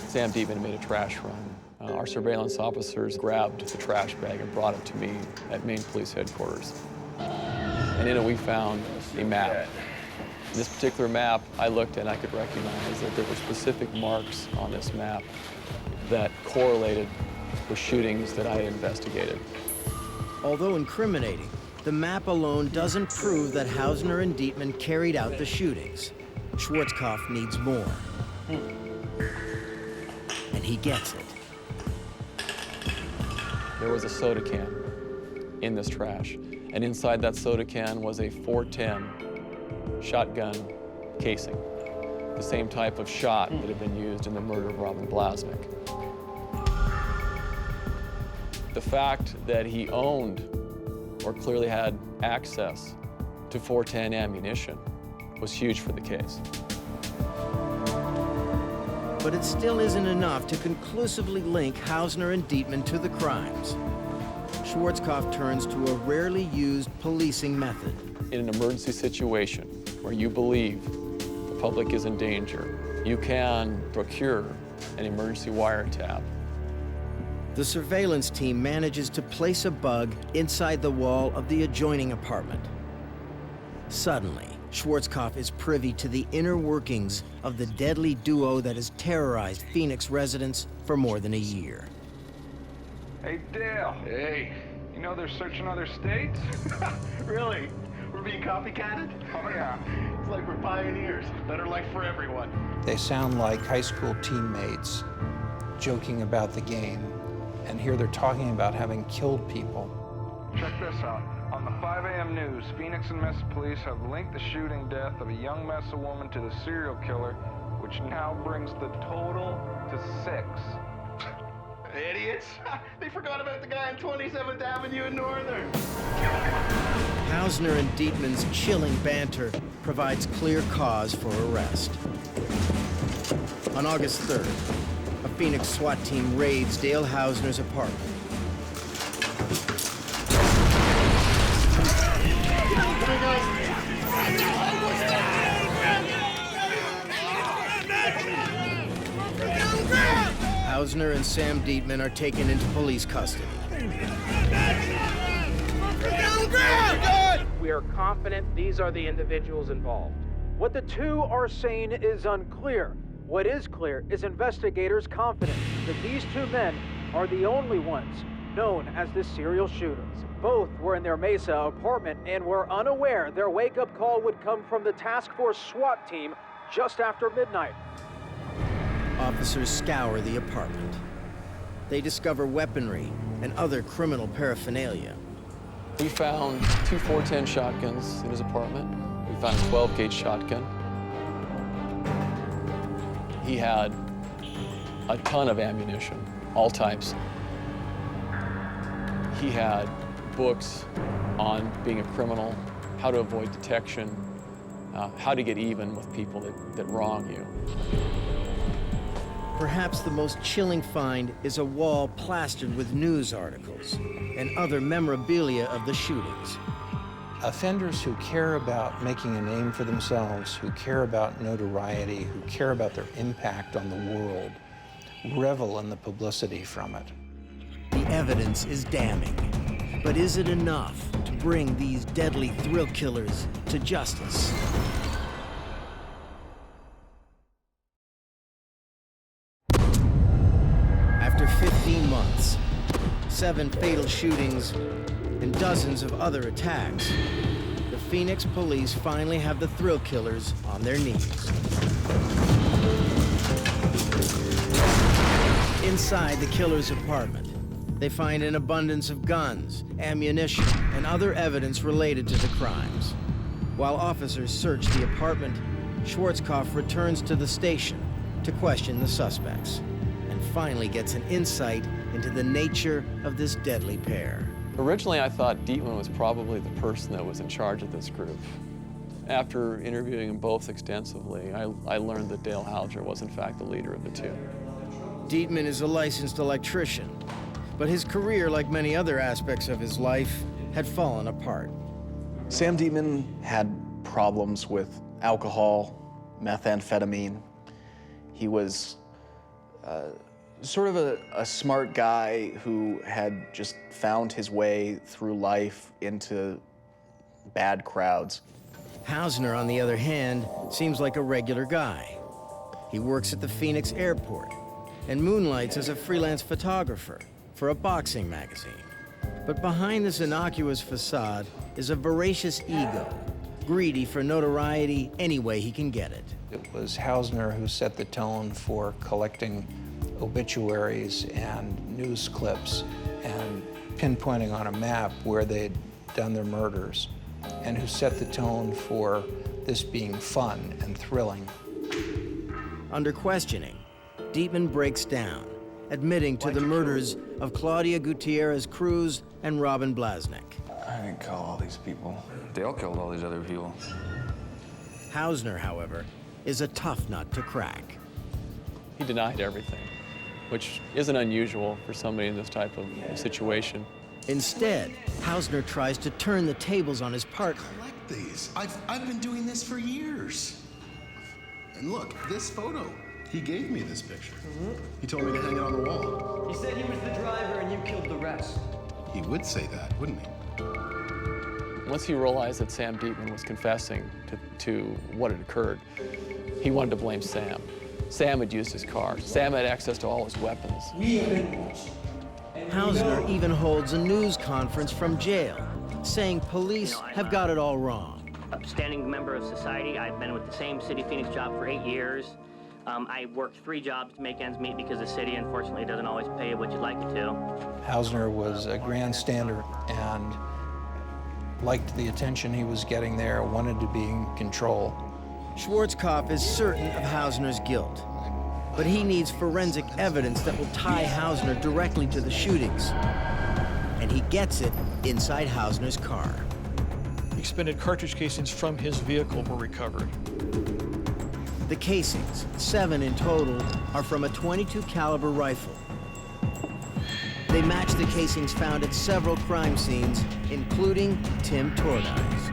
Sam Dietman made a trash run. Our surveillance officers grabbed the trash bag and brought it to me at Maine Police Headquarters. And in it we found a map. This particular map, I looked and I could recognize that there were specific marks on this map that correlated with shootings that I had investigated. Although incriminating, the map alone doesn't prove that Hausner and Dietman carried out the shootings. Schwarzkopf needs more. And he gets it. There was a soda can in this trash, and inside that soda can was a .410 shotgun casing, the same type of shot that had been used in the murder of Robin Blasnick. The fact that he owned or clearly had access to .410 ammunition was huge for the case. But it still isn't enough to conclusively link Hausner and Dietman to the crimes. Schwarzkopf turns to a rarely used policing method. In an emergency situation where you believe the public is in danger, you can procure an emergency wiretap. The surveillance team manages to place a bug inside the wall of the adjoining apartment. Suddenly, Schwarzkopf is privy to the inner workings of the deadly duo that has terrorized Phoenix residents for more than a year. Hey, Dale. Hey, You know they're searching other states? Really? We're being copycatted? Oh, yeah. It's like we're pioneers. Better life for everyone. They sound like high school teammates joking about the game, and here they're talking about having killed people. Check this out. On the 5 a.m. news, Phoenix and Mesa police have linked the shooting death of a young Mesa woman to the serial killer, which now brings the total to 6. Idiots. They forgot about the guy on 27th Avenue in Northern. Hausner and Dietman's chilling banter provides clear cause for arrest. On August 3rd, a Phoenix SWAT team raids Dale Hausner's apartment. Hausner and Sam Dietman are taken into police custody. We are confident these are the individuals involved. What the two are saying is unclear. What is clear is investigators confident that these two men are the only ones known as the serial shooters. Both were in their Mesa apartment and were unaware their wake-up call would come from the task force SWAT team just after midnight. Officers scour the apartment. They discover weaponry and other criminal paraphernalia. We found 2 410 shotguns in his apartment. We found a 12-gauge shotgun. He had a ton of ammunition, all types. He had books on being a criminal, how to avoid detection, how to get even with people that wrong you. Perhaps the most chilling find is a wall plastered with news articles and other memorabilia of the shootings. Offenders who care about making a name for themselves, who care about notoriety, who care about their impact on the world, revel in the publicity from it. The evidence is damning, but is it enough to bring these deadly thrill killers to justice? After 15 months, 7 fatal shootings, and dozens of other attacks, the Phoenix police finally have the thrill killers on their knees. Inside the killer's apartment, they find an abundance of guns, ammunition, and other evidence related to the crimes. While officers search the apartment, Schwarzkopf returns to the station to question the suspects, and finally gets an insight into the nature of this deadly pair. Originally, I thought Dietman was probably the person that was in charge of this group. After interviewing them both extensively, I learned that Dale Hausner was in fact the leader of the two. Dietman is a licensed electrician, but his career, like many other aspects of his life, had fallen apart. Sam Dietman had problems with alcohol, methamphetamine. He was sort of a smart guy who had just found his way through life into bad crowds. Hausner, on the other hand, seems like a regular guy. He works at the Phoenix airport and moonlights as a freelance photographer for a boxing magazine. But behind this innocuous facade is a voracious ego, greedy for notoriety any way he can get it. It was Hausner who set the tone for collecting obituaries and news clips and pinpointing on a map where they'd done their murders, and who set the tone for this being fun and thrilling. Under questioning, Dietman breaks down, admitting to the murders of Claudia Gutierrez Cruz and Robin Blasnik. I didn't kill all these people. Dale killed all these other people. Hausner, however, is a tough nut to crack. He denied everything, which isn't unusual for somebody in this type of situation. Instead, Hausner tries to turn the tables on his partner. Collect these. I've been doing this for years. And look, this photo. He gave me this picture. He told me to hang it on the wall. He said he was the driver and you killed the rest. He would say that, wouldn't he? Once he realized that Sam Dietman was confessing to what had occurred, he wanted to blame Sam. Sam had used his car. Sam had access to all his weapons. We have been watching, and Hausner even holds a news conference from jail, saying police have got it all wrong. Upstanding member of society. I've been with the same City of Phoenix job for 8 years. I worked 3 jobs to make ends meet because the city, unfortunately, doesn't always pay what you'd like it to. Hausner was a grandstander and liked the attention he was getting there, wanted to be in control. Schwarzkopf is certain of Hausner's guilt, but he needs forensic evidence that will tie Hausner directly to the shootings. And he gets it inside Hausner's car. Expended cartridge casings from his vehicle were recovered. The casings, 7 in total, are from a .22 caliber rifle. They match the casings found at several crime scenes, including Tim Tordine's.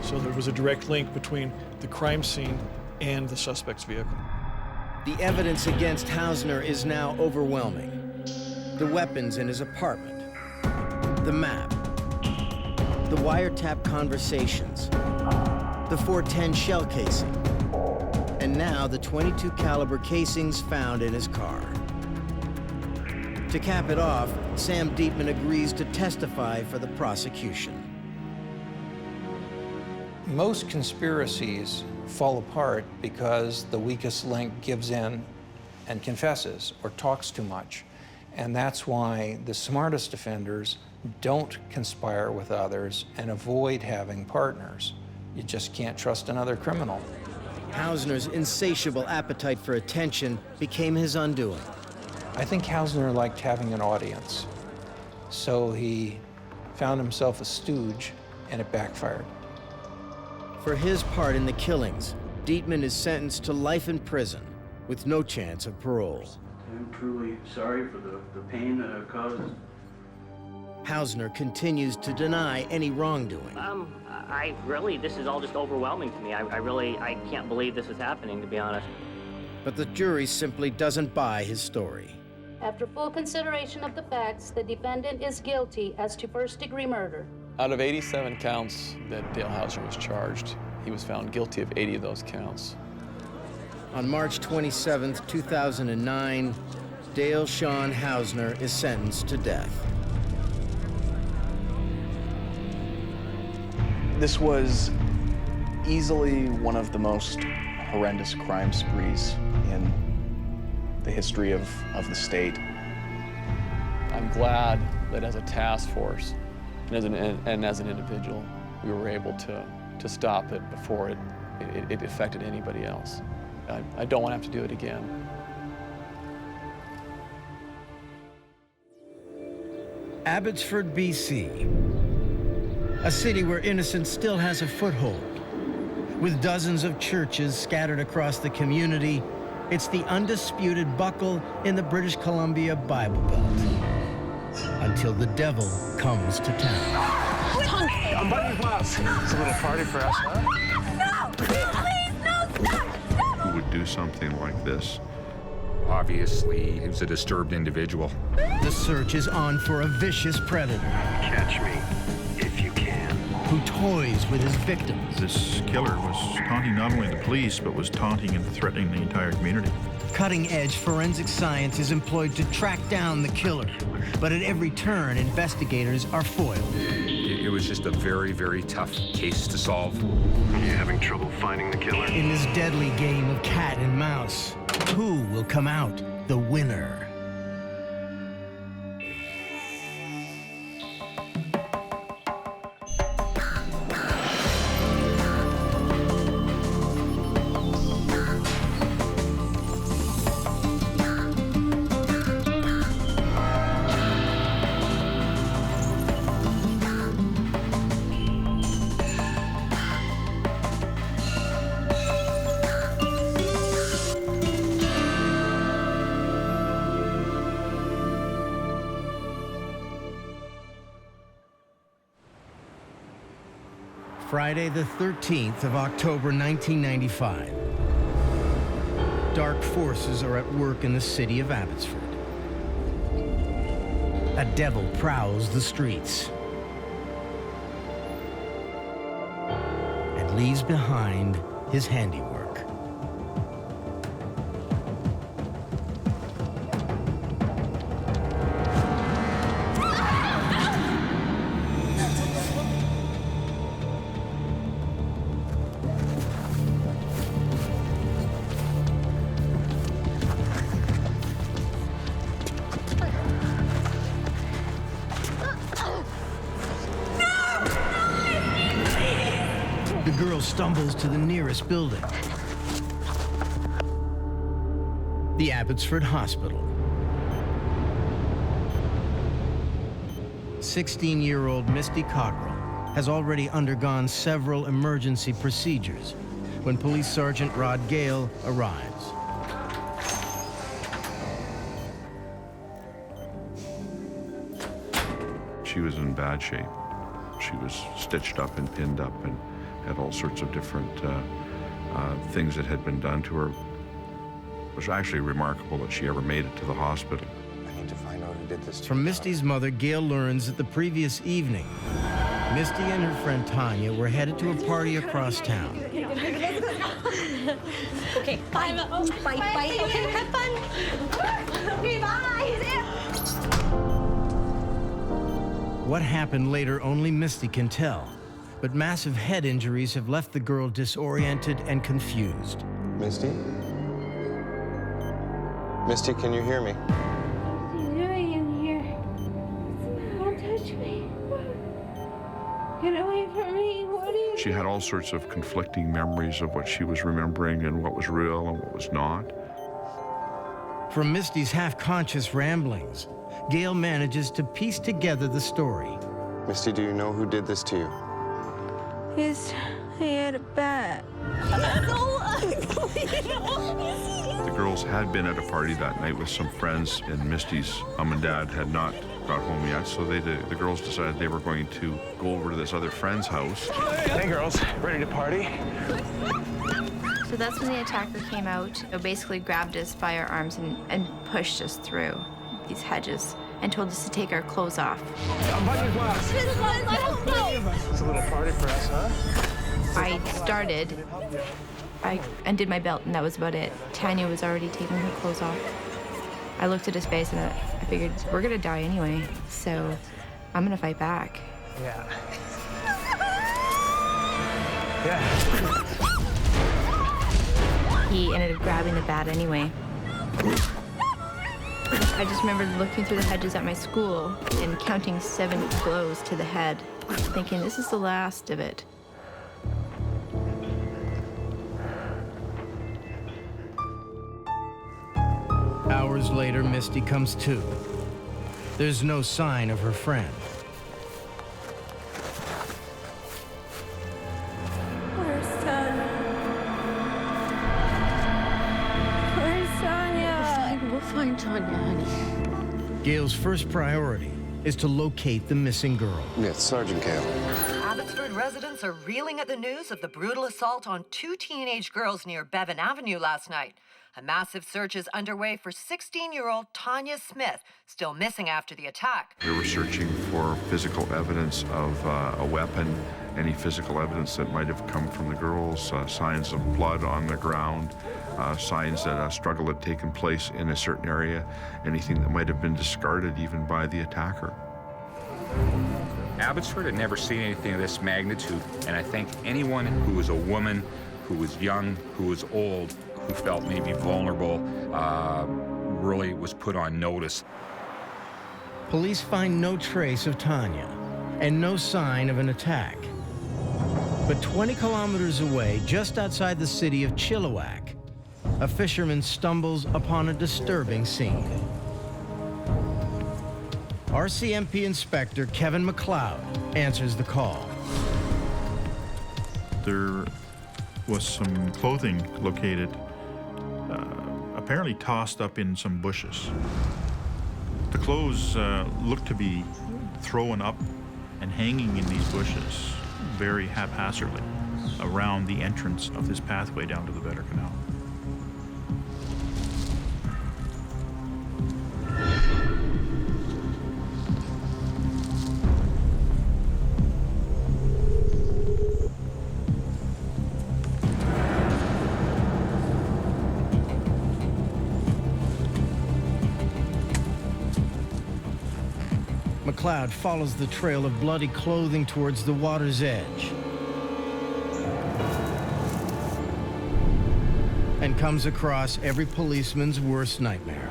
So there was a direct link between the crime scene and the suspect's vehicle. The evidence against Hausner is now overwhelming. The weapons in his apartment, the map, the wiretap conversations, the .410 shell casing, and now the .22 caliber casings found in his car. To cap it off, Sam Dietman agrees to testify for the prosecution. Most conspiracies fall apart because the weakest link gives in and confesses or talks too much. And that's why the smartest offenders don't conspire with others and avoid having partners. You just can't trust another criminal. Hausner's insatiable appetite for attention became his undoing. I think Hausner liked having an audience, so he found himself a stooge, and it backfired. For his part in the killings, Dietman is sentenced to life in prison with no chance of parole. I'm truly sorry for the pain that I've caused. Hausner continues to deny any wrongdoing. This is all just overwhelming to me. I can't believe this is happening, to be honest. But the jury simply doesn't buy his story. After full consideration of the facts, the defendant is guilty as to first-degree murder. Out of 87 counts that Dale Hausner was charged, he was found guilty of 80 of those counts. On March 27, 2009, Dale Sean Hausner is sentenced to death. This was easily one of the most horrendous crime sprees in the history of the state. I'm glad that as a task force and as an individual, we were able to stop it before it affected anybody else. I don't want to have to do it again. Abbotsford, BC, a city where innocence still has a foothold. With dozens of churches scattered across the community, it's the undisputed buckle in the British Columbia Bible Belt. Until the devil comes to town. I'm buddy's house. It's a little party for us, huh? No! Please, no! Stop! Who would do something like this? Obviously, he was a disturbed individual. The search is on for a vicious predator. Catch me if you can. Who toys with his victims. This killer was taunting not only the police, but was taunting and threatening the entire community. Cutting-edge forensic science is employed to track down the killer. But at every turn, investigators are foiled. It was just a very, very tough case to solve. Are you having trouble finding the killer? In this deadly game of cat and mouse, who will come out the winner? Friday the 13th of October 1995. Dark forces are at work in the city of Abbotsford. A devil prowls the streets and leaves behind his handiwork. girl stumbles to the nearest building, the Abbotsford Hospital. 16-year-old Misty Cockrell has already undergone several emergency procedures when Police Sergeant Rod Gale arrives. She was in bad shape. She was stitched up and pinned up and had all sorts of different things that had been done to her. It was actually remarkable that she ever made it to the hospital. I need to find out who did this. From Misty's mother, Gail learns that the previous evening, Misty and her friend Tanya were headed to a party across town. Okay, bye. Bye. Okay, have fun. Okay, bye. What happened later, only Misty can tell. But massive head injuries have left the girl disoriented and confused. Misty? Misty, can you hear me? What are you doing in here? Don't touch me. Get away from me. What are you She had all sorts of conflicting memories of what she was remembering and what was real and what was not. From Misty's half-conscious ramblings, Gail manages to piece together the story. Misty, do you know who did this to you? He had a bat. The girls had been at a party that night with some friends, and Misty's mom and dad had not got home yet, so the girls decided they were going to go over to this other friend's house. Hey girls, ready to party? So that's when the attacker came out, basically grabbed us by our arms and pushed us through these hedges and told us to take our clothes off. It's a little party for us, huh? I started, I undid my belt, and that was about it. Tanya was already taking her clothes off. I looked at his face, and I figured, we're gonna die anyway, so I'm gonna fight back. Yeah. He ended up grabbing the bat anyway. I just remember looking through the hedges at my school and counting 7 blows to the head, thinking this is the last of it. Hours later, Misty comes to. There's no sign of her friend. Where's Tanya? Where's Tanya? We'll find Tanya, honey. Gail's first priority is to locate the missing girl. Yes, Sergeant Gale. Abbotsford residents are reeling at the news of the brutal assault on 2 teenage girls near Bevan Avenue last night. A massive search is underway for 16-year-old Tanya Smith, still missing after the attack. They were searching for physical evidence of a weapon, any physical evidence that might have come from the girls, signs of blood on the ground, signs that a struggle had taken place in a certain area, anything that might have been discarded even by the attacker. Abbotsford had never seen anything of this magnitude, and I think anyone who was a woman, who was young, who was old, who felt maybe vulnerable, really was put on notice. Police find no trace of Tanya and no sign of an attack. But 20 kilometers away, just outside the city of Chilliwack, a fisherman stumbles upon a disturbing scene. RCMP Inspector Kevin McLeod answers the call. There was some clothing located, apparently tossed up in some bushes. The clothes looked to be thrown up and hanging in these bushes very haphazardly around the entrance of this pathway down to the Better Canal. McLeod follows the trail of bloody clothing towards the water's edge and comes across every policeman's worst nightmare.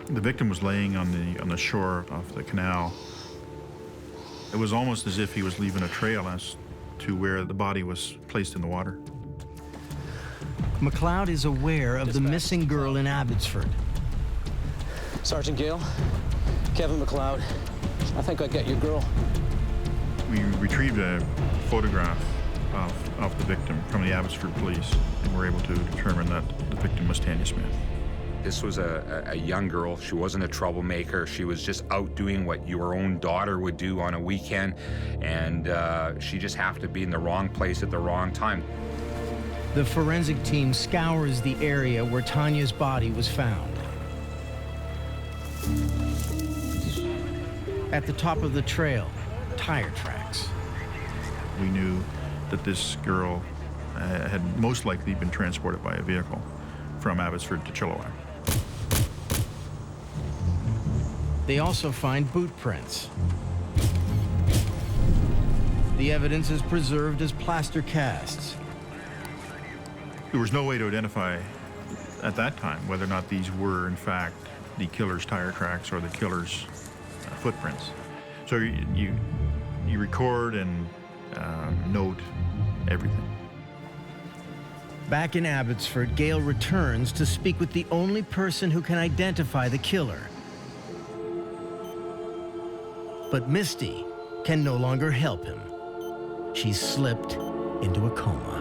The victim was laying on the shore of the canal It was almost as if he was leaving a trail as to where the body was placed in the water. McLeod is aware of the missing girl in Abbotsford. Sergeant Gale, Kevin McLeod, I think I got your girl. We retrieved a photograph of the victim from the Abbotsford police, and were able to determine that the victim was Tanya Smith. This was a young girl. She wasn't a troublemaker. She was just out doing what your own daughter would do on a weekend, and she just happened to be in the wrong place at the wrong time. The forensic team scours the area where Tanya's body was found. At the top of the trail, tire tracks. We knew that this girl had most likely been transported by a vehicle from Abbotsford to Chilliwack. They also find boot prints. The evidence is preserved as plaster casts. There was no way to identify at that time whether or not these were, in fact, the killer's tire tracks or the killer's footprints. So you record and note everything. Back in Abbotsford, Gale returns to speak with the only person who can identify the killer. But Misty can no longer help him. She's slipped into a coma.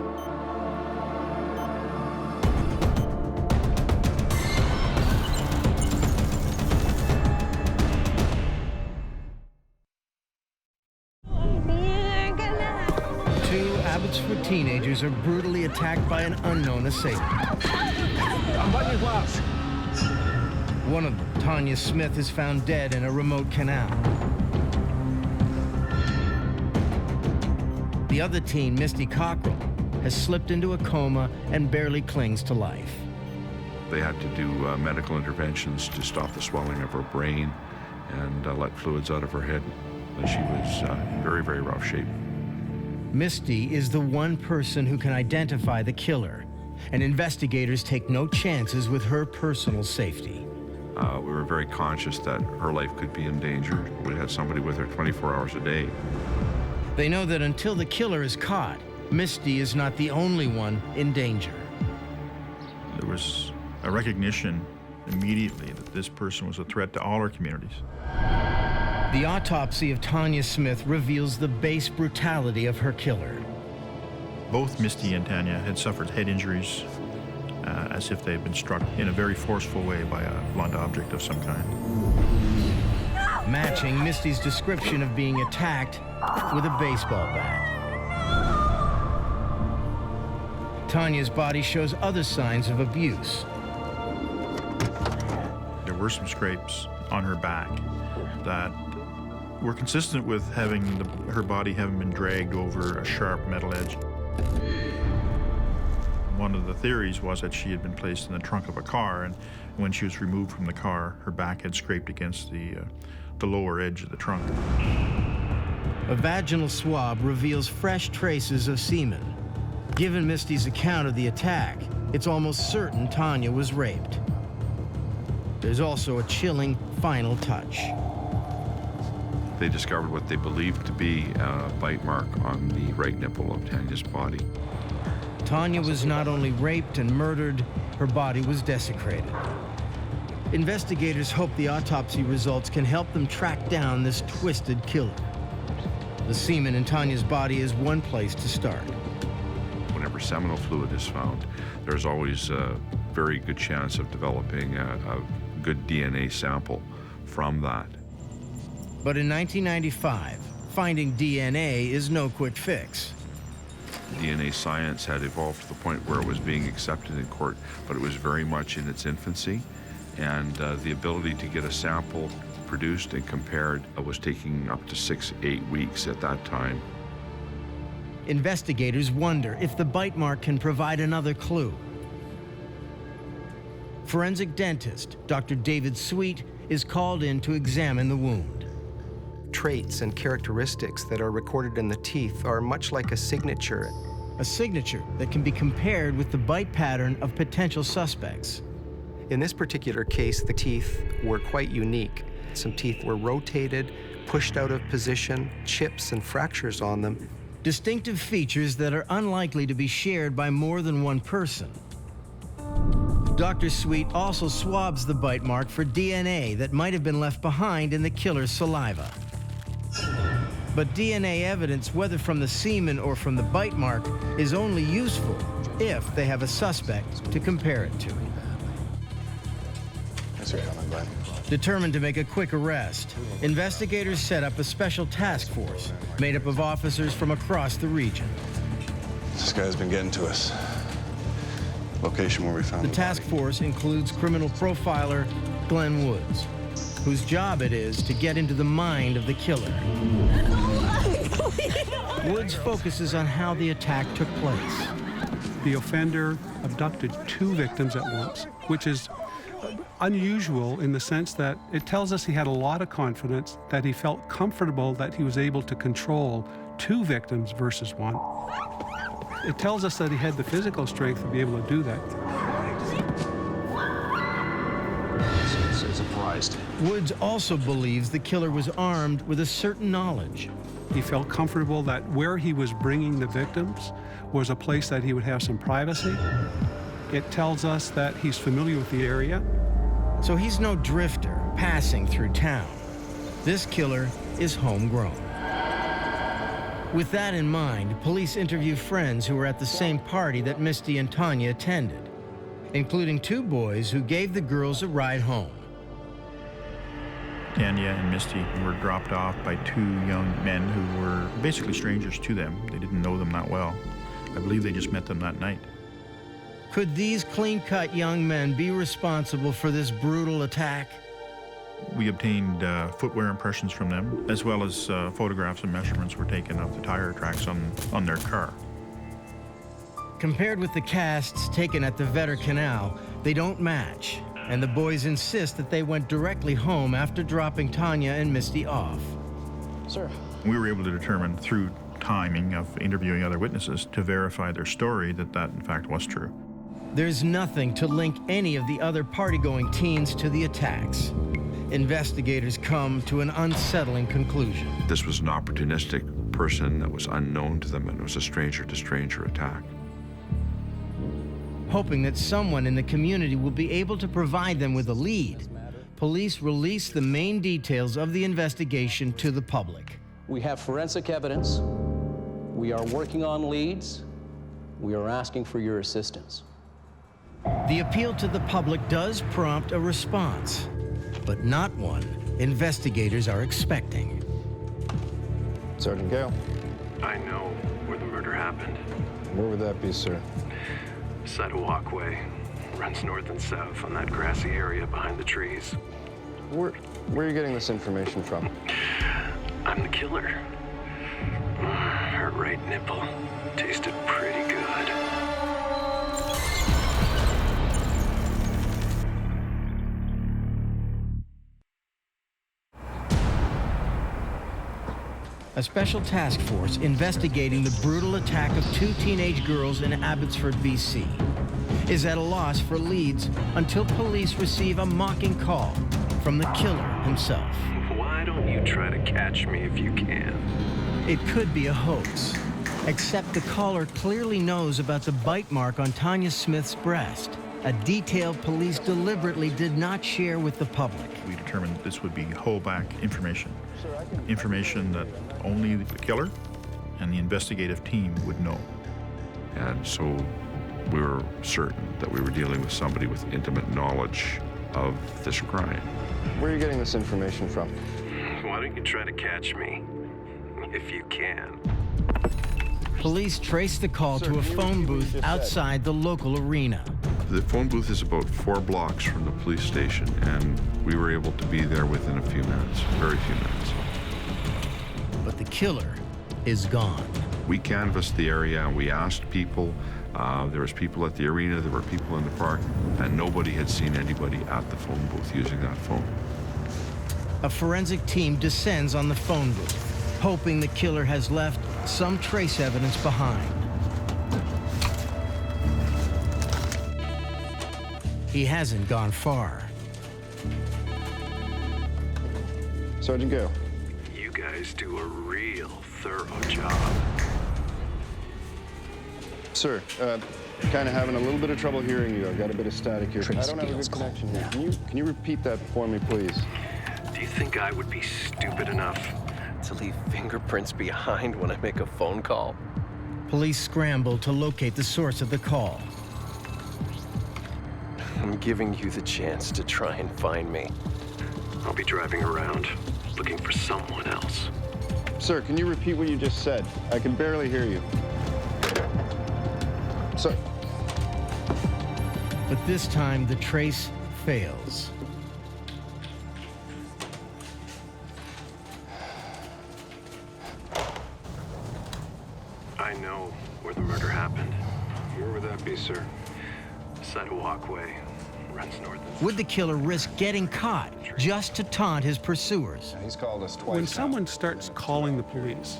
Abbotsford teenagers are brutally attacked by an unknown assailant. One of them, Tanya Smith, is found dead in a remote canal. The other teen, Misty Cockrell, has slipped into a coma and barely clings to life. They had to do medical interventions to stop the swelling of her brain and let fluids out of her head. She was in very, very rough shape. Misty is the one person who can identify the killer, and investigators take no chances with her personal safety. We were very conscious that her life could be in danger. We had somebody with her 24 hours a day. They know that until the killer is caught, Misty is not the only one in danger. There was a recognition immediately that this person was a threat to all our communities. The autopsy of Tanya Smith reveals the base brutality of her killer. Both Misty and Tanya had suffered head injuries, as if they had been struck in a very forceful way by a blunt object of some kind. Matching Misty's description of being attacked with a baseball bat. Tanya's body shows other signs of abuse. There were some scrapes on her back that were consistent with having her body having been dragged over a sharp metal edge. One of the theories was that she had been placed in the trunk of a car, and when she was removed from the car, her back had scraped against the lower edge of the trunk. A vaginal swab reveals fresh traces of semen. Given Misty's account of the attack, it's almost certain Tanya was raped. There's also a chilling final touch. They discovered what they believed to be a bite mark on the right nipple of Tanya's body. Tanya was not only raped and murdered, her body was desecrated. Investigators hope the autopsy results can help them track down this twisted killer. The semen in Tanya's body is one place to start. Whenever seminal fluid is found, there's always a very good chance of developing a good DNA sample from that. But in 1995, finding DNA is no quick fix. DNA science had evolved to the point where it was being accepted in court, but it was very much in its infancy, and the ability to get a sample produced and compared was taking up to 6-8 weeks at that time. Investigators wonder if the bite mark can provide another clue. Forensic dentist Dr. David Sweet is called in to examine the wound. Traits and characteristics that are recorded in the teeth are much like a signature. A signature that can be compared with the bite pattern of potential suspects. In this particular case, the teeth were quite unique. Some teeth were rotated, pushed out of position, chips and fractures on them. Distinctive features that are unlikely to be shared by more than one person. Dr. Sweet also swabs the bite mark for DNA that might have been left behind in the killer's saliva. But DNA evidence, whether from the semen or from the bite mark, is only useful if they have a suspect to compare it to. Thanks for coming, Glenn. Determined to make a quick arrest, investigators set up a special task force made up of officers from across the region. This guy's been getting to us. Location where we found The task force includes criminal profiler Glenn Woods, whose job it is to get into the mind of the killer. Woods focuses on how the attack took place. The offender abducted 2 victims at once, which is unusual in the sense that it tells us he had a lot of confidence, that he felt comfortable that he was able to control 2 victims versus 1. It tells us that he had the physical strength to be able to do that. Surprised. Woods also believes the killer was armed with a certain knowledge. He felt comfortable that where he was bringing the victims was a place that he would have some privacy. It tells us that he's familiar with the area. So he's no drifter passing through town. This killer is homegrown. With that in mind, police interview friends who were at the same party that Misty and Tanya attended, including 2 boys who gave the girls a ride home. Tanya and Misty were dropped off by 2 young men who were basically strangers to them. They didn't know them that well. I believe they just met them that night. Could these clean-cut young men be responsible for this brutal attack? We obtained footwear impressions from them, as well as photographs and measurements were taken of the tire tracks on their car. Compared with the casts taken at the Vetter Canal, they don't match, and the boys insist that they went directly home after dropping Tanya and Misty off. Sir. We were able to determine through timing of interviewing other witnesses to verify their story that in fact was true. There's nothing to link any of the other party-going teens to the attacks. Investigators come to an unsettling conclusion. This was an opportunistic person that was unknown to them, and it was a stranger-to-stranger attack. Hoping that someone in the community will be able to provide them with a lead, police release the main details of the investigation to the public. We have forensic evidence. We are working on leads. We are asking for your assistance. The appeal to the public does prompt a response, but not one investigators are expecting. Sergeant Gale. I know where the murder happened. Where would that be, sir? Beside a walkway. Runs north and south on that grassy area behind the trees. Where are you getting this information from? I'm the killer. Her right nipple tasted pretty good. A special task force investigating the brutal attack of 2 teenage girls in Abbotsford, BC, is at a loss for leads until police receive a mocking call from the killer himself. Why don't you try to catch me if you can? It could be a hoax, except the caller clearly knows about the bite mark on Tanya Smith's breast, a detail police deliberately did not share with the public. We determined that this would be holdback information, information that only the killer and the investigative team would know. And so we were certain that we were dealing with somebody with intimate knowledge of this crime. Where are you getting this information from? Why don't you try to catch me if you can? Police trace the call to a phone booth outside the local arena. The phone booth is about 4 blocks from the police station, and we were able to be there within a few minutes, very few minutes. But the killer is gone. We canvassed the area, and we asked people. There was people at the arena, there were people in the park, and nobody had seen anybody at the phone booth using that phone. A forensic team descends on the phone booth, hoping the killer has left some trace evidence behind. He hasn't gone far. Sergeant Gale. You guys do a real thorough job. Sir, kind of having a little bit of trouble hearing you. I've got a bit of static here. I don't have a good connection here. Can you repeat that for me, please? Do you think I would be stupid enough to leave fingerprints behind when I make a phone call? Police scramble to locate the source of the call. I'm giving you the chance to try and find me. I'll be driving around looking for someone else. Sir, can you repeat what you just said? I can barely hear you. Sir. But this time, the trace fails. I know where the murder happened. Where would that be, sir? Beside a walkway. Runs north. Would the killer risk getting caught just to taunt his pursuers? He's called us twice. When someone starts calling the police,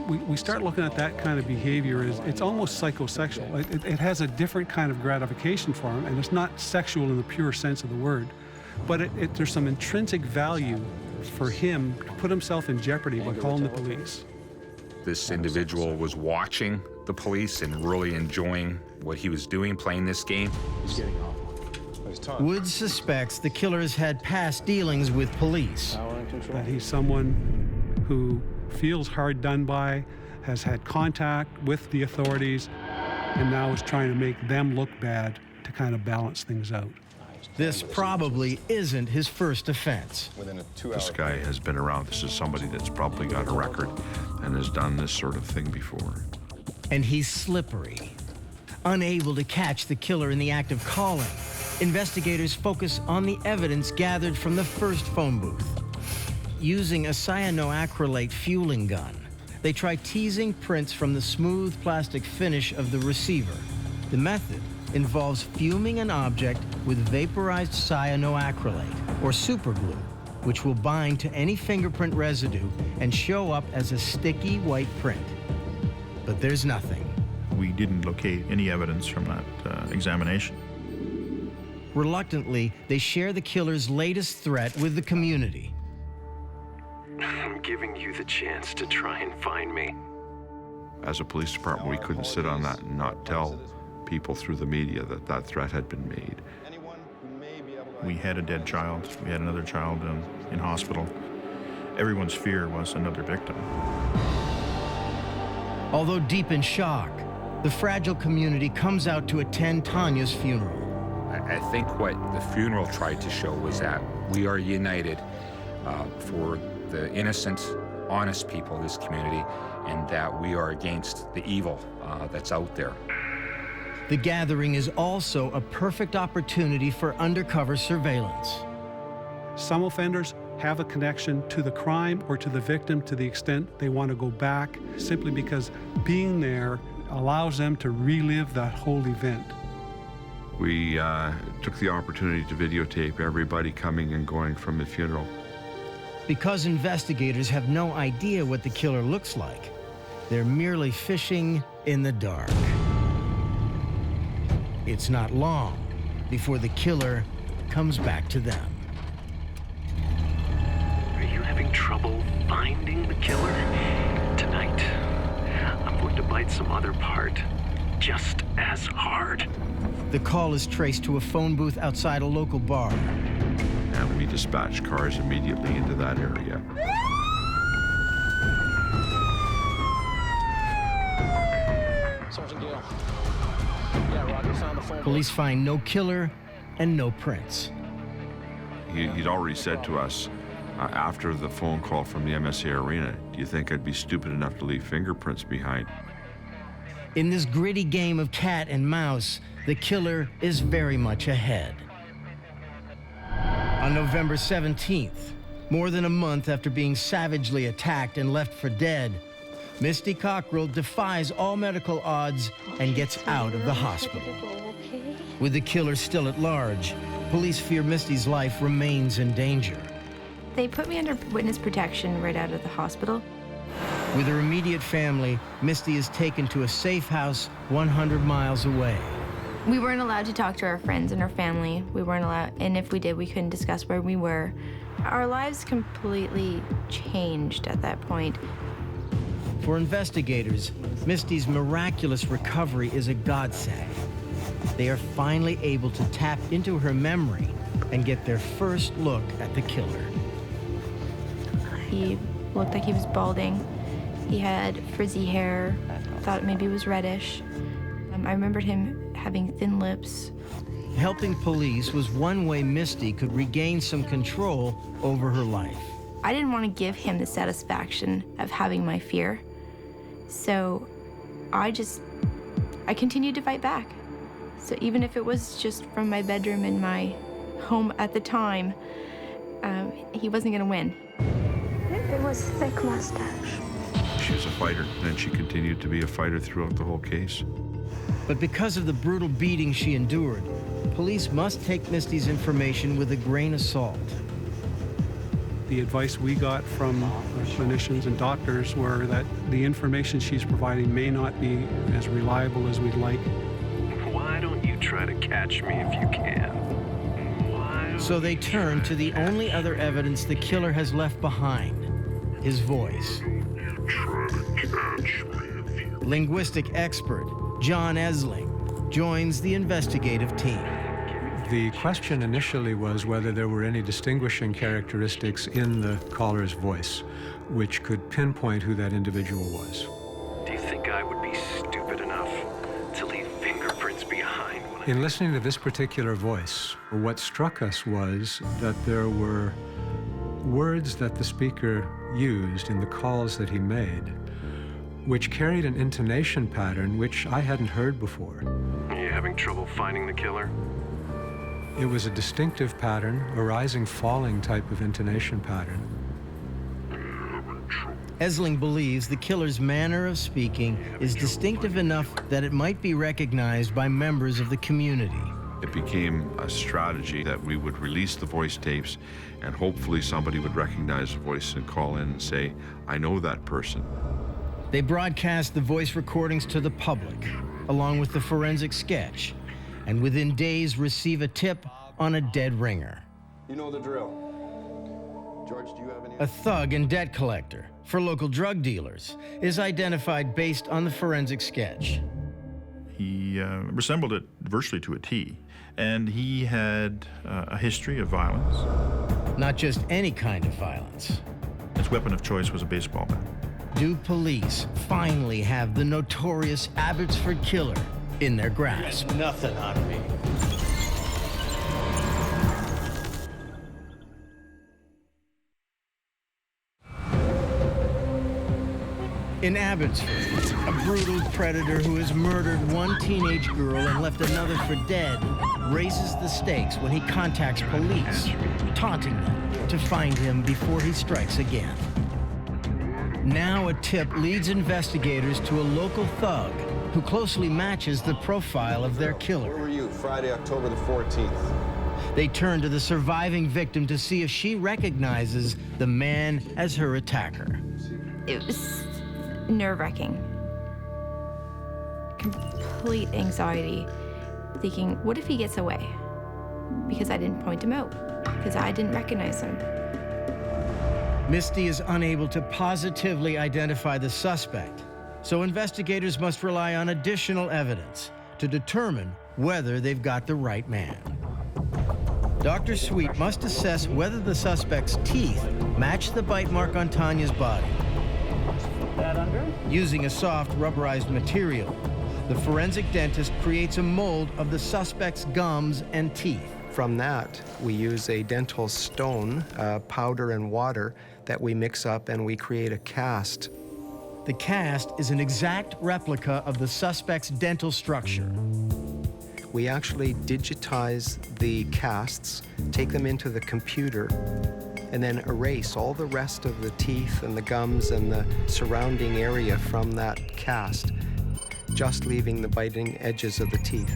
we start looking at that kind of behavior as it's almost psychosexual. It has a different kind of gratification for him, and it's not sexual in the pure sense of the word, but there's some intrinsic value for him to put himself in jeopardy by calling the police. This individual was watching the police and really enjoying what he was doing, playing this game. He's getting off. Woods suspects the killer has had past dealings with police. That he's someone who feels hard done by, has had contact with the authorities, and now is trying to make them look bad to kind of balance things out. This probably isn't his first offense. This guy has been around. This is somebody that's probably got a record and has done this sort of thing before. And he's slippery. Unable to catch the killer in the act of calling, investigators focus on the evidence gathered from the first phone booth. Using a cyanoacrylate fueling gun, they try teasing prints from the smooth plastic finish of the receiver. The method involves fuming an object with vaporized cyanoacrylate, or superglue, which will bind to any fingerprint residue and show up as a sticky white print. But there's nothing. We didn't locate any evidence from that examination. Reluctantly, they share the killer's latest threat with the community. I'm giving you the chance to try and find me. As a police department, we couldn't sit on that and not tell people through the media that that threat had been made. We had a dead child. We had another child in hospital. Everyone's fear was another victim. Although deep in shock, the fragile community comes out to attend Tanya's funeral. I think what the funeral tried to show was that we are united for the innocent, honest people of this community, and that we are against the evil that's out there. The gathering is also a perfect opportunity for undercover surveillance. Some offenders have a connection to the crime or to the victim to the extent they want to go back, simply because being there allows them to relive that whole event. We took the opportunity to videotape everybody coming and going from the funeral. Because investigators have no idea what the killer looks like, they're merely fishing in the dark. It's not long before the killer comes back to them. Are you having trouble finding the killer? Tonight, I'm going to bite some other part just as hard. The call is traced to a phone booth outside a local bar. And we dispatched cars immediately into that area. Sergeant Gale. Yeah, Roger, sound the phone. Police find no killer and no prints. He'd already said to us after the phone call from the MSA Arena, do you think I'd be stupid enough to leave fingerprints behind? In this gritty game of cat and mouse, the killer is very much ahead. On November 17th, more than a month after being savagely attacked and left for dead, Misty Cockrell defies all medical odds and gets out of the hospital. With the killer still at large, police fear Misty's life remains in danger. They put me under witness protection right out of the hospital. With her immediate family, Misty is taken to a safe house 100 miles away. We weren't allowed to talk to our friends and our family. We weren't allowed, and if we did, we couldn't discuss where we were. Our lives completely changed at that point. For investigators, Misty's miraculous recovery is a godsend. They are finally able to tap into her memory and get their first look at the killer. He looked like he was balding. He had frizzy hair. Thought maybe it was reddish. I remembered him having thin lips. Helping police was one way Misty could regain some control over her life. I didn't want to give him the satisfaction of having my fear. So I continued to fight back. So even if it was just from my bedroom in my home at the time, he wasn't gonna win. It was a thick mustache. She was a fighter, and she continued to be a fighter throughout the whole case. But because of the brutal beating she endured, police must take Misty's information with a grain of salt. The advice we got from clinicians and doctors were that the information she's providing may not be as reliable as we'd like. Why don't you try to catch me if you can? So they turn to the only other evidence the killer has left behind, his voice. Linguistic expert John Esling joins the investigative team. The question initially was whether there were any distinguishing characteristics in the caller's voice, which could pinpoint who that individual was. Do you think I would be stupid enough to leave fingerprints behind? In listening to this particular voice, what struck us was that there were words that the speaker used in the calls that he made, which carried an intonation pattern which I hadn't heard before. Are you having trouble finding the killer? It was a distinctive pattern, a rising-falling type of intonation pattern. Esling believes the killer's manner of speaking is distinctive enough that it might be recognized by members of the community. It became a strategy that we would release the voice tapes, and hopefully somebody would recognize the voice and call in and say, I know that person. They broadcast the voice recordings to the public, along with the forensic sketch, and within days receive a tip on a dead ringer. You know the drill. George, do you have any? A thug and debt collector for local drug dealers is identified based on the forensic sketch. He resembled it virtually to a T, and he had a history of violence. Not just any kind of violence. His weapon of choice was a baseball bat. Do police finally have the notorious Abbotsford killer in their grasp? There's nothing on me. In Abbotsford, a brutal predator who has murdered one teenage girl and left another for dead raises the stakes when he contacts police, taunting them to find him before he strikes again. Now a tip leads investigators to a local thug who closely matches the profile of their killer. Where were you Friday, October the 14th? They turn to the surviving victim to see if she recognizes the man as her attacker. It was nerve-wracking. Complete anxiety. Thinking, what if he gets away? Because I didn't point him out. Because I didn't recognize him. Misty is unable to positively identify the suspect, so investigators must rely on additional evidence to determine whether they've got the right man. Dr. Sweet must assess whether the suspect's teeth match the bite mark on Tanya's body. That under? Using a soft, rubberized material, the forensic dentist creates a mold of the suspect's gums and teeth. From that, we use a dental stone, powder and water that we mix up, and we create a cast. The cast is an exact replica of the suspect's dental structure. We actually digitize the casts, take them into the computer, and then erase all the rest of the teeth and the gums and the surrounding area from that cast, just leaving the biting edges of the teeth.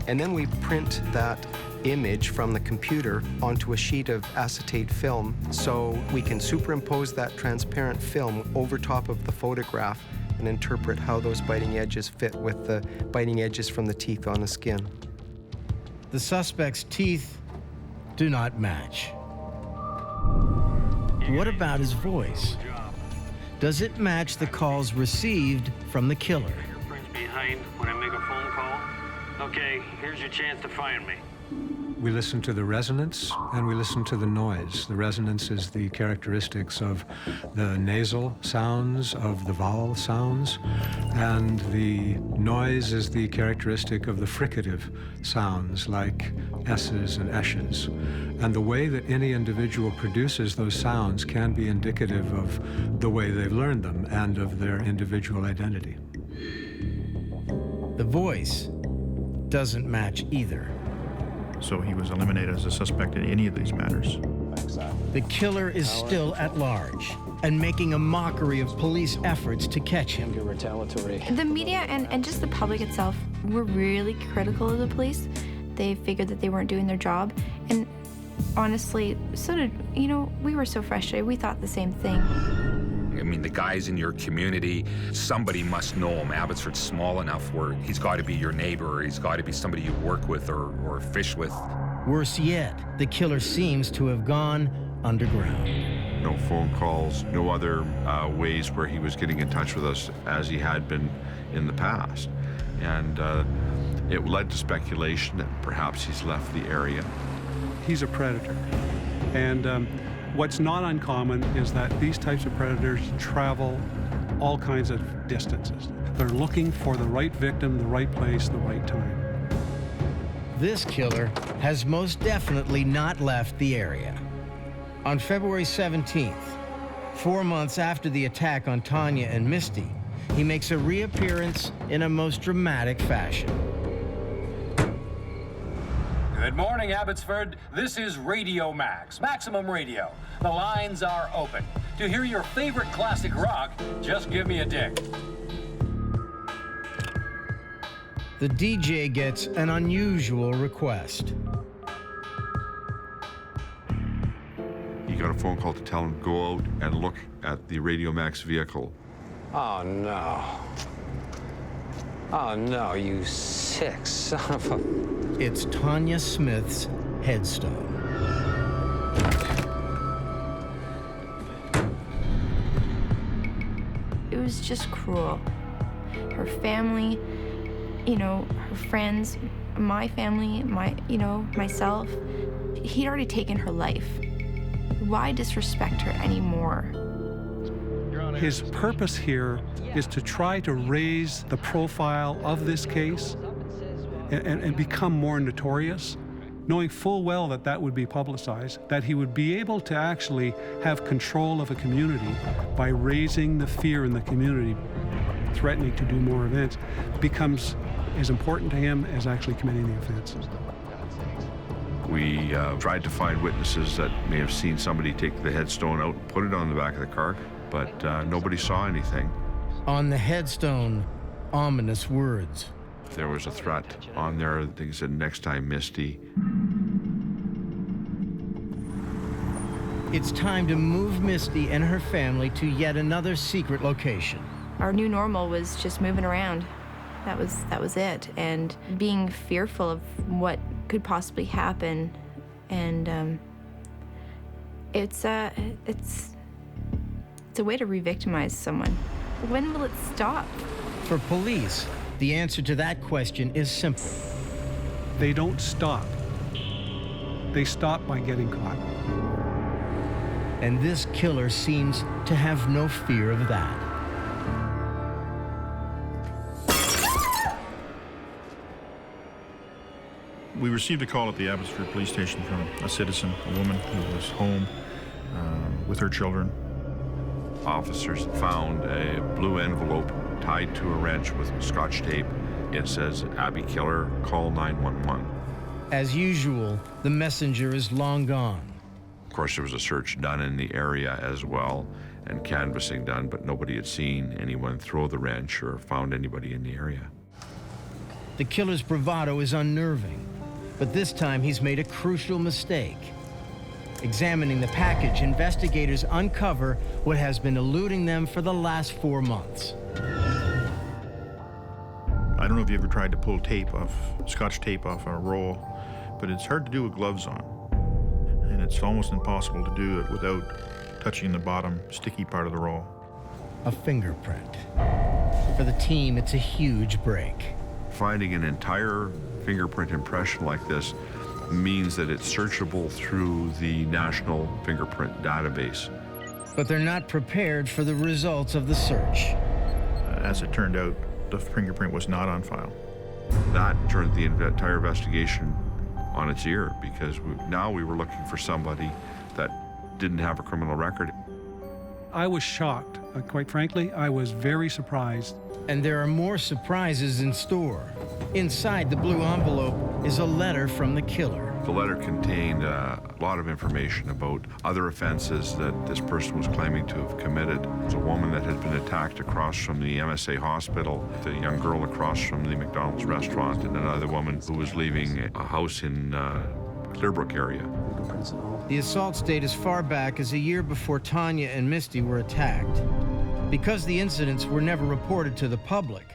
And then we print that image from the computer onto a sheet of acetate film, so we can superimpose that transparent film over top of the photograph and interpret how those biting edges fit with the biting edges from the teeth on the skin. The suspect's teeth do not match. What about his voice? Does it match the calls received from the killer? Behind when I make a phone call? Okay, here's your chance to find me. We listen to the resonance and we listen to the noise. The resonance is the characteristics of the nasal sounds, of the vowel sounds, and the noise is the characteristic of the fricative sounds like S's and S's. And the way that any individual produces those sounds can be indicative of the way they've learned them and of their individual identity. The voice doesn't match either. So he was eliminated as a suspect in any of these matters. The killer is still at large and making a mockery of police efforts to catch him. The media and just the public itself were really critical of the police. They figured that they weren't doing their job. And honestly, so did, we were so frustrated. We thought the same thing. I mean, the guys in your community, somebody must know him. Abbotsford's small enough where he's got to be your neighbor, or he's got to be somebody you work with or fish with. Worse yet, the killer seems to have gone underground. No phone calls, no other ways where he was getting in touch with us as he had been in the past. And it led to speculation that perhaps he's left the area. He's a predator. And what's not uncommon is that these types of predators travel all kinds of distances. They're looking for the right victim, the right place, the right time. This killer has most definitely not left the area. On February 17th, 4 months after the attack on Tanya and Misty, he makes a reappearance in a most dramatic fashion. Good morning, Abbotsford. This is Radio Max, Maximum Radio. The lines are open. To hear your favorite classic rock, just give me a ding. The DJ gets an unusual request. He got a phone call to tell him to go out and look at the Radio Max vehicle. Oh, no. Oh, no, you sick son of a... It's Tanya Smith's headstone. It was just cruel. Her family, her friends, my family, myself. He'd already taken her life. Why disrespect her anymore? His purpose here is to try to raise the profile of this case and become more notorious, knowing full well that that would be publicized, that he would be able to actually have control of a community by raising the fear in the community, threatening to do more events, becomes as important to him as actually committing the offense. We tried to find witnesses that may have seen somebody take the headstone out and put it on the back of the car, but nobody saw anything. On the headstone, ominous words. There was a threat on there. They said, next time, Misty. It's time to move Misty and her family to yet another secret location. Our new normal was just moving around. That was it. And being fearful of what could possibly happen. And it's a way to re-victimize someone. When will it stop? For police, the answer to that question is simple. They don't stop. They stop by getting caught. And this killer seems to have no fear of that. We received a call at the Abbotsford Police Station from a citizen, a woman who was home with her children. Officers found a blue envelope tied to a wrench with Scotch tape. It says, Abby Killer, call 911. As usual, the messenger is long gone. Of course, there was a search done in the area as well, and canvassing done, but nobody had seen anyone throw the wrench or found anybody in the area. The killer's bravado is unnerving, but this time he's made a crucial mistake. Examining the package, investigators uncover what has been eluding them for the last 4 months. I don't know if you ever tried to pull Scotch tape off a roll, but it's hard to do with gloves on. and it's almost impossible to do it without touching the bottom sticky part of the roll. A fingerprint. For the team, it's a huge break. Finding an entire fingerprint impression like this means that it's searchable through the National Fingerprint Database. But they're not prepared for the results of the search. As it turned out, the fingerprint was not on file. That turned the entire investigation on its ear, because now we were looking for somebody that didn't have a criminal record. I was shocked. Quite frankly, I was very surprised. And there are more surprises in store. Inside the blue envelope is a letter from the killer. The letter contained a lot of information about other offenses that this person was claiming to have committed. There was a woman that had been attacked across from the MSA hospital, the young girl across from the McDonald's restaurant, and another woman who was leaving a house in Clearbrook area. The assaults date as far back as a year before Tanya and Misty were attacked. Because the incidents were never reported to the public,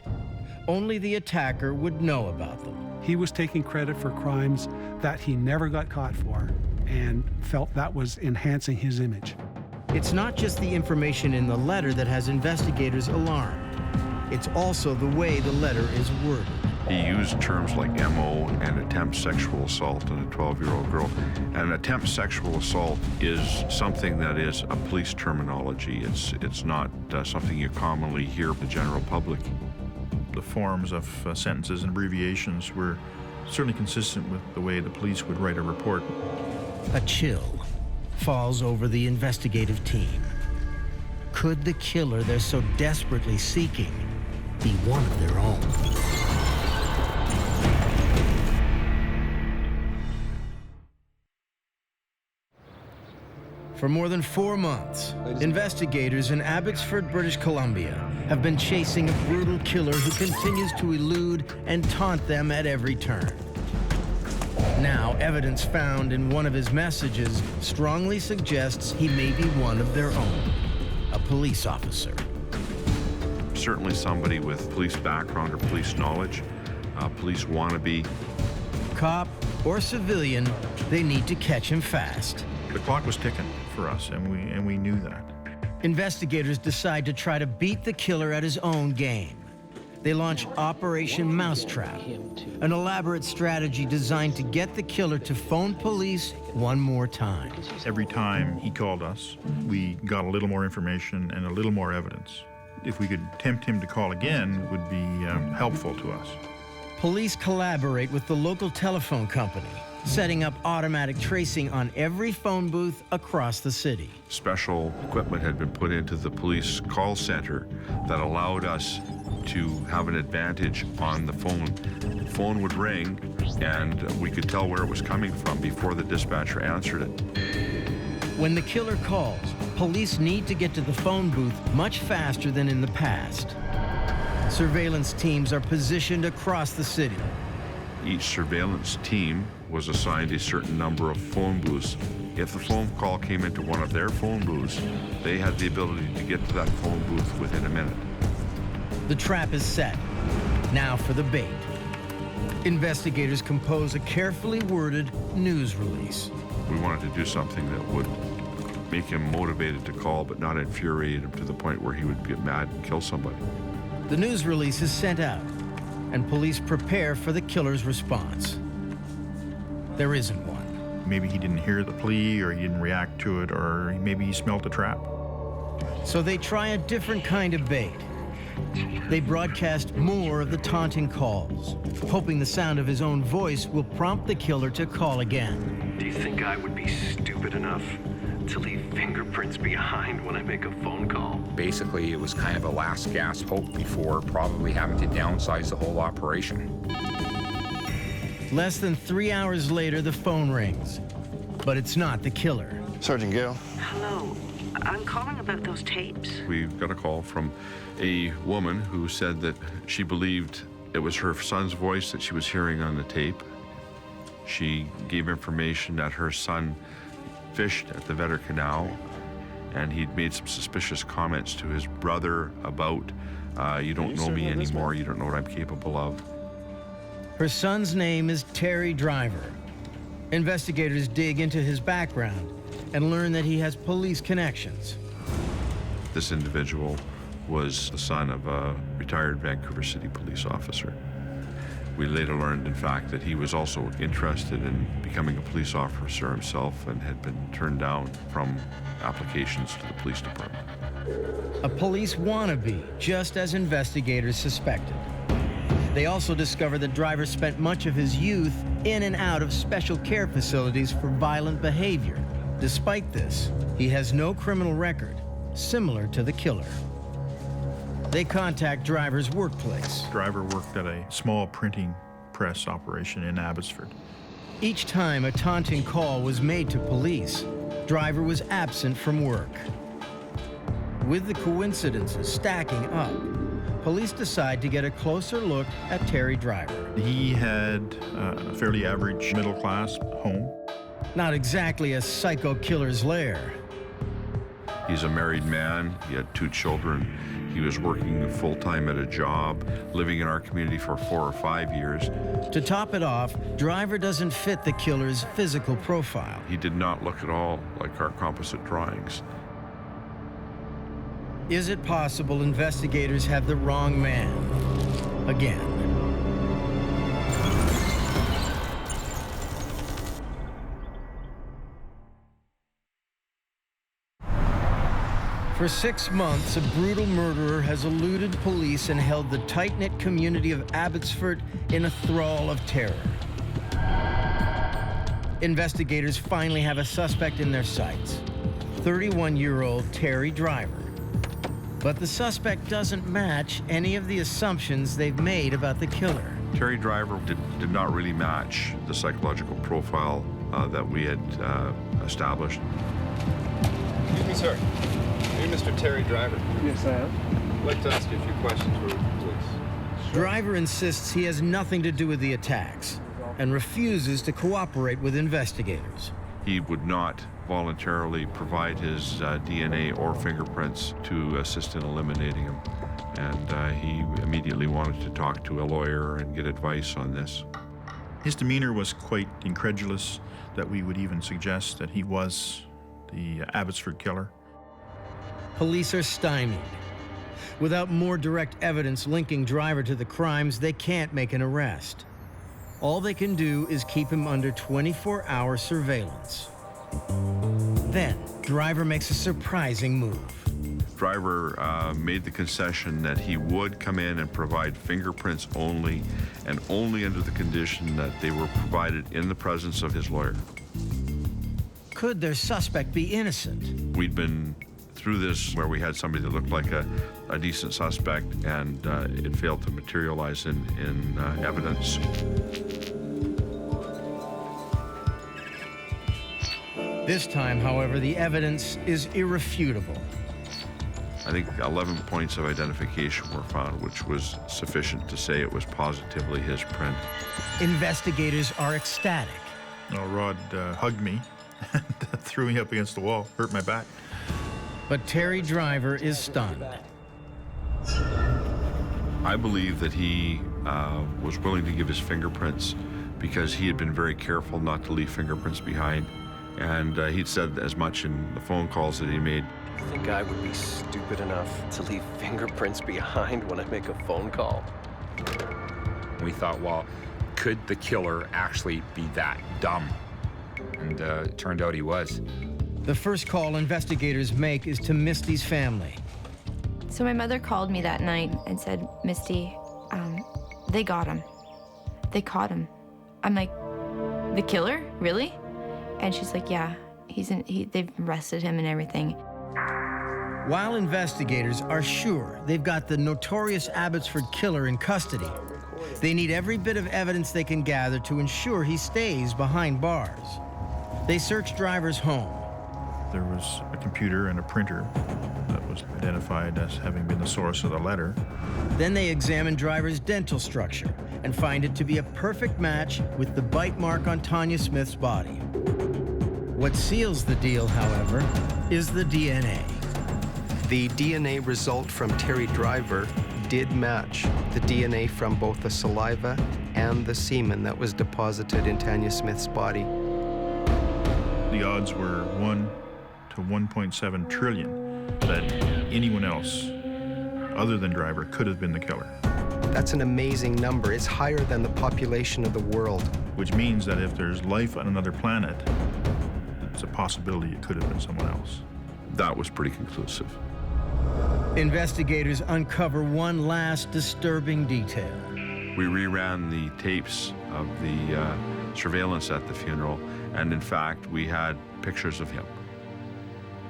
only the attacker would know about them. He was taking credit for crimes that he never got caught for and felt that was enhancing his image. It's not just the information in the letter that has investigators alarmed. It's also the way the letter is worded. He used terms like MO and attempt sexual assault on a 12-year-old girl. And an attempt sexual assault is something that is a police terminology. It's not something you commonly hear from the general public. The forms of sentences and abbreviations were certainly consistent with the way the police would write a report. A chill falls over the investigative team. Could the killer they're so desperately seeking be one of their own? For more than 4 months, investigators in Abbotsford, British Columbia, have been chasing a brutal killer who continues to elude and taunt them at every turn. Now, evidence found in one of his messages strongly suggests he may be one of their own, a police officer. Certainly somebody with police background or police knowledge, police wannabe. Cop or civilian, they need to catch him fast. The clock was ticking for us, and we knew that. Investigators decide to try to beat the killer at his own game. They launch Operation Mousetrap, an elaborate strategy designed to get the killer to phone police one more time. Every time he called us, we got a little more information and a little more evidence. If we could tempt him to call again, it would be helpful to us. Police collaborate with the local telephone company, setting up automatic tracing on every phone booth across the city. Special equipment had been put into the police call center that allowed us to have an advantage on the phone. The phone would ring, and we could tell where it was coming from before the dispatcher answered it. When the killer calls, police need to get to the phone booth much faster than in the past. Surveillance teams are positioned across the city. Each surveillance team was assigned a certain number of phone booths. If the phone call came into one of their phone booths, they had the ability to get to that phone booth within a minute. The trap is set. Now for the bait. Investigators compose a carefully worded news release. We wanted to do something that would make him motivated to call, but not infuriate him to the point where he would get mad and kill somebody. The news release is sent out, and police prepare for the killer's response. There isn't one. Maybe he didn't hear the plea, or he didn't react to it, or maybe he smelt a trap. So they try a different kind of bait. They broadcast more of the taunting calls, hoping the sound of his own voice will prompt the killer to call again. Do you think I would be stupid enough to leave fingerprints behind when I make a phone call? Basically, it was kind of a last gasp hope before probably having to downsize the whole operation. Less than 3 hours later, the phone rings, but it's not the killer. Sergeant Gale. Hello. I'm calling about those tapes. We got a call from a woman who said that she believed it was her son's voice that she was hearing on the tape. She gave information that her son fished at the Vetter Canal, and he'd made some suspicious comments to his brother about, you don't know me anymore, you don't know what I'm capable of. Her son's name is Terry Driver. Investigators dig into his background and learn that he has police connections. This individual was the son of a retired Vancouver City police officer. We later learned, in fact, that he was also interested in becoming a police officer himself and had been turned down from applications to the police department. A police wannabe, just as investigators suspected. They also discovered that Driver spent much of his youth in and out of special care facilities for violent behavior. Despite this, he has no criminal record, similar to the killer. They contact Driver's workplace. Driver worked at a small printing press operation in Abbotsford. Each time a taunting call was made to police, Driver was absent from work. With the coincidences stacking up, police decide to get a closer look at Terry Driver. He had a fairly average middle-class home. Not exactly a psycho killer's lair. He's a married man. He had 2 children. He was working full-time at a job, living in our community for 4 or 5 years. To top it off, Driver doesn't fit the killer's physical profile. He did not look at all like our composite drawings. Is it possible investigators have the wrong man again? For 6 months, a brutal murderer has eluded police and held the tight-knit community of Abbotsford in a thrall of terror. Investigators finally have a suspect in their sights, 31-year-old Terry Driver. But the suspect doesn't match any of the assumptions they've made about the killer. Terry Driver did not really match the psychological profile that we had established. Excuse me, sir. Are you Mr. Terry Driver? Yes, I am. I'd like to ask you a few questions, please. Driver insists he has nothing to do with the attacks and refuses to cooperate with investigators. He would not voluntarily provide his DNA or fingerprints to assist in eliminating him. And he immediately wanted to talk to a lawyer and get advice on this. His demeanor was quite incredulous that we would even suggest that he was the Abbotsford killer. Police are stymied. Without more direct evidence linking Driver to the crimes, they can't make an arrest. All they can do is keep him under 24-hour surveillance. Then, Driver makes a surprising move. Driver made the concession that he would come in and provide fingerprints only, and only under the condition that they were provided in the presence of his lawyer. Could their suspect be innocent? We'd been through this where we had somebody that looked like a decent suspect, and it failed to materialize in evidence. This time, however, the evidence is irrefutable. I think 11 points of identification were found, which was sufficient to say it was positively his print. Investigators are ecstatic. Rod hugged me and threw me up against the wall, hurt my back. But Terry Driver is stunned. I believe that he was willing to give his fingerprints because he had been very careful not to leave fingerprints behind. And he'd said as much in the phone calls that he made. You think I would be stupid enough to leave fingerprints behind when I make a phone call? We thought, well, could the killer actually be that dumb? And it turned out he was. The first call investigators make is to Misty's family. So my mother called me that night and said, Misty, they got him. They caught him. I'm like, the killer? Really? And she's like, yeah, they've arrested him and everything. While investigators are sure they've got the notorious Abbotsford killer in custody, they need every bit of evidence they can gather to ensure he stays behind bars. They search Driver's home. There was a computer and a printer that was identified as having been the source of the letter. Then they examine Driver's dental structure and find it to be a perfect match with the bite mark on Tanya Smith's body. What seals the deal, however, is the DNA. The DNA result from Terry Driver did match the DNA from both the saliva and the semen that was deposited in Tanya Smith's body. the odds were 1 to 1.7 trillion that anyone else other than Driver could have been the killer. That's an amazing number. It's higher than the population of the world. Which means that if there's life on another planet, it's a possibility it could have been someone else. That was pretty conclusive. Investigators uncover one last disturbing detail. We reran the tapes of the surveillance at the funeral, and in fact, we had pictures of him.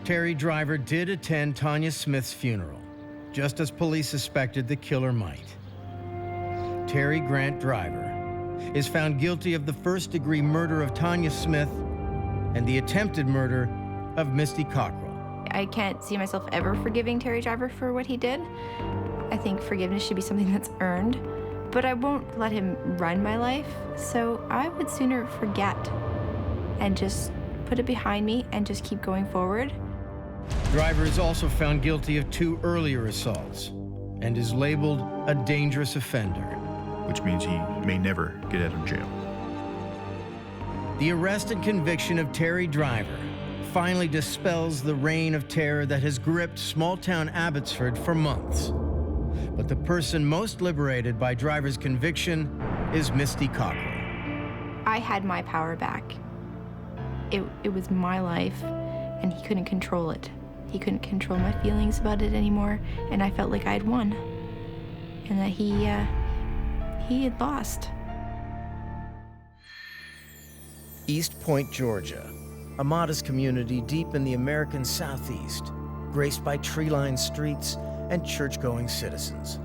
Terry Driver did attend Tanya Smith's funeral, just as police suspected the killer might. Terry Grant Driver is found guilty of the first-degree murder of Tanya Smith and the attempted murder of Misty Cockrell. I can't see myself ever forgiving Terry Driver for what he did. I think forgiveness should be something that's earned, but I won't let him run my life, so I would sooner forget and just put it behind me and just keep going forward. Driver is also found guilty of 2 earlier assaults and is labeled a dangerous offender. Which means he may never get out of jail. The arrest and conviction of Terry Driver finally dispels the reign of terror that has gripped small-town Abbotsford for months. But the person most liberated by Driver's conviction is Misty Cockrell. I had my power back. It was my life, and he couldn't control it. He couldn't control my feelings about it anymore, and I felt like I'd won, and that he had lost. East Point, Georgia, a modest community deep in the American Southeast, graced by tree-lined streets and church-going citizens.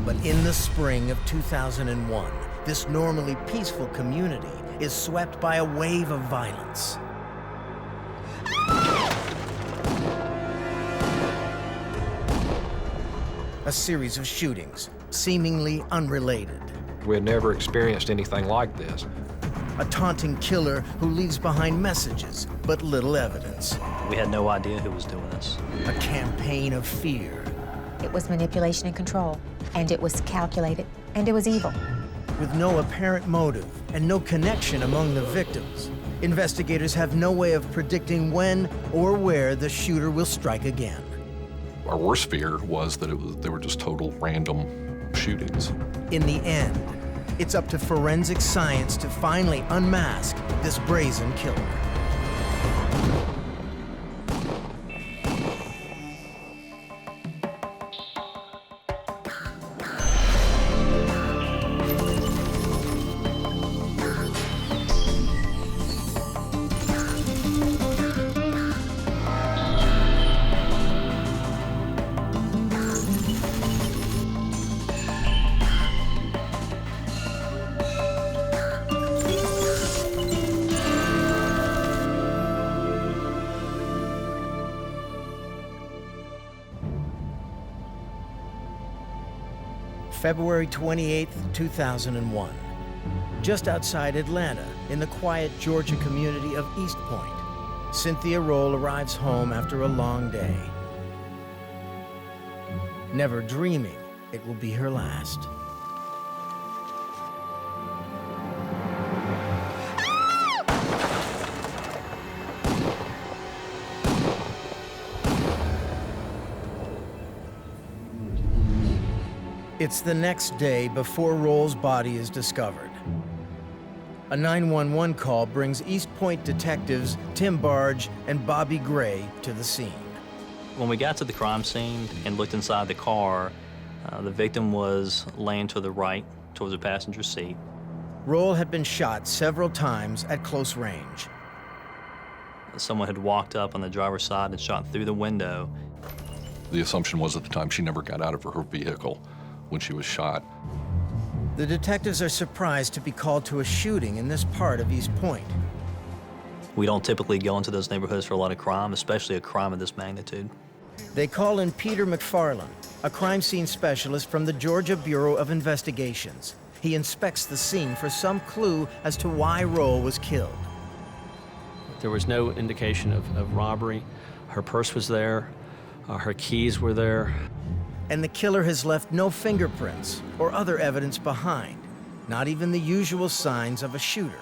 But in the spring of 2001, this normally peaceful community is swept by a wave of violence. A series of shootings, seemingly unrelated. We had never experienced anything like this. A taunting killer who leaves behind messages, but little evidence. We had no idea who was doing this. A campaign of fear. It was manipulation and control, and it was calculated, and it was evil. With no apparent motive and no connection among the victims, investigators have no way of predicting when or where the shooter will strike again. Our worst fear was that they were just total random shootings. In the end, it's up to forensic science to finally unmask this brazen killer. February 28, 2001. Just outside Atlanta, in the quiet Georgia community of East Point, Cynthia Roll arrives home after a long day, never dreaming it will be her last. It's the next day before Roll's body is discovered. A 911 call brings East Point detectives Tim Barge and Bobby Gray to the scene. When we got to the crime scene and looked inside the car, the victim was laying to the right, towards the passenger seat. Roll had been shot several times at close range. Someone had walked up on the driver's side and shot through the window. The assumption was at the time she never got out of her vehicle when she was shot. The detectives are surprised to be called to a shooting in this part of East Point. We don't typically go into those neighborhoods for a lot of crime, especially a crime of this magnitude. They call in Peter McFarland, a crime scene specialist from the Georgia Bureau of Investigations. He inspects the scene for some clue as to why Roll was killed. There was no indication of robbery. Her purse was there, her keys were there. And the killer has left no fingerprints or other evidence behind, not even the usual signs of a shooter.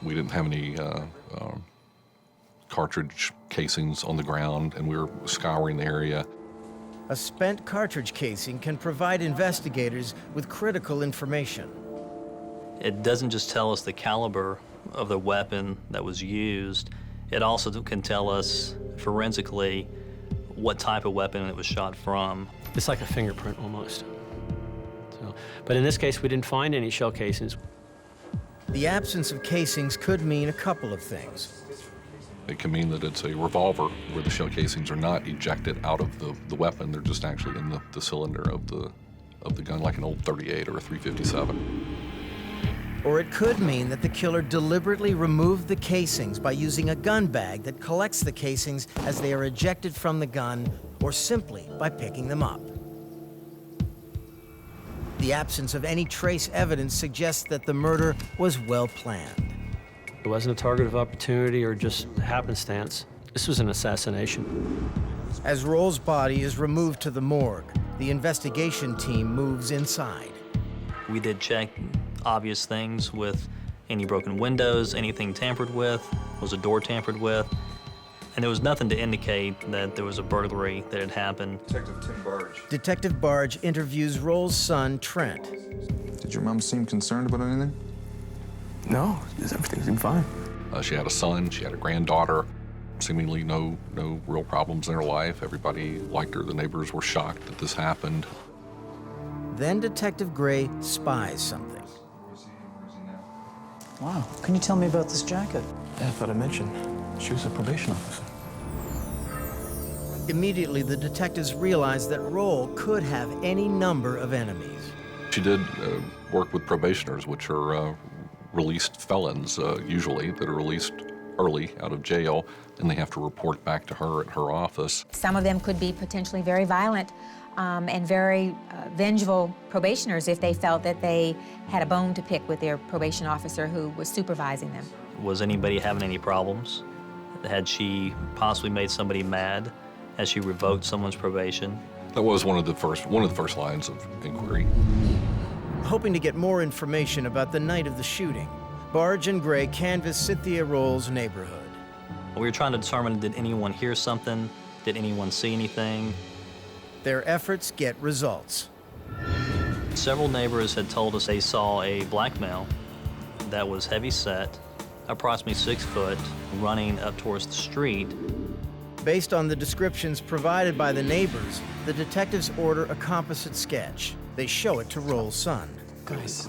We didn't have any cartridge casings on the ground, and we were scouring the area. A spent cartridge casing can provide investigators with critical information. It doesn't just tell us the caliber of the weapon that was used, it also can tell us forensically what type of weapon it was shot from. It's like a fingerprint almost. But in this case, we didn't find any shell casings. The absence of casings could mean a couple of things. It can mean that it's a revolver where the shell casings are not ejected out of the weapon. They're just actually in the cylinder of the gun, like an old .38 or a .357. Or it could mean that the killer deliberately removed the casings by using a gun bag that collects the casings as they are ejected from the gun, or simply by picking them up. The absence of any trace evidence suggests that the murder was well planned. It wasn't a target of opportunity or just happenstance. This was an assassination. As Roll's body is removed to the morgue, the investigation team moves inside. We did check obvious things with any broken windows, anything tampered with, was a door tampered with, and there was nothing to indicate that there was a burglary that had happened. Detective Tim Barge. Detective Barge interviews Roll's son, Trent. Did your mom seem concerned about anything? No, everything seemed fine. She had a son, she had a granddaughter, seemingly no real problems in her life. Everybody liked her. The neighbors were shocked that this happened. Then Detective Gray spies something. Wow, can you tell me about this jacket? Yeah, I thought I mentioned. She was a probation officer. Immediately, the detectives realize that Roll could have any number of enemies. She did work with probationers, which are released felons, usually, that are released early out of jail, and they have to report back to her at her office. Some of them could be potentially very violent and very vengeful probationers if they felt that they had a bone to pick with their probation officer who was supervising them. Was anybody having any problems? Had she possibly made somebody mad? Has she revoked someone's probation? That was one of the first lines of inquiry. Hoping to get more information about the night of the shooting, Barge and Gray canvass Cynthia Roll's neighborhood. We were trying to determine, did anyone hear something? Did anyone see anything? Their efforts get results. Several neighbors had told us they saw a black male that was heavy set, approximately 6 foot, running up towards the street. Based on the descriptions provided by the neighbors, the detectives order a composite sketch. They show it to Roll's son. Guys,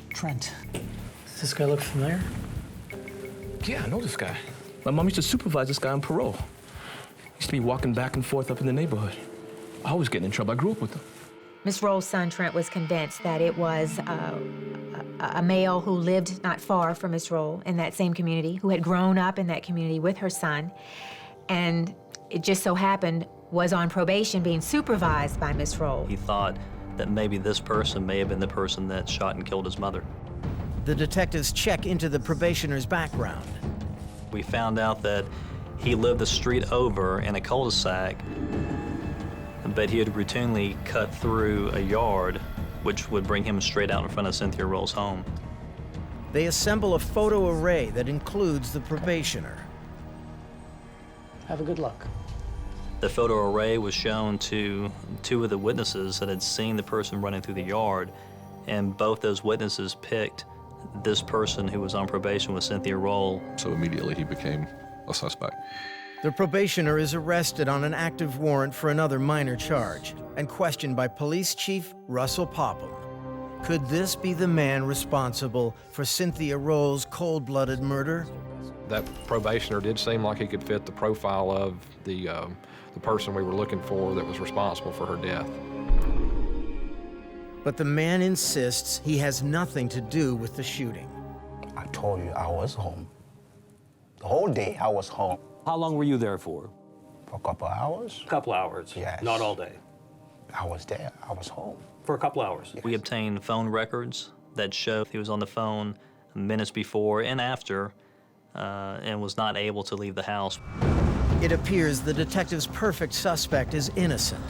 Trent, does this guy look familiar? Yeah, I know this guy. My mom used to supervise this guy on parole. He used to be walking back and forth up in the neighborhood. I was getting in trouble. I grew up with him. Miss Roll's son, Trent, was convinced that it was a male who lived not far from Miss Roll in that same community, who had grown up in that community with her son, and it just so happened was on probation being supervised by Miss Roll. He thought that maybe this person may have been the person that shot and killed his mother. The detectives check into the probationer's background. We found out that he lived the street over in a cul-de-sac, but he had routinely cut through a yard, which would bring him straight out in front of Cynthia Roll's home. They assemble a photo array that includes the probationer. Have a good luck. The photo array was shown to 2 of the witnesses that had seen the person running through the yard, and both those witnesses picked this person who was on probation with Cynthia Roll. So immediately he became a suspect. The probationer is arrested on an active warrant for another minor charge and questioned by Police Chief Russell Popham. Could this be the man responsible for Cynthia Roll's cold-blooded murder? That probationer did seem like he could fit the profile of the person we were looking for that was responsible for her death. But the man insists he has nothing to do with the shooting. I told you I was home. The whole day I was home. How long were you there for? For a couple hours. A couple hours? Yes. Not all day? I was there. I was home. For a couple hours? Yes. We obtained phone records that show he was on the phone minutes before and after and was not able to leave the house. It appears the detective's perfect suspect is innocent.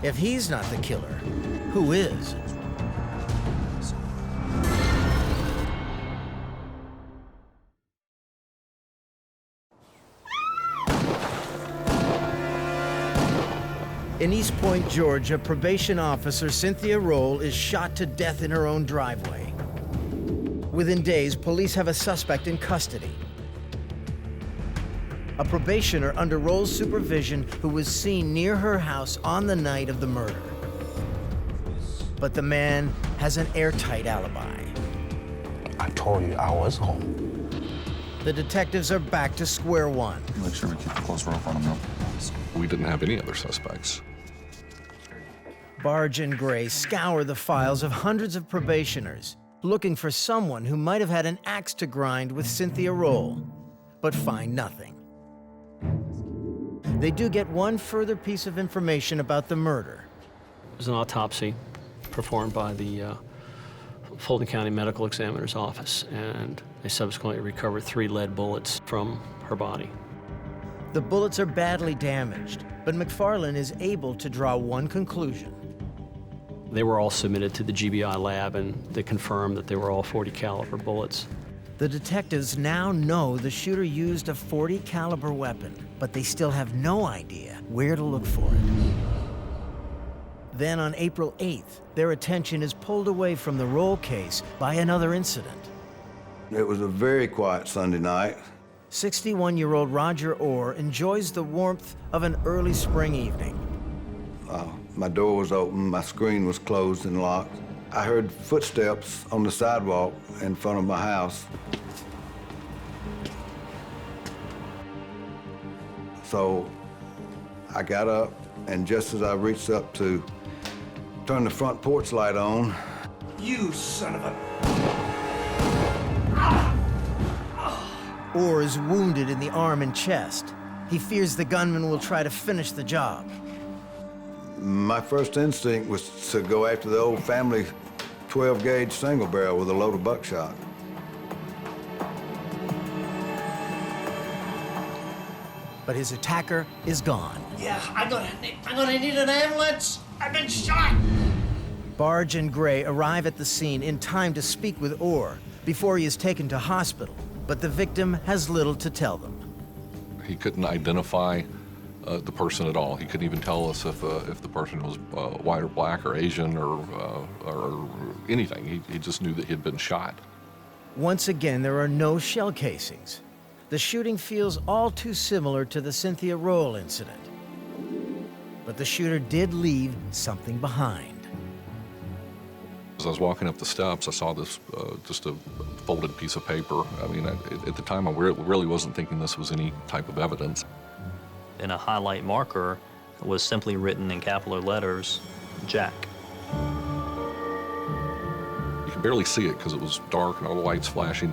If he's not the killer, who is? In East Point, Georgia, probation officer Cynthia Roll is shot to death in her own driveway. Within days, police have a suspect in custody. A probationer under Roll's supervision who was seen near her house on the night of the murder. But the man has an airtight alibi. I told you I was home. The detectives are back to square one. Make sure we keep a close rope on him, though. We didn't have any other suspects. Barge and Gray scour the files of hundreds of probationers, looking for someone who might have had an axe to grind with Cynthia Roll, but find nothing. They do get one further piece of information about the murder. It was an autopsy performed by the Fulton County Medical Examiner's Office, and they subsequently recovered 3 lead bullets from her body. The bullets are badly damaged, but McFarland is able to draw one conclusion. They were all submitted to the GBI lab, and they confirmed that they were all .40 caliber bullets. The detectives now know the shooter used a .40 caliber weapon, but they still have no idea where to look for it. Then on April 8th, their attention is pulled away from the Roll case by another incident. It was a very quiet Sunday night. 61-year-old Roger Orr enjoys the warmth of an early spring evening. My door was open, my screen was closed and locked. I heard footsteps on the sidewalk in front of my house. So I got up, and just as I reached up to turn the front porch light on... You son of a... Orr is wounded in the arm and chest. He fears the gunman will try to finish the job. My first instinct was to go after the old family 12-gauge single barrel with a load of buckshot. But his attacker is gone. Yeah, I'm gonna need an ambulance. I've been shot. Barge and Gray arrive at the scene in time to speak with Orr before he is taken to hospital, but the victim has little to tell them. He couldn't identify the person at all. He couldn't even tell us if the person was white or black or Asian or anything. He just knew that he had been shot. Once again, there are no shell casings. The shooting feels all too similar to the Cynthia Roll incident. But the shooter did leave something behind. As I was walking up the steps, I saw this, just a folded piece of paper. I mean, at the time, I really wasn't thinking this was any type of evidence. In a highlight marker was simply written in capital letters, Jack. You could barely see it because it was dark and all the lights flashing.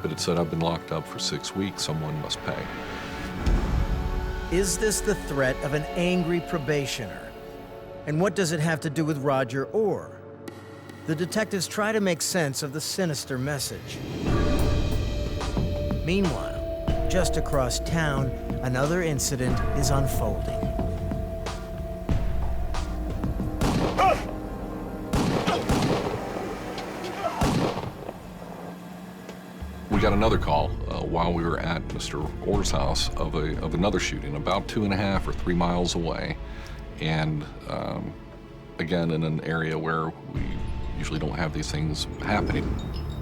But it said, I've been locked up for 6 weeks, someone must pay. Is this the threat of an angry probationer? And what does it have to do with Roger Orr? The detectives try to make sense of the sinister message. Meanwhile, just across town, another incident is unfolding. We got another call while we were at Mr. Orr's house of another shooting about 2.5 or 3 miles away, and again in an area where we usually don't have these things happening.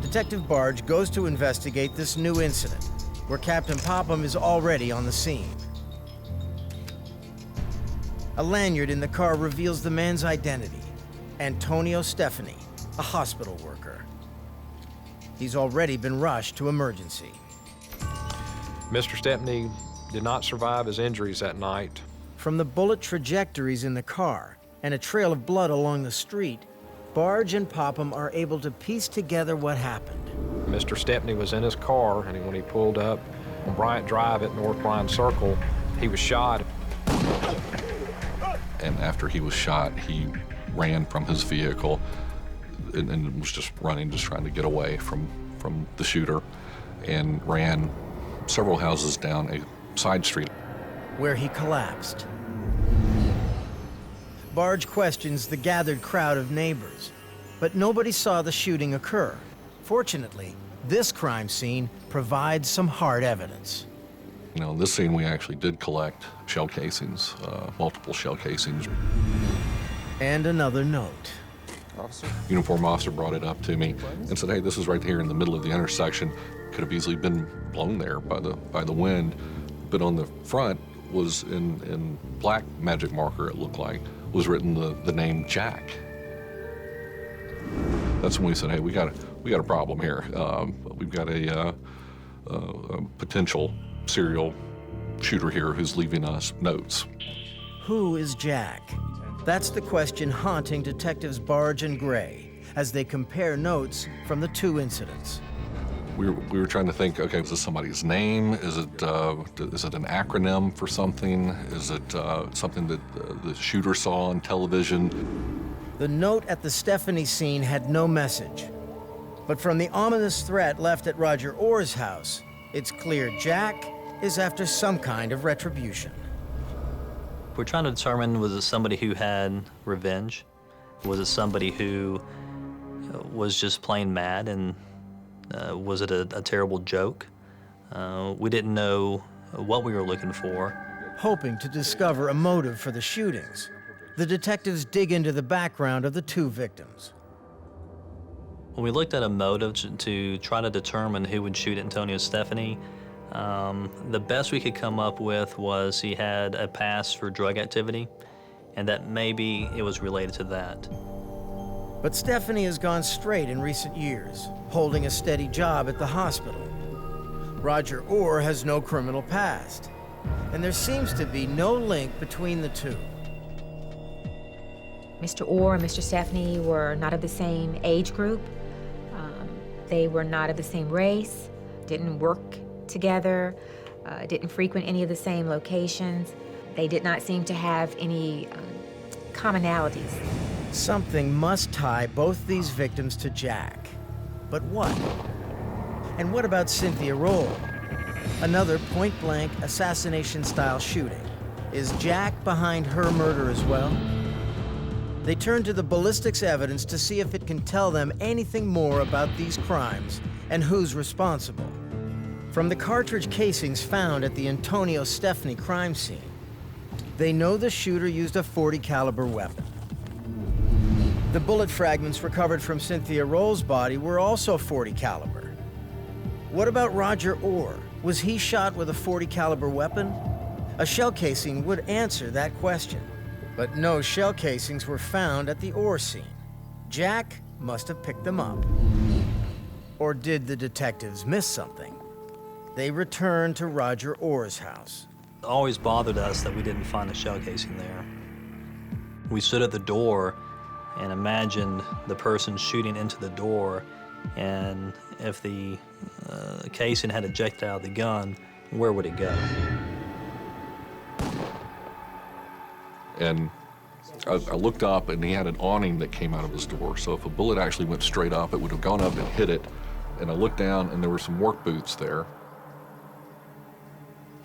Detective Barge goes to investigate this new incident, where Captain Popham is already on the scene. A lanyard in the car reveals the man's identity, Antonio Stefani, a hospital worker. He's already been rushed to emergency. Mr. Stepney did not survive his injuries that night. From the bullet trajectories in the car and a trail of blood along the street, Barge and Popham are able to piece together what happened. Mr. Stepney was in his car, and when he pulled up on Bryant Drive at North Line Circle, he was shot. And after he was shot, he ran from his vehicle and was just running, just trying to get away from the shooter, and ran several houses down a side street, where he collapsed. Barge questions the gathered crowd of neighbors, but nobody saw the shooting occur. Fortunately, this crime scene provides some hard evidence. You know, in this scene, we actually did collect shell casings, multiple shell casings. And another note. Officer? Uniform officer brought it up to me and said, hey, this is right here in the middle of the intersection. Could have easily been blown there by the wind. But on the front was in black magic marker, it looked like, was written the name Jack. That's when we said, hey, we got a problem here. We've got a potential serial shooter here who's leaving us notes. Who is Jack? That's the question haunting detectives Barge and Gray as they compare notes from the two incidents. We were trying to think, okay, is this somebody's name? Is it an acronym for something? Is it something that the shooter saw on television? The note at the Stephanie scene had no message. But from the ominous threat left at Roger Orr's house, it's clear Jack is after some kind of retribution. We're trying to determine, was it somebody who had revenge? Was it somebody who was just plain mad, and was it a terrible joke? We didn't know what we were looking for. Hoping to discover a motive for the shootings, the detectives dig into the background of the two victims. When we looked at a motive to try to determine who would shoot Antonio Stephanie, the best we could come up with was he had a past for drug activity, and that maybe it was related to that. But Stephanie has gone straight in recent years, holding a steady job at the hospital. Roger Orr has no criminal past, and there seems to be no link between the two. Mr. Orr and Mr. Stephanie were not of the same age group. They were not of the same race, didn't work together, didn't frequent any of the same locations. They did not seem to have any commonalities. Something must tie both these victims to Jack. But what? And what about Cynthia Roll? Another point-blank assassination-style shooting. Is Jack behind her murder as well? They turn to the ballistics evidence to see if it can tell them anything more about these crimes and who's responsible. From the cartridge casings found at the Antonio Stephanie crime scene, they know the shooter used a .40 caliber weapon. The bullet fragments recovered from Cynthia Roll's body were also .40 caliber. What about Roger Orr? Was he shot with a .40 caliber weapon? A shell casing would answer that question. But no shell casings were found at the Orr scene. Jack must have picked them up. Or did the detectives miss something? They returned to Roger Orr's house. It always bothered us that we didn't find a shell casing there. We stood at the door and imagined the person shooting into the door, and if the casing had ejected out of the gun, where would it go? And I looked up, and he had an awning that came out of his door. So if a bullet actually went straight up, it would have gone up and hit it. And I looked down, and there were some work boots there.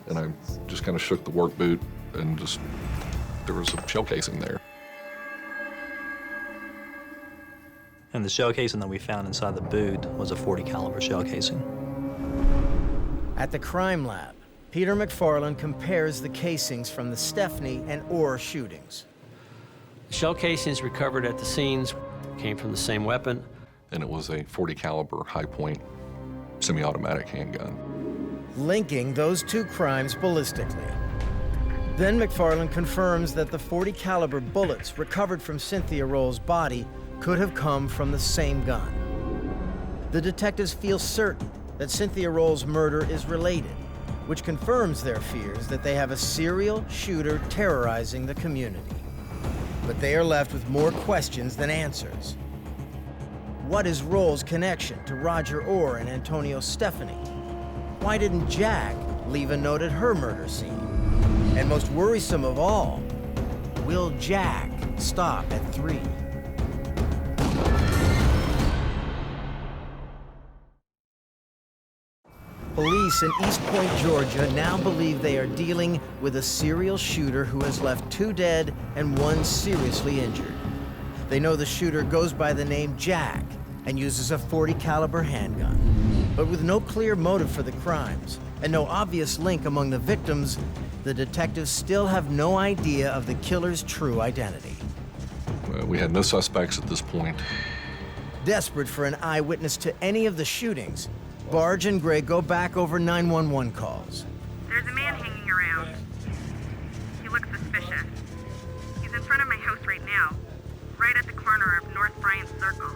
And I just kind of shook the work boot, and there was a shell casing there. And the shell casing that we found inside the boot was a .40 caliber shell casing. At the crime lab, Peter McFarland compares the casings from the Stephanie and Orr shootings. Shell casings recovered at the scenes came from the same weapon. And it was a .40 caliber high-point semi-automatic handgun. Linking those two crimes ballistically. Then McFarland confirms that the .40 caliber bullets recovered from Cynthia Roll's body could have come from the same gun. The detectives feel certain that Cynthia Roll's murder is related, which confirms their fears that they have a serial shooter terrorizing the community. But they are left with more questions than answers. What is Roll's connection to Roger Orr and Antonio Stephanie? Why didn't Jack leave a note at her murder scene? And most worrisome of all, will Jack stop at 3? Police in East Point, Georgia now believe they are dealing with a serial shooter who has left 2 dead and 1 seriously injured. They know the shooter goes by the name Jack and uses a .40 caliber handgun. But with no clear motive for the crimes, and no obvious link among the victims, the detectives still have no idea of the killer's true identity. We had no suspects at this point. Desperate for an eyewitness to any of the shootings, Barge and Gray go back over 911 calls. There's a man hanging around. He looks suspicious. He's in front of my house right now, right at the corner of North Bryant Circle.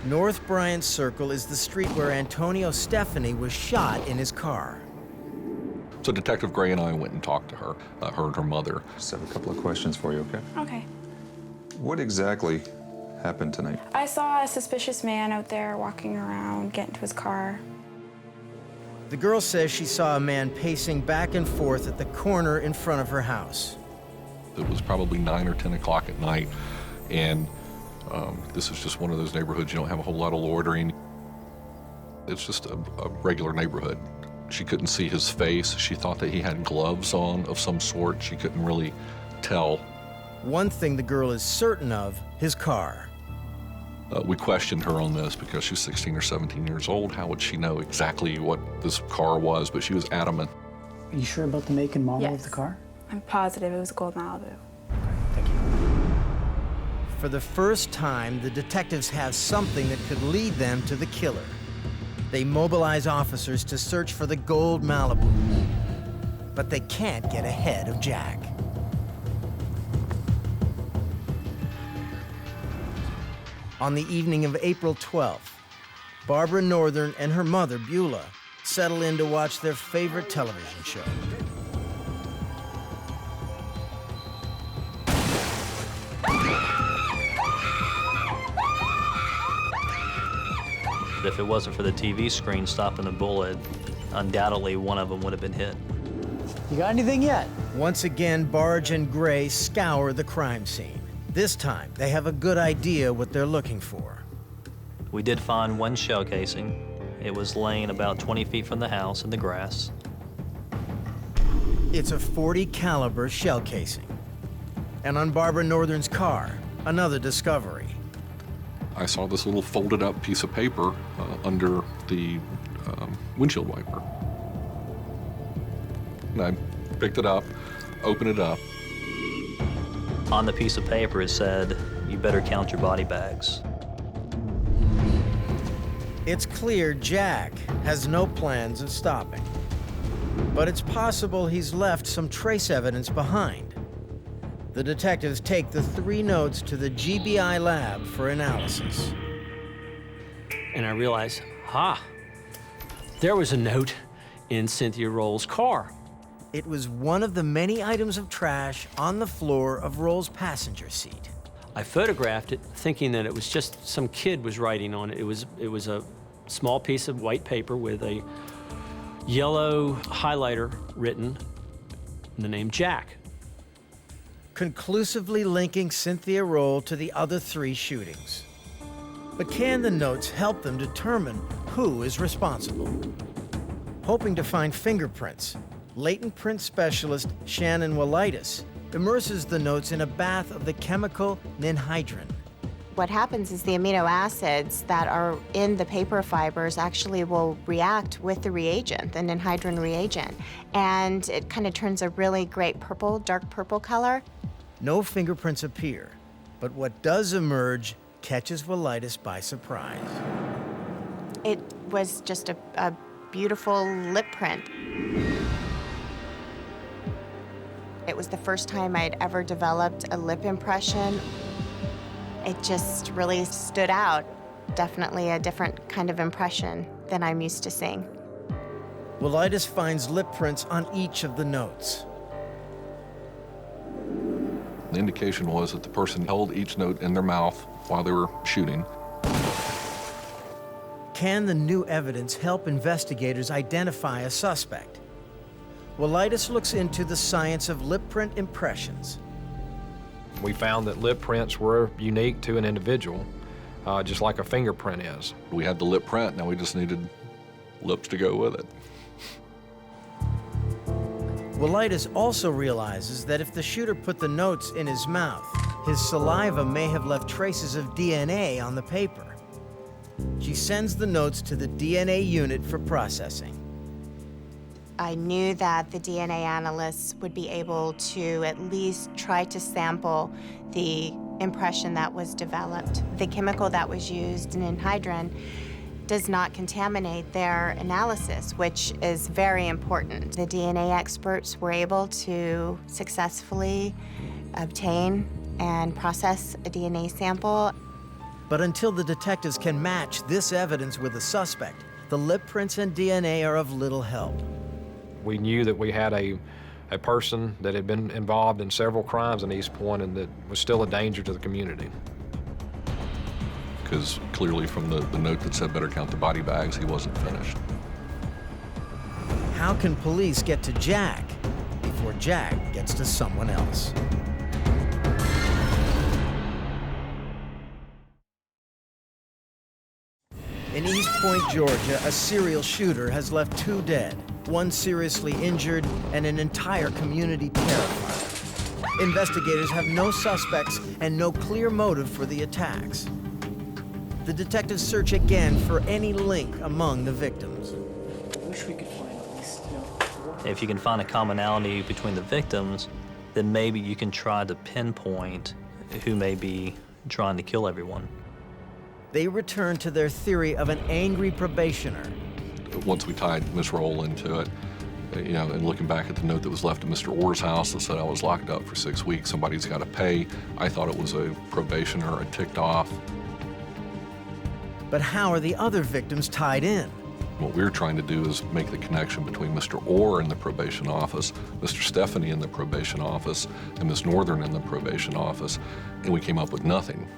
North Bryant Circle is the street where Antonio Stefani was shot in his car. So Detective Gray and I went and talked to her, her and her mother. Just have a couple of questions for you, okay? Okay. What exactly happened tonight? I saw a suspicious man out there walking around, getting to his car. The girl says she saw a man pacing back and forth at the corner in front of her house. It was probably 9 or 10 o'clock at night, and this is just one of those neighborhoods you don't have a whole lot of loitering. It's just a regular neighborhood. She couldn't see his face. She thought that he had gloves on of some sort. She couldn't really tell. One thing the girl is certain of, his car. We questioned her on this because she's 16 or 17 years old. How would she know exactly what this car was? But she was adamant. Are you sure about the make and model Yes. of the car? I'm positive it was a gold Malibu. For the first time, the detectives have something that could lead them to the killer. They mobilize officers to search for the gold Malibu, but they can't get ahead of Jack. On the evening of April 12th, Barbara Northern and her mother, Beulah, settle in to watch their favorite television show. If it wasn't for the TV screen stopping the bullet, undoubtedly one of them would have been hit. You got anything yet? Once again, Barge and Gray scour the crime scene. This time, they have a good idea what they're looking for. We did find one shell casing. It was laying about 20 feet from the house in the grass. It's a .40 caliber shell casing. And on Barbara Northern's car, another discovery. I saw this little folded up piece of paper under the windshield wiper. And I picked it up, opened it up. On the piece of paper, it said, "You better count your body bags." It's clear Jack has no plans of stopping. But it's possible he's left some trace evidence behind. The detectives take the 3 notes to the GBI lab for analysis. And I realized, there was a note in Cynthia Roll's car. It was one of the many items of trash on the floor of Roll's passenger seat. I photographed it thinking that it was just some kid was writing on it. It was a small piece of white paper with a yellow highlighter written, the name Jack. Conclusively linking Cynthia Roll to the other 3 shootings. But can the notes help them determine who is responsible? Hoping to find fingerprints, latent print specialist Shannon Wallitis immerses the notes in a bath of the chemical ninhydrin. What happens is the amino acids that are in the paper fibers actually will react with the reagent, the ninhydrin reagent, and it kind of turns a really great purple, dark purple color. No fingerprints appear, but what does emerge catches Wallitis by surprise. It was just a beautiful lip print. It was the first time I'd ever developed a lip impression. It just really stood out. Definitely a different kind of impression than I'm used to seeing. Wallitis finds lip prints on each of the notes. The indication was that the person held each note in their mouth while they were shooting. Can the new evidence help investigators identify a suspect? Wallitis looks into the science of lip print impressions. We found that lip prints were unique to an individual, just like a fingerprint is. We had the lip print, now we just needed lips to go with it. Wallitis also realizes that if the shooter put the notes in his mouth, his saliva may have left traces of DNA on the paper. She sends the notes to the DNA unit for processing. I knew that the DNA analysts would be able to at least try to sample the impression that was developed. The chemical that was used in anhydrous does not contaminate their analysis, which is very important. The DNA experts were able to successfully obtain and process a DNA sample. But until the detectives can match this evidence with the suspect, the lip prints and DNA are of little help. We knew that we had a person that had been involved in several crimes in East Point and that was still a danger to the community. Because clearly from the note that said better count the body bags, he wasn't finished. How can police get to Jack before Jack gets to someone else? In East Point, Georgia, a serial shooter has left 2 dead, 1 seriously injured, and an entire community terrified. Investigators have no suspects and no clear motive for the attacks. The detectives search again for any link among the victims. I wish we could find at least, If you can find a commonality between the victims, then maybe you can try to pinpoint who may be trying to kill everyone. They return to their theory of an angry probationer. Once we tied Miss Roll into it, and looking back at the note that was left at Mr. Orr's house that said I was locked up for 6 weeks, somebody's got to pay, I thought it was a probationer, a ticked off. But how are the other victims tied in? What we're trying to do is make the connection between Mr. Orr in the probation office, Mr. Stephanie in the probation office, and Miss Northern in the probation office, and we came up with nothing.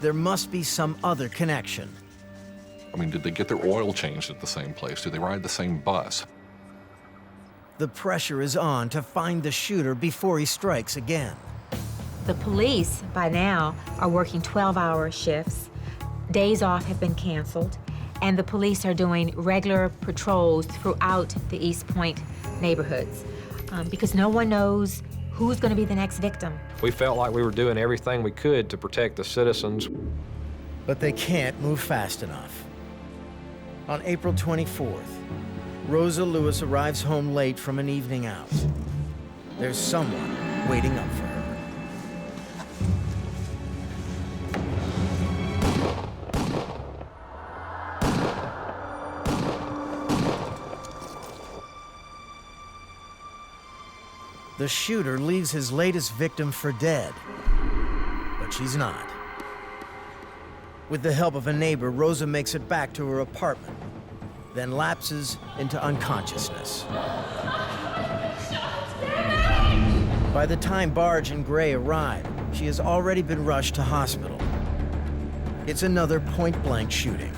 There must be some other connection. I mean, did they get their oil changed at the same place? Did they ride the same bus? The pressure is on to find the shooter before he strikes again. The police, by now, are working 12-hour shifts. Days off have been canceled, and the police are doing regular patrols throughout the East Point neighborhoods because no one knows who's going to be the next victim. We felt like we were doing everything we could to protect the citizens. But they can't move fast enough. On April 24th, Rosa Lewis arrives home late from an evening out. There's someone waiting up for her. The shooter leaves his latest victim for dead, but she's not. With the help of a neighbor, Rosa makes it back to her apartment, then lapses into unconsciousness. By the time Barge and Gray arrive, she has already been rushed to hospital. It's another point-blank shooting.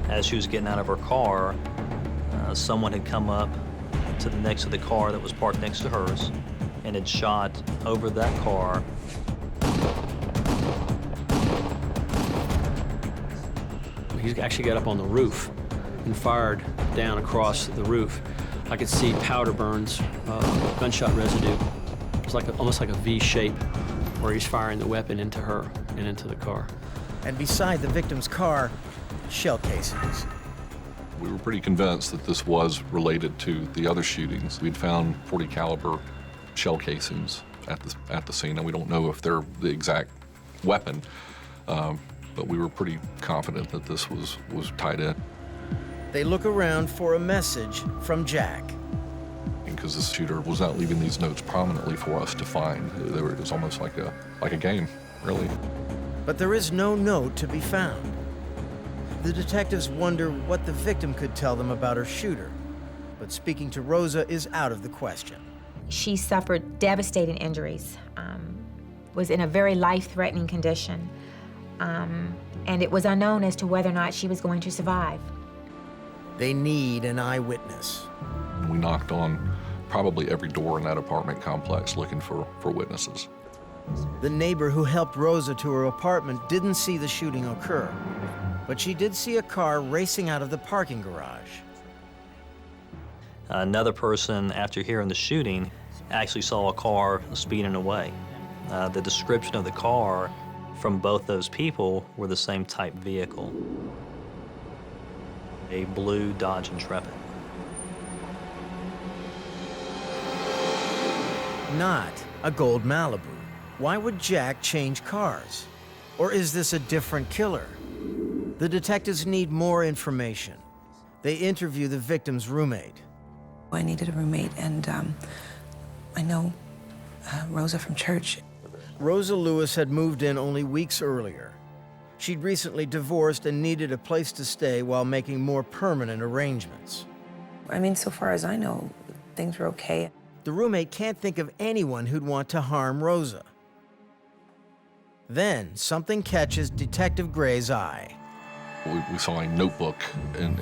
As she was getting out of her car, someone had come up to the next to the car that was parked next to hers and had shot over that car. He actually got up on the roof and fired down across the roof. I could see powder burns, gunshot residue. It's like almost like a V shape where he's firing the weapon into her and into the car. And beside the victim's car, shell casings. We were pretty convinced that this was related to the other shootings. We'd found .40 caliber shell casings at the scene, and we don't know if they're the exact weapon, but we were pretty confident that this was tied in. They look around for a message from Jack. Because the shooter was not leaving these notes prominently for us to find. It was almost like a game, really. But there is no note to be found. The detectives wonder what the victim could tell them about her shooter, but speaking to Rosa is out of the question. She suffered devastating injuries, was in a very life-threatening condition, and it was unknown as to whether or not she was going to survive. They need an eyewitness. We knocked on probably every door in that apartment complex looking for witnesses. The neighbor who helped Rosa to her apartment didn't see the shooting occur, but she did see a car racing out of the parking garage. Another person, after hearing the shooting, actually saw a car speeding away. The description of the car from both those people were the same type vehicle, a blue Dodge Intrepid. not a gold Malibu. Why would Jack change cars? Or is this a different killer? The detectives need more information. They interview the victim's roommate. I needed a roommate, and I know Rosa from church. Rosa Lewis had moved in only weeks earlier. She'd recently divorced and needed a place to stay while making more permanent arrangements. I mean, so far as I know, things were okay. The roommate can't think of anyone who'd want to harm Rosa. Then something catches Detective Gray's eye. We saw a notebook in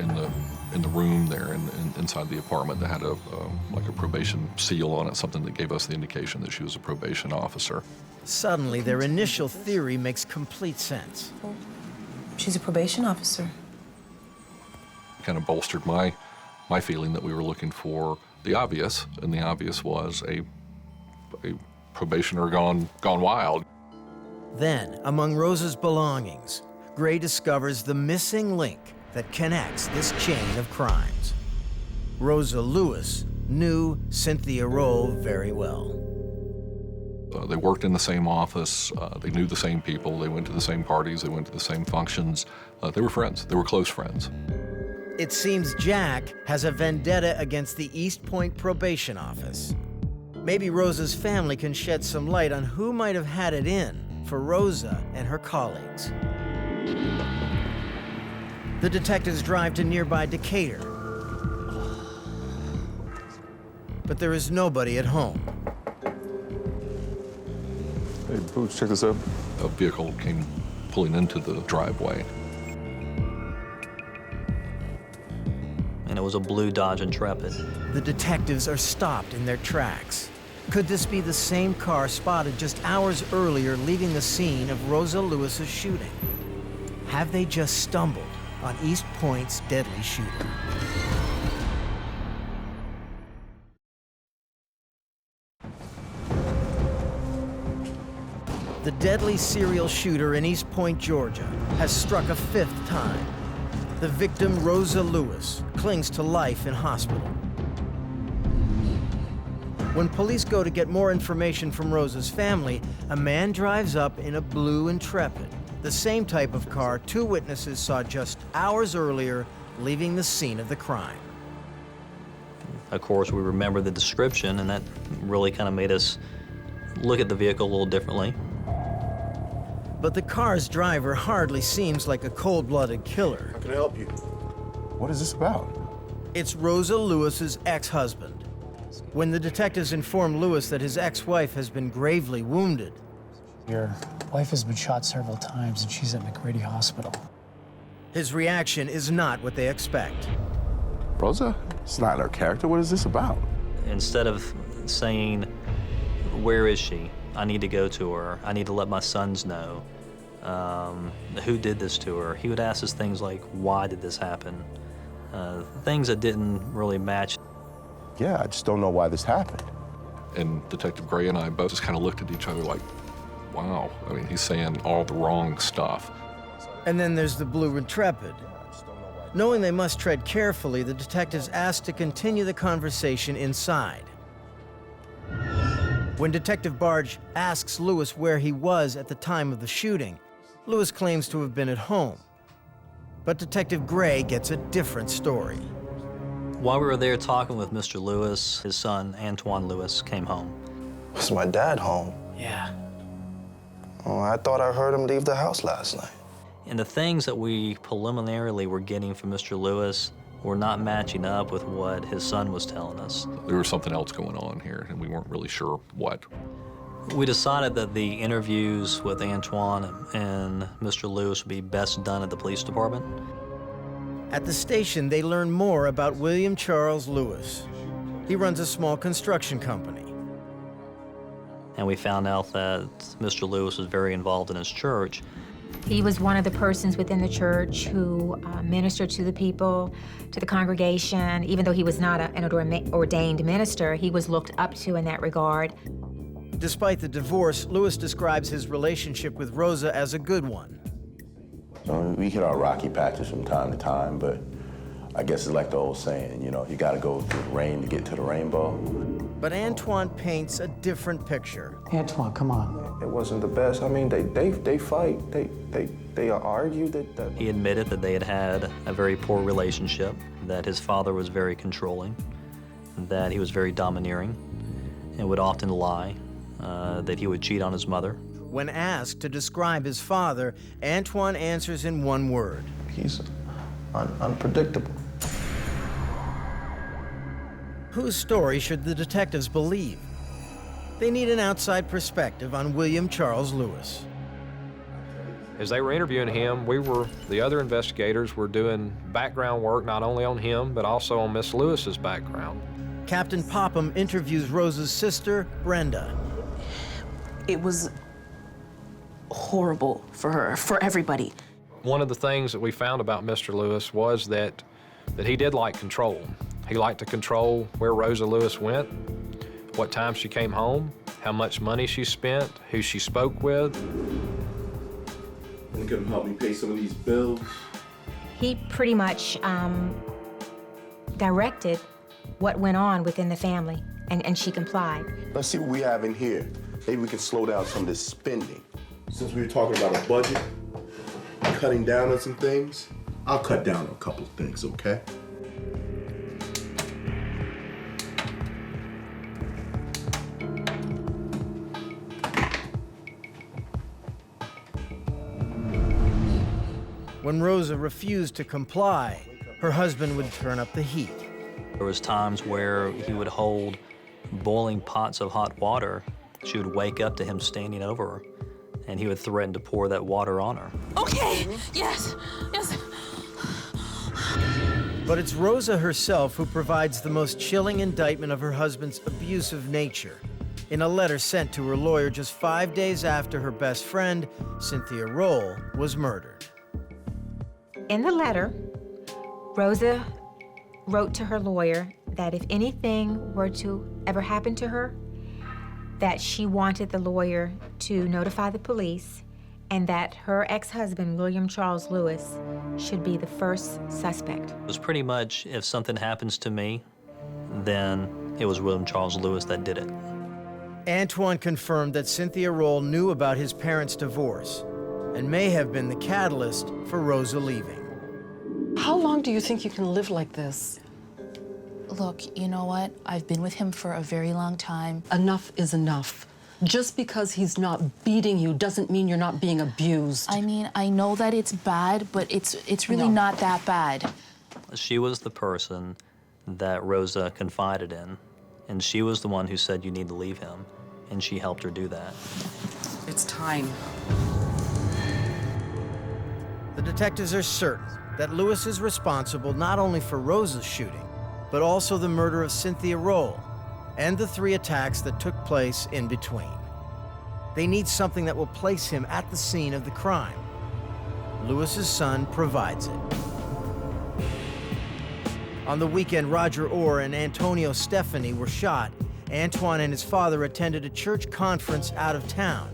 the room there inside the apartment that had like a probation seal on it, something that gave us the indication that she was a probation officer. Suddenly, their initial theory makes complete sense. She's a probation officer. Kind of bolstered my feeling that we were looking for the obvious, and the obvious was a probationer gone wild. Then, among Rosa's belongings, Gray discovers the missing link that connects this chain of crimes. Rosa Lewis knew Cynthia Roll very well. They worked in the same office, they knew the same people, they went to the same parties, they went to the same functions. They were friends, they were close friends. It seems Jack has a vendetta against the East Point Probation Office. Maybe Rosa's family can shed some light on who might have had it in for Rosa and her colleagues. The detectives drive to nearby Decatur, but there is nobody at home. Hey, Boots, check this out. A vehicle came pulling into the driveway. And it was a blue Dodge Intrepid. The detectives are stopped in their tracks. Could this be the same car spotted just hours earlier leaving the scene of Rosa Lewis's shooting? Have they just stumbled on East Point's deadly shooter? The deadly serial shooter in East Point, Georgia, has struck a fifth time. The victim, Rosa Lewis, clings to life in hospital. When police go to get more information from Rosa's family, a man drives up in a blue Intrepid, the same type of car two witnesses saw just hours earlier leaving the scene of the crime. Of course, we remember the description, and that really kind of made us look at the vehicle a little differently. But the car's driver hardly seems like a cold-blooded killer. How can I help you? What is this about? It's Rosa Lewis's ex-husband. When the detectives inform Lewis that his ex-wife has been gravely wounded, your wife has been shot several times and she's at McGrady Hospital. His reaction is not what they expect. Rosa? It's not her character. What is this about? Instead of saying, where is she? I need to go to her. I need to let my sons know. Who did this to her? He would ask us things like, why did this happen? Things that didn't really match. Yeah, I just don't know why this happened. And Detective Gray and I both just kind of looked at each other like, wow. I mean, he's saying all the wrong stuff. And then there's the blue Intrepid. Knowing they must tread carefully, the detectives asked to continue the conversation inside. When Detective Barge asks Lewis where he was at the time of the shooting, Lewis claims to have been at home. But Detective Gray gets a different story. While we were there talking with Mr. Lewis, his son, Antoine Lewis, came home. Was my dad home? Yeah. Oh, I thought I heard him leave the house last night. And the things that we preliminarily were getting from Mr. Lewis were not matching up with what his son was telling us. There was something else going on here, and we weren't really sure what. We decided that the interviews with Antoine and Mr. Lewis would be best done at the police department. At the station, they learn more about William Charles Lewis. He runs a small construction company. And we found out that Mr. Lewis was very involved in his church. He was one of the persons within the church who ministered to the people, to the congregation. Even though he was not an ordained minister, he was looked up to in that regard. Despite the divorce, Lewis describes his relationship with Rosa as a good one. We hit our rocky patches from time to time, but I guess it's like the old saying, you know, you gotta go through the rain to get to the rainbow. But Antoine paints a different picture. Antoine, come on. It wasn't the best. I mean, they fight. They argue that. He admitted that they had had a very poor relationship, that his father was very controlling, that he was very domineering, and would often lie, that he would cheat on his mother. When asked to describe his father, Antoine answers in one word. He's unpredictable. Whose story should the detectives believe? They need an outside perspective on William Charles Lewis. As they were interviewing him, the other investigators were doing background work not only on him, but also on Miss Lewis's background. Captain Popham interviews Rosa's sister, Brenda. It was horrible for her, for everybody. One of the things that we found about Mr. Lewis was that he did like control. He liked to control where Rosa Lewis went, what time she came home, how much money she spent, who she spoke with. You can help me pay some of these bills? He pretty much directed what went on within the family, and she complied. Let's see what we have in here. Maybe we can slow down some of this spending. Since we were talking about a budget, cutting down on some things, I'll cut down on a couple of things, okay? When Rosa refused to comply, her husband would turn up the heat. There was times where he would hold boiling pots of hot water. She would wake up to him standing over her, and he would threaten to pour that water on her. Okay, yes. But it's Rosa herself who provides the most chilling indictment of her husband's abusive nature in a letter sent to her lawyer just 5 days after her best friend, Cynthia Roll, was murdered. In the letter, Rosa wrote to her lawyer that if anything were to ever happen to her, that she wanted the lawyer to notify the police and that her ex-husband, William Charles Lewis, should be the first suspect. It was pretty much, if something happens to me, then it was William Charles Lewis that did it. Antoine confirmed that Cynthia Roll knew about his parents' divorce and may have been the catalyst for Rosa leaving. How long do you think you can live like this? Look, you know what? I've been with him for a very long time. Enough is enough. Just because he's not beating you doesn't mean you're not being abused. I mean, I know that it's bad, but it's really not that bad. She was the person that Rosa confided in, and she was the one who said you need to leave him, and she helped her do that. It's time. The detectives are certain that Lewis is responsible not only for Rosa's shooting, but also the murder of Cynthia Roll and the 3 attacks that took place in between. They need something that will place him at the scene of the crime. Lewis's son provides it. On the weekend Roger Orr and Antonio Stefani were shot, Antoine and his father attended a church conference out of town,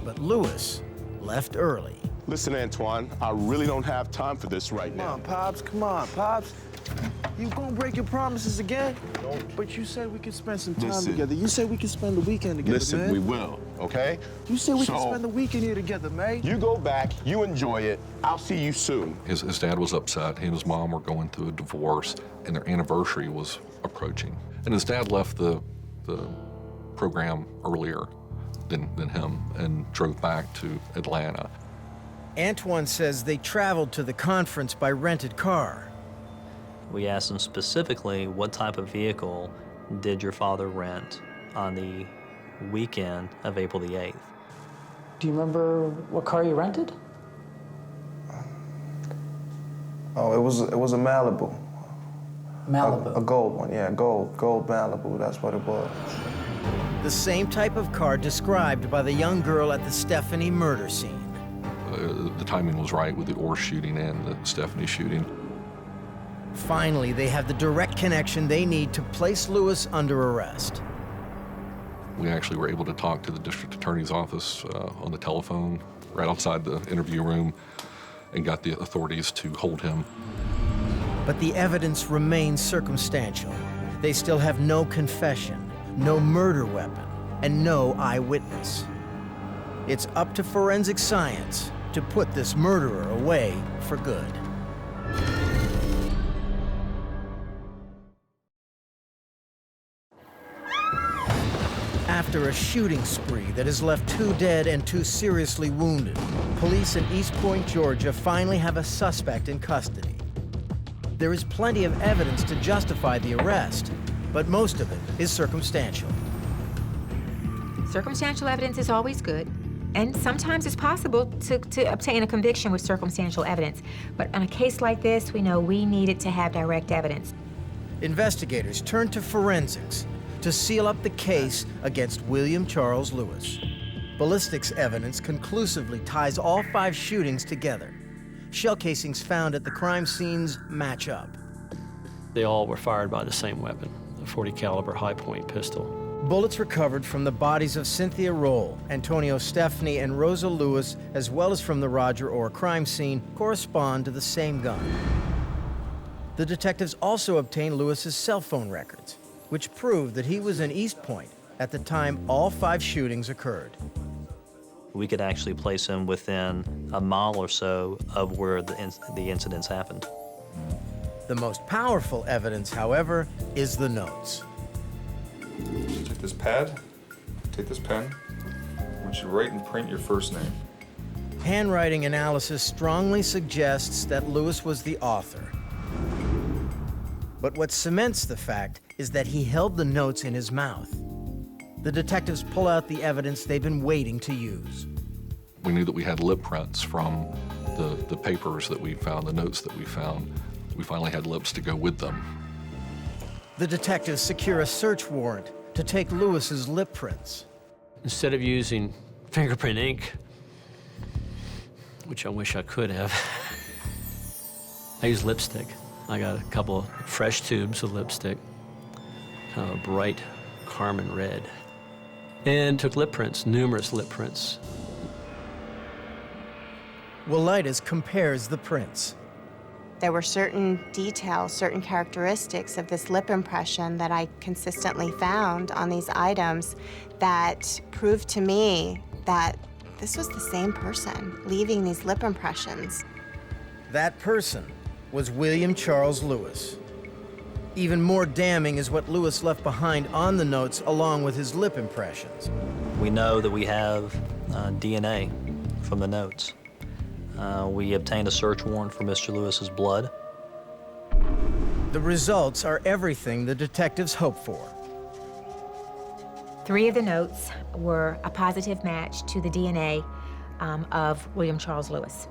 but Lewis left early. Listen, Antoine, I really don't have time for this right now. Come on, Pops. Come on, Pops. You gonna break your promises again? But you said we could spend some time together. You said we could spend the weekend together, Listen, man. we will, okay? You said we could spend the weekend here together, man. You go back, you enjoy it. I'll see you soon. His dad was upset. He and his mom were going through a divorce, and their anniversary was approaching. And his dad left the program earlier than him and drove back to Atlanta. Antoine says they traveled to the conference by rented car. We asked him specifically, what type of vehicle did your father rent on the weekend of April the 8th? Do you remember what car you rented? Oh, it was a Malibu. Malibu? A gold one, yeah, gold Malibu, that's what it was. The same type of car described by the young girl at the Stefani murder scene. The timing was right with the Orr shooting and the Stefani shooting. Finally, they have the direct connection they need to place Lewis under arrest. We actually were able to talk to the district attorney's office on the telephone right outside the interview room and got the authorities to hold him. But the evidence remains circumstantial. They still have no confession, no murder weapon, and no eyewitness. It's up to forensic science to put this murderer away for good. After a shooting spree that has left 2 dead and 2 seriously wounded, police in East Point, Georgia finally have a suspect in custody. There is plenty of evidence to justify the arrest, but most of it is circumstantial. Circumstantial evidence is always good, and sometimes it's possible to obtain a conviction with circumstantial evidence. But on a case like this, we know we needed to have direct evidence. Investigators turned to forensics to seal up the case against William Charles Lewis. Ballistics evidence conclusively ties all 5 shootings together. Shell casings found at the crime scenes match up. They all were fired by the same weapon, a .40 caliber high-point pistol. Bullets recovered from the bodies of Cynthia Roll, Antonio Stefani, and Rosa Lewis, as well as from the Roger Orr crime scene, correspond to the same gun. The detectives also obtained Lewis's cell phone records, which proved that he was in East Point at the time all 5 shootings occurred. We could actually place him within a mile or so of where the incidents happened. The most powerful evidence, however, is the notes. Take this pad, take this pen. I want you to write and print your first name. Handwriting analysis strongly suggests that Lewis was the author. But what cements the fact is that he held the notes in his mouth. The detectives pull out the evidence they've been waiting to use. We knew that we had lip prints from the papers that we found, the notes that we found. We finally had lips to go with them. The detectives secure a search warrant to take Lewis's lip prints. Instead of using fingerprint ink, which I wish I could have, I used lipstick. I got a couple of fresh tubes of lipstick, kind of a bright carmine red, and took lip prints, numerous lip prints. Wallitis compares the prints. There were certain details, certain characteristics of this lip impression that I consistently found on these items that proved to me that this was the same person leaving these lip impressions. That person was William Charles Lewis. Even more damning is what Lewis left behind on the notes along with his lip impressions. We know that we have DNA from the notes. We obtained a search warrant for Mr. Lewis's blood. The results are everything the detectives hoped for. 3 of the notes were a positive match to the DNA of William Charles Lewis.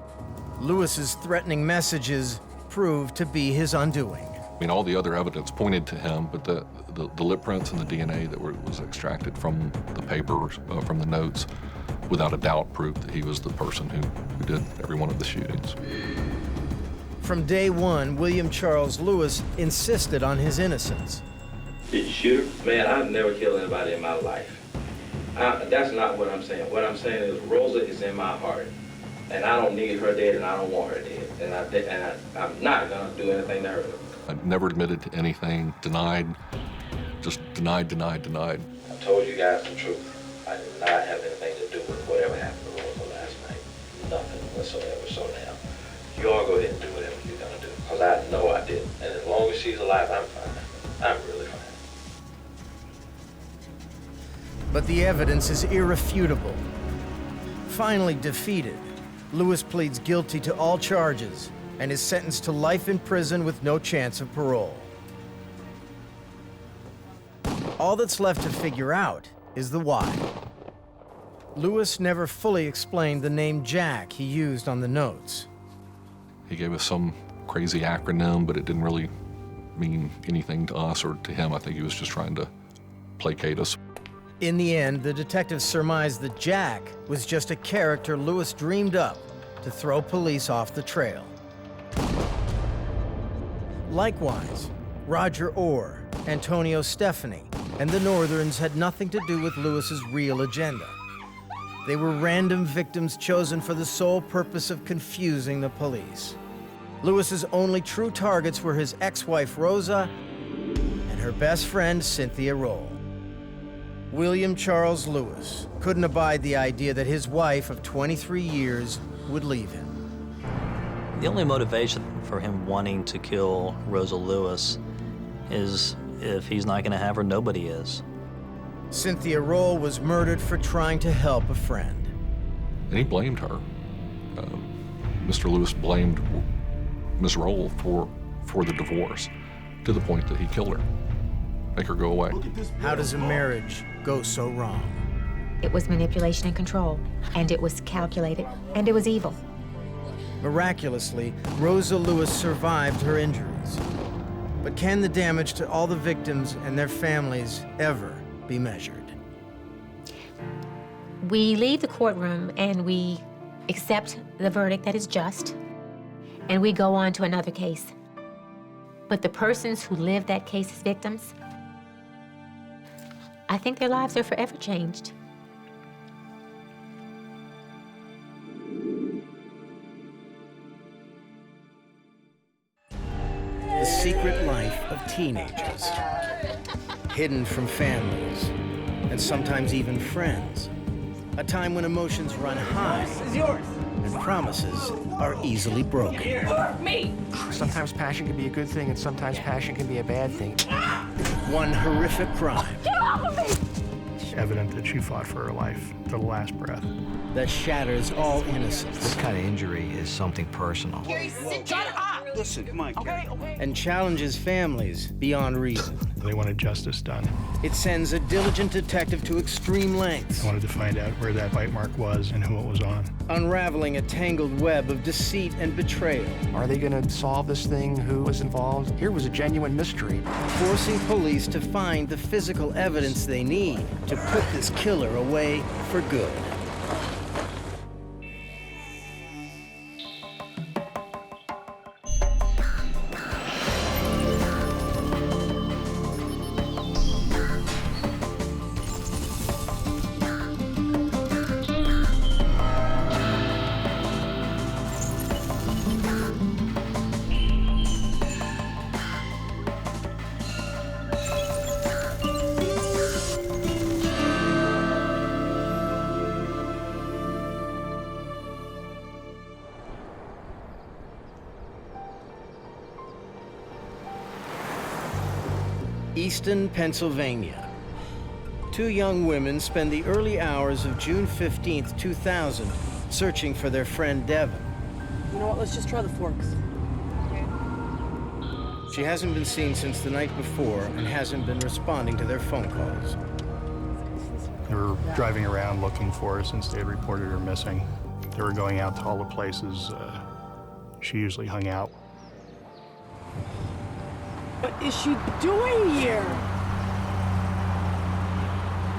Lewis's threatening messages proved to be his undoing. I mean, all the other evidence pointed to him, but the lip prints and the DNA that was extracted from the papers, from the notes, without a doubt proved that he was the person who did every one of the shootings. From day one, William Charles Lewis insisted on his innocence. Did you shoot her? Man, I've never killed anybody in my life. That's not what I'm saying. What I'm saying is Rosa is in my heart, and I don't need her dead, and I don't want her dead, and I'm not gonna do anything to her. I never admitted to anything, denied, just denied. I told you guys the truth. I did not have anything to do with whatever happened to Rosa last night. Nothing whatsoever. So now, you all go ahead and do whatever you're gonna do, because I know I didn't. And as long as she's alive, I'm fine. I'm really fine. But the evidence is irrefutable. Finally defeated, Lewis pleads guilty to all charges and is sentenced to life in prison with no chance of parole. All that's left to figure out is the why. Lewis never fully explained the name Jack he used on the notes. He gave us some crazy acronym, but it didn't really mean anything to us or to him. I think he was just trying to placate us. In the end, the detectives surmised that Jack was just a character Lewis dreamed up to throw police off the trail. Likewise, Roger Orr, Antonio Stefani, and the Northerns had nothing to do with Lewis's real agenda. They were random victims chosen for the sole purpose of confusing the police. Lewis's only true targets were his ex-wife Rosa and her best friend Cynthia Roll. William Charles Lewis couldn't abide the idea that his wife of 23 years would leave him. The only motivation for him wanting to kill Rosa Lewis is if he's not going to have her, nobody is. Cynthia Roll was murdered for trying to help a friend. And he blamed her. Mr. Lewis blamed Ms. Roll for the divorce to the point that he killed her, make her go away. How does a marriage go so wrong? It was manipulation and control, and it was calculated, and it was evil. Miraculously, Rosa Lewis survived her injuries. But can the damage to all the victims and their families ever be measured? We leave the courtroom and we accept the verdict that is just, and we go on to another case. But the persons who lived that case as victims, I think their lives are forever changed. The secret life of teenagers, hidden from families, and sometimes even friends. A time when emotions run high and promises are easily broken. Me! Sometimes passion can be a good thing, and sometimes passion can be a bad thing. One horrific crime Get off of me! It's evident that she fought for her life to the last breath. that shatters all innocence. This kind of injury is something personal. Shut up! Listen, come on, okay? And challenges families beyond reason. They wanted justice done. It sends a diligent detective to extreme lengths, I wanted to find out where that bite mark was and who it was on. unraveling a tangled web of deceit and betrayal. Are they gonna solve this thing? Who was involved? Here was a genuine mystery. Forcing police to find the physical evidence they need to put this killer away for good. Easton, Pennsylvania. Two young women spend the early hours of June 15th, 2000, searching for their friend Devin. You know what, let's just try the forks. She hasn't been seen since the night before and hasn't been responding to their phone calls. They were driving around looking for her since they had reported her missing. They were going out to all the places she usually hung out. What is she doing here?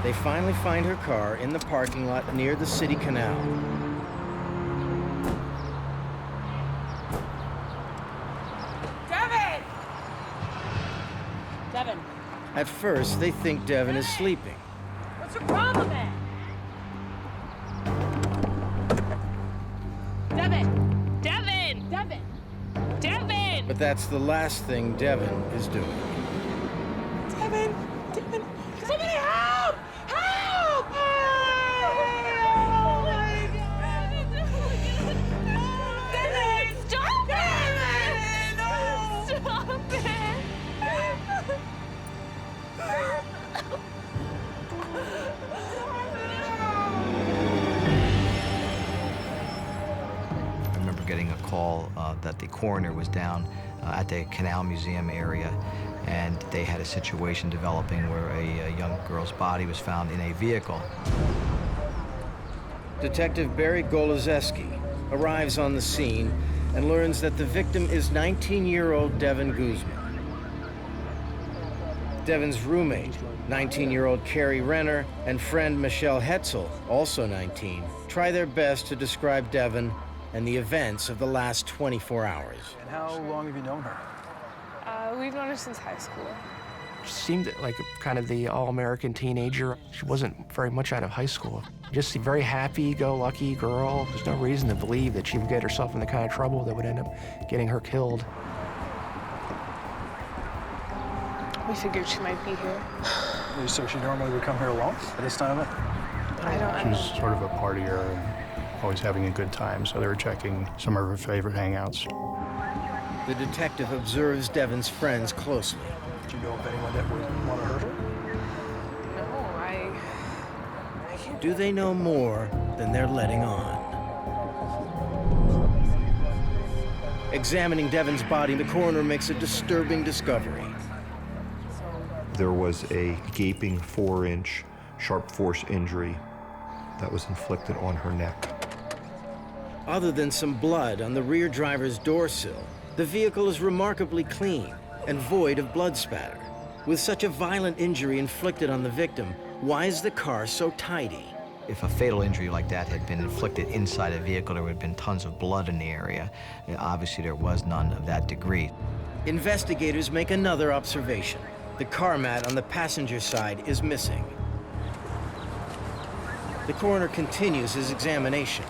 They finally find her car in the parking lot near the city canal. Devin! Devin, At first, they think Devin is sleeping. what's your problem, man? Devin! Devin! Devin! Devin! But that's the last thing Devin is doing. Devin! Devin! Somebody help! Help! Oh my God! Devin! Stop it! No! Stop it! I remember getting a call that the coroner was down at the Canal Museum area, and they had a situation developing where a young girl's body was found in a vehicle. Detective Barry Golozeski arrives on the scene and learns that the victim is 19-year-old Devin Guzman. Devin's roommate, 19-year-old Carrie Renner, and friend Michelle Hetzel, also 19, try their best to describe Devin and the events of the last 24 hours. And how long have you known her? We've known her since high school. She seemed like kind of the all-American teenager. She wasn't very much out of high school. Just a very happy-go-lucky girl. There's no reason to believe that she would get herself in the kind of trouble that would end up getting her killed. We figured she might be here. So she normally would come here alone at this time of it? I She's sort of a partier and always having a good time, so they were checking some of her favorite hangouts. The detective observes Devon's friends closely. Do you know of anyone that would want to hurt her? No, I can't. Do they know more than they're letting on? Examining Devon's body, the coroner makes a disturbing discovery. There was a gaping 4-inch sharp force injury that was inflicted on her neck. Other than some blood on the rear driver's door sill, the vehicle is remarkably clean and void of blood spatter. With such a violent injury inflicted on the victim, why is the car so tidy? If a fatal injury like that had been inflicted inside a vehicle, there would have been tons of blood in the area. Obviously, there was none of that degree. Investigators make another observation. The car mat on the passenger side is missing. The coroner continues his examination.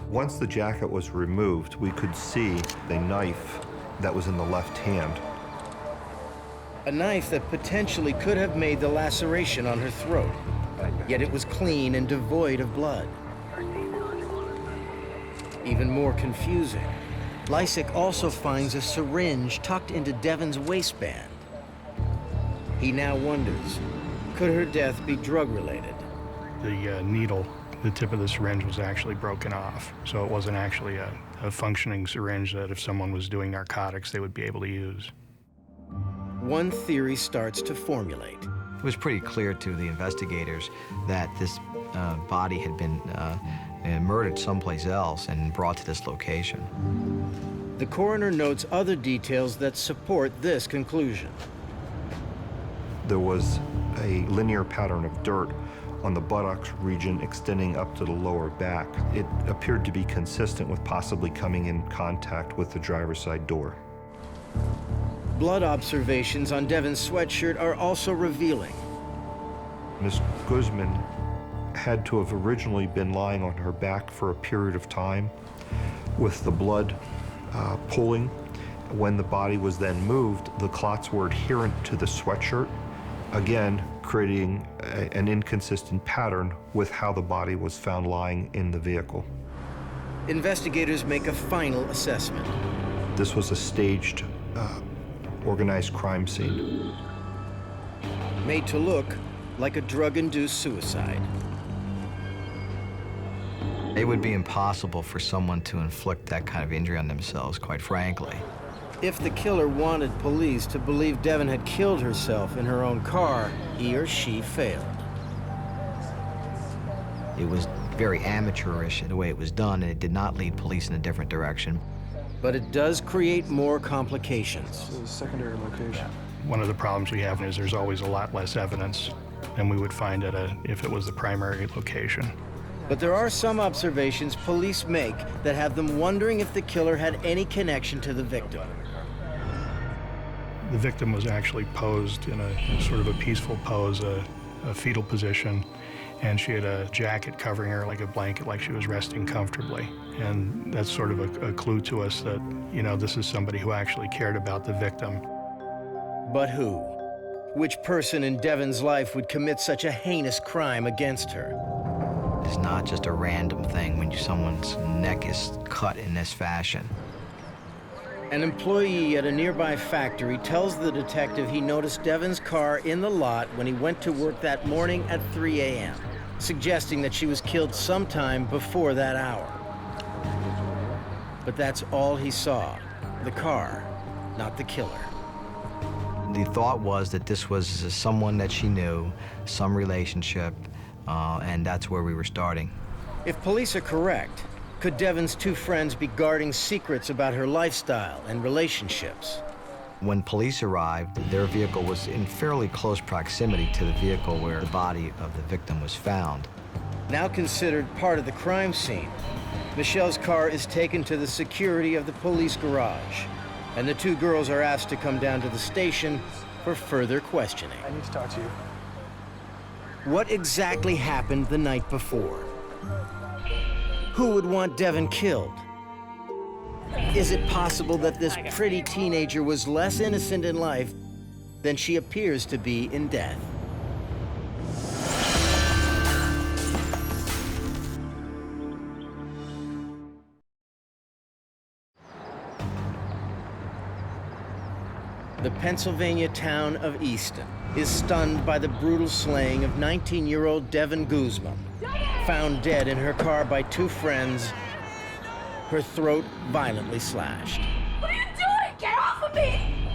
Once the jacket was removed, we could see a knife that was in the left hand. A knife that potentially could have made the laceration on her throat, yet it was clean and devoid of blood. Even more confusing, Lysick also finds a syringe tucked into Devon's waistband. He now wonders, could her death be drug-related? The needle, the tip of the syringe was actually broken off, so it wasn't actually a functioning syringe that if someone was doing narcotics, they would be able to use. One theory starts to formulate. It was pretty clear to the investigators that this body had been murdered someplace else and brought to this location. The coroner notes other details that support this conclusion. There was a linear pattern of dirt on the buttocks region extending up to the lower back. It appeared to be consistent with possibly coming in contact with the driver's side door. Blood observations on Devon's sweatshirt are also revealing. Miss Guzman had to have originally been lying on her back for a period of time with the blood pooling. When the body was then moved, the clots were adherent to the sweatshirt, again creating an inconsistent pattern with how the body was found lying in the vehicle. Investigators make a final assessment. This was a staged, organized crime scene. Made to look like a drug-induced suicide. It would be impossible for someone to inflict that kind of injury on themselves, quite frankly. If the killer wanted police to believe Devon had killed herself in her own car, he or she failed. It was very amateurish in the way it was done, and it did not lead police in a different direction. But it does create more complications. This is a secondary location. One of the problems we have is there's always a lot less evidence than we would find if it was the primary location. But there are some observations police make that have them wondering if the killer had any connection to the victim. The victim was actually posed in a sort of a peaceful pose, a fetal position, and she had a jacket covering her like a blanket, like she was resting comfortably. And that's sort of a clue to us that, you know, this is somebody who actually cared about the victim. But who? Which person in Devon's life would commit such a heinous crime against her? It's not just a random thing when someone's neck is cut in this fashion. An employee at a nearby factory tells the detective he noticed Devon's car in the lot when he went to work that morning at 3 a.m., suggesting that she was killed sometime before that hour. But that's all he saw, the car, not the killer. The thought was that this was someone that she knew, some relationship, and that's where we were starting. If police are correct, could Devon's two friends be guarding secrets about her lifestyle and relationships? When police arrived, their vehicle was in fairly close proximity to the vehicle where the body of the victim was found. Now considered part of the crime scene, Michelle's car is taken to the security of the police garage, and the two girls are asked to come down to the station for further questioning. I need to talk to you. What exactly happened the night before? Who would want Devon killed? Is it possible that this pretty teenager was less innocent in life than she appears to be in death? The Pennsylvania town of Easton is stunned by the brutal slaying of 19-year-old Devin Guzman, found dead in her car by two friends, her throat violently slashed. What are you doing? Get off of me!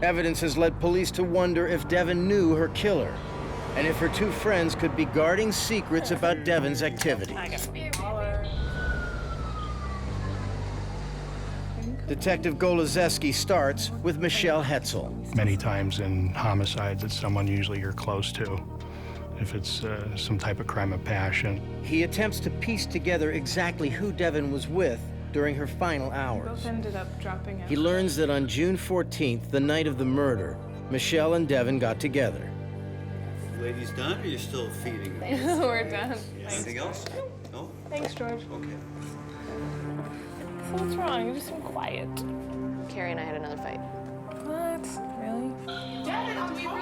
Evidence has led police to wonder if Devin knew her killer, and if her two friends could be guarding secrets about Devin's activities. Detective Golozeski starts with Michelle Hetzel. Many times in homicides, it's someone usually you're close to, if it's some type of crime of passion. He attempts to piece together exactly who Devin was with during her final hours. Both ended up dropping out. He learns that on June 14th, the night of the murder, Michelle and Devin got together. Ladies done, or are you still feeding? We're done. Anything else? No? Thanks, George. Okay. So what's wrong? You just seem quiet. Carrie and I had another fight. What? Really?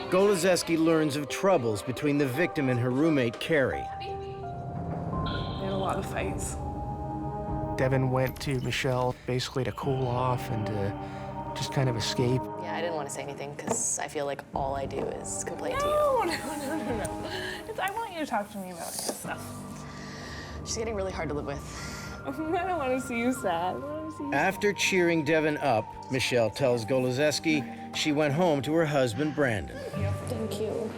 Golozeski learns of troubles between the victim and her roommate, Carrie. They had a lot of fights. Devin went to Michelle basically to cool off and to just kind of escape. Yeah, I didn't want to say anything because I feel like all I do is complain to you. No. I want you to talk to me about this stuff. She's getting really hard to live with. I don't want to see you sad. After cheering Devin up, Michelle tells Golozeski she went home to her husband, Brandon. Thank you.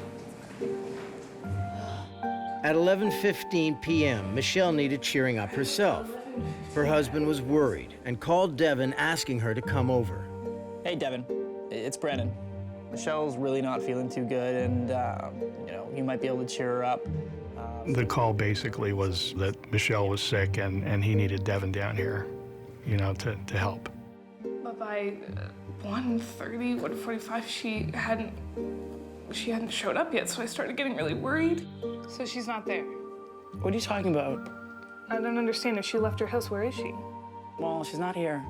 At 11:15 p.m., Michelle needed cheering up herself. Her husband was worried and called Devin asking her to come over. Hey, Devin, it's Brandon. Michelle's really not feeling too good, and you might be able to cheer her up. The call basically was that Michelle was sick and he needed Devin down here, to help. But by 1:30, 1:45, she hadn't showed up yet, so I started getting really worried. So she's not there. What are you talking about? I don't understand. If she left her house, where is she? Well, she's not here.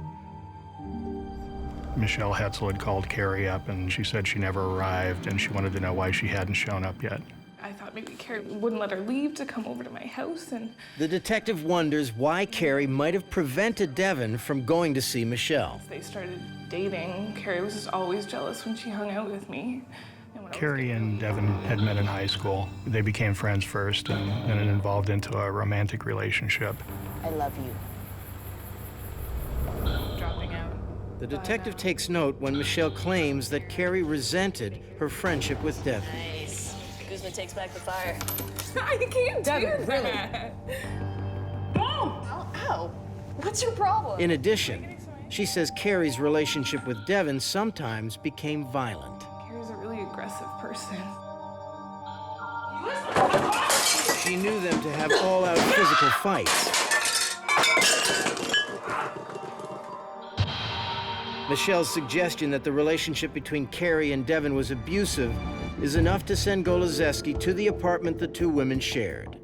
Michelle Hetzel had called Carrie up and she said she never arrived and she wanted to know why she hadn't shown up yet. I thought maybe Carrie wouldn't let her leave to come over to my house, and The detective wonders why Carrie might have prevented Devin from going to see Michelle. they started dating. Carrie was just always jealous when she hung out with me. Carrie and Devin had met in high school. They became friends first and then it evolved into a romantic relationship. I love you. Dropping out. The detective takes note when Michelle claims that Carrie resented her friendship with Devin. Nice. Guzman takes back the fire. I can't do that. Ow! Ow! What's your problem? In addition, she says Carrie's relationship with Devin sometimes became violent. Carrie's a really aggressive person. She knew them to have all-out physical fights. Michelle's suggestion that the relationship between Carrie and Devin was abusive is enough to send Golozeski to the apartment the two women shared.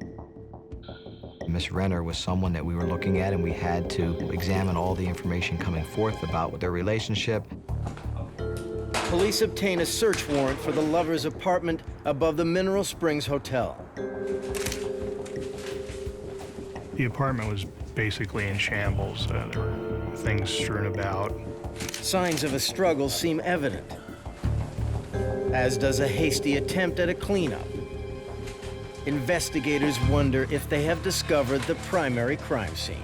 Miss Renner was someone that we were looking at, and we had to examine all the information coming forth about their relationship. Police obtain a search warrant for the lovers' apartment above the Mineral Springs Hotel. The apartment was basically in shambles. There were things strewn about. Signs of a struggle seem evident, as does a hasty attempt at a cleanup. Investigators wonder if they have discovered the primary crime scene.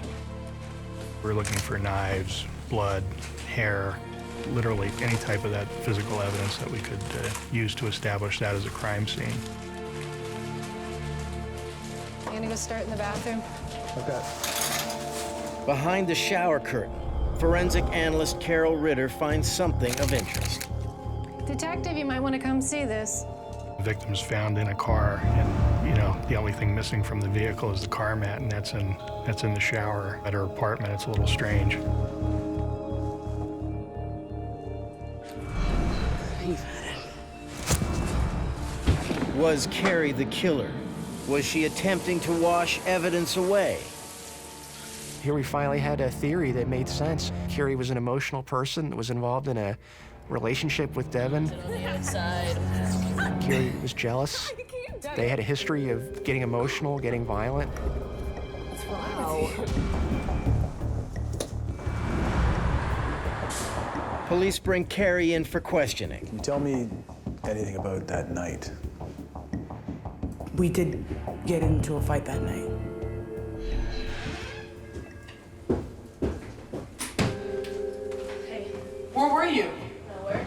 We're looking for knives, blood, hair, literally any type of that physical evidence that we could use to establish that as a crime scene. You gonna go start in the bathroom? Okay. Behind the shower curtain, forensic analyst Carol Ritter finds something of interest. Detective, you might want to come see this. The victim's found in a car, and the only thing missing from the vehicle is the car mat, and that's in the shower at her apartment. It's a little strange. Was Carrie the killer? Was she attempting to wash evidence away? Here we finally had a theory that made sense. Carrie was an emotional person that was involved in a relationship with Devin. Carrie was jealous. They had a history of getting emotional, getting violent. Wow. Police bring Carrie in for questioning. Can you tell me anything about that night? We did get into a fight that night. Hey, where were you? Nowhere.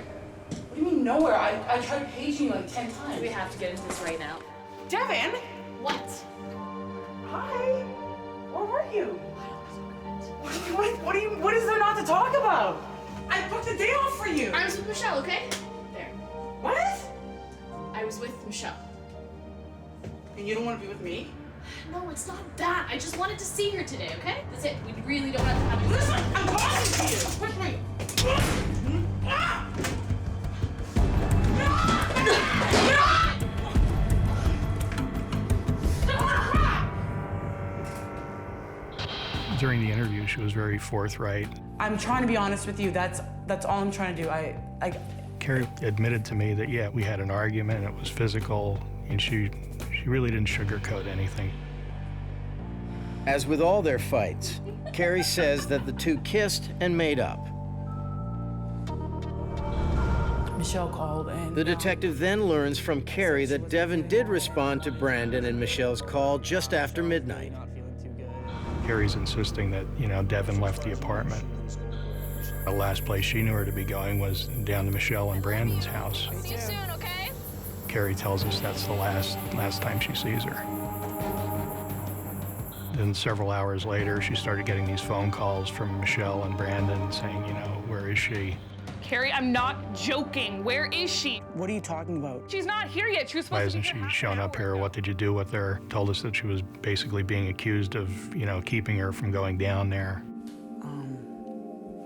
What do you mean nowhere? I tried paging you like 10 times. We have to get into this right now. Devin? What? Hi. Where were you? What is there not to talk about? I booked the day off for you. I was with Michelle, okay? There. What? I was with Michelle. And you don't want to be with me? No, it's not that. I just wanted to see her today, okay? That's it. We really don't have to have a Listen, I'm talking to you. Push me. During the interview, she was very forthright. I'm trying to be honest with you. That's all I'm trying to do. Carrie admitted to me that, yeah, we had an argument, it was physical, and she really didn't sugarcoat anything. As with all their fights, Carrie says that the two kissed and made up. Michelle called and... The detective then learns from Carrie that Devin did respond to Brandon and Michelle's call just after midnight. Carrie's insisting that, Devin left the apartment. The last place she knew her to be going was down to Michelle and Brandon's house. See you soon, okay? Carrie tells us that's the last time she sees her. Then several hours later, she started getting these phone calls from Michelle and Brandon saying, where is she? Carrie, I'm not joking. Where is she? What are you talking about? She's not here yet. She was Why supposed to hasn't be she shown up here? What did you do with her? Told us that she was basically being accused of, keeping her from going down there.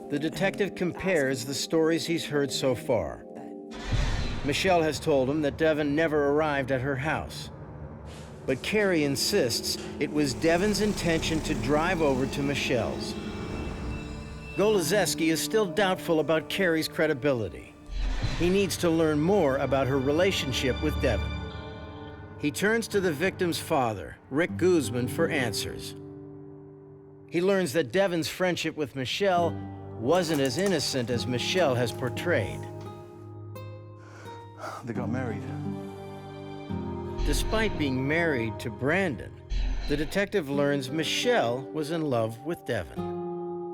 The detective compares the stories he's heard so far. Michelle has told him that Devin never arrived at her house. But Carrie insists it was Devin's intention to drive over to Michelle's. Goloszewski is still doubtful about Carrie's credibility. He needs to learn more about her relationship with Devin. He turns to the victim's father, Rick Guzman, for answers. He learns that Devin's friendship with Michelle wasn't as innocent as Michelle has portrayed. They got married. Despite being married to Brandon, the detective learns Michelle was in love with Devin.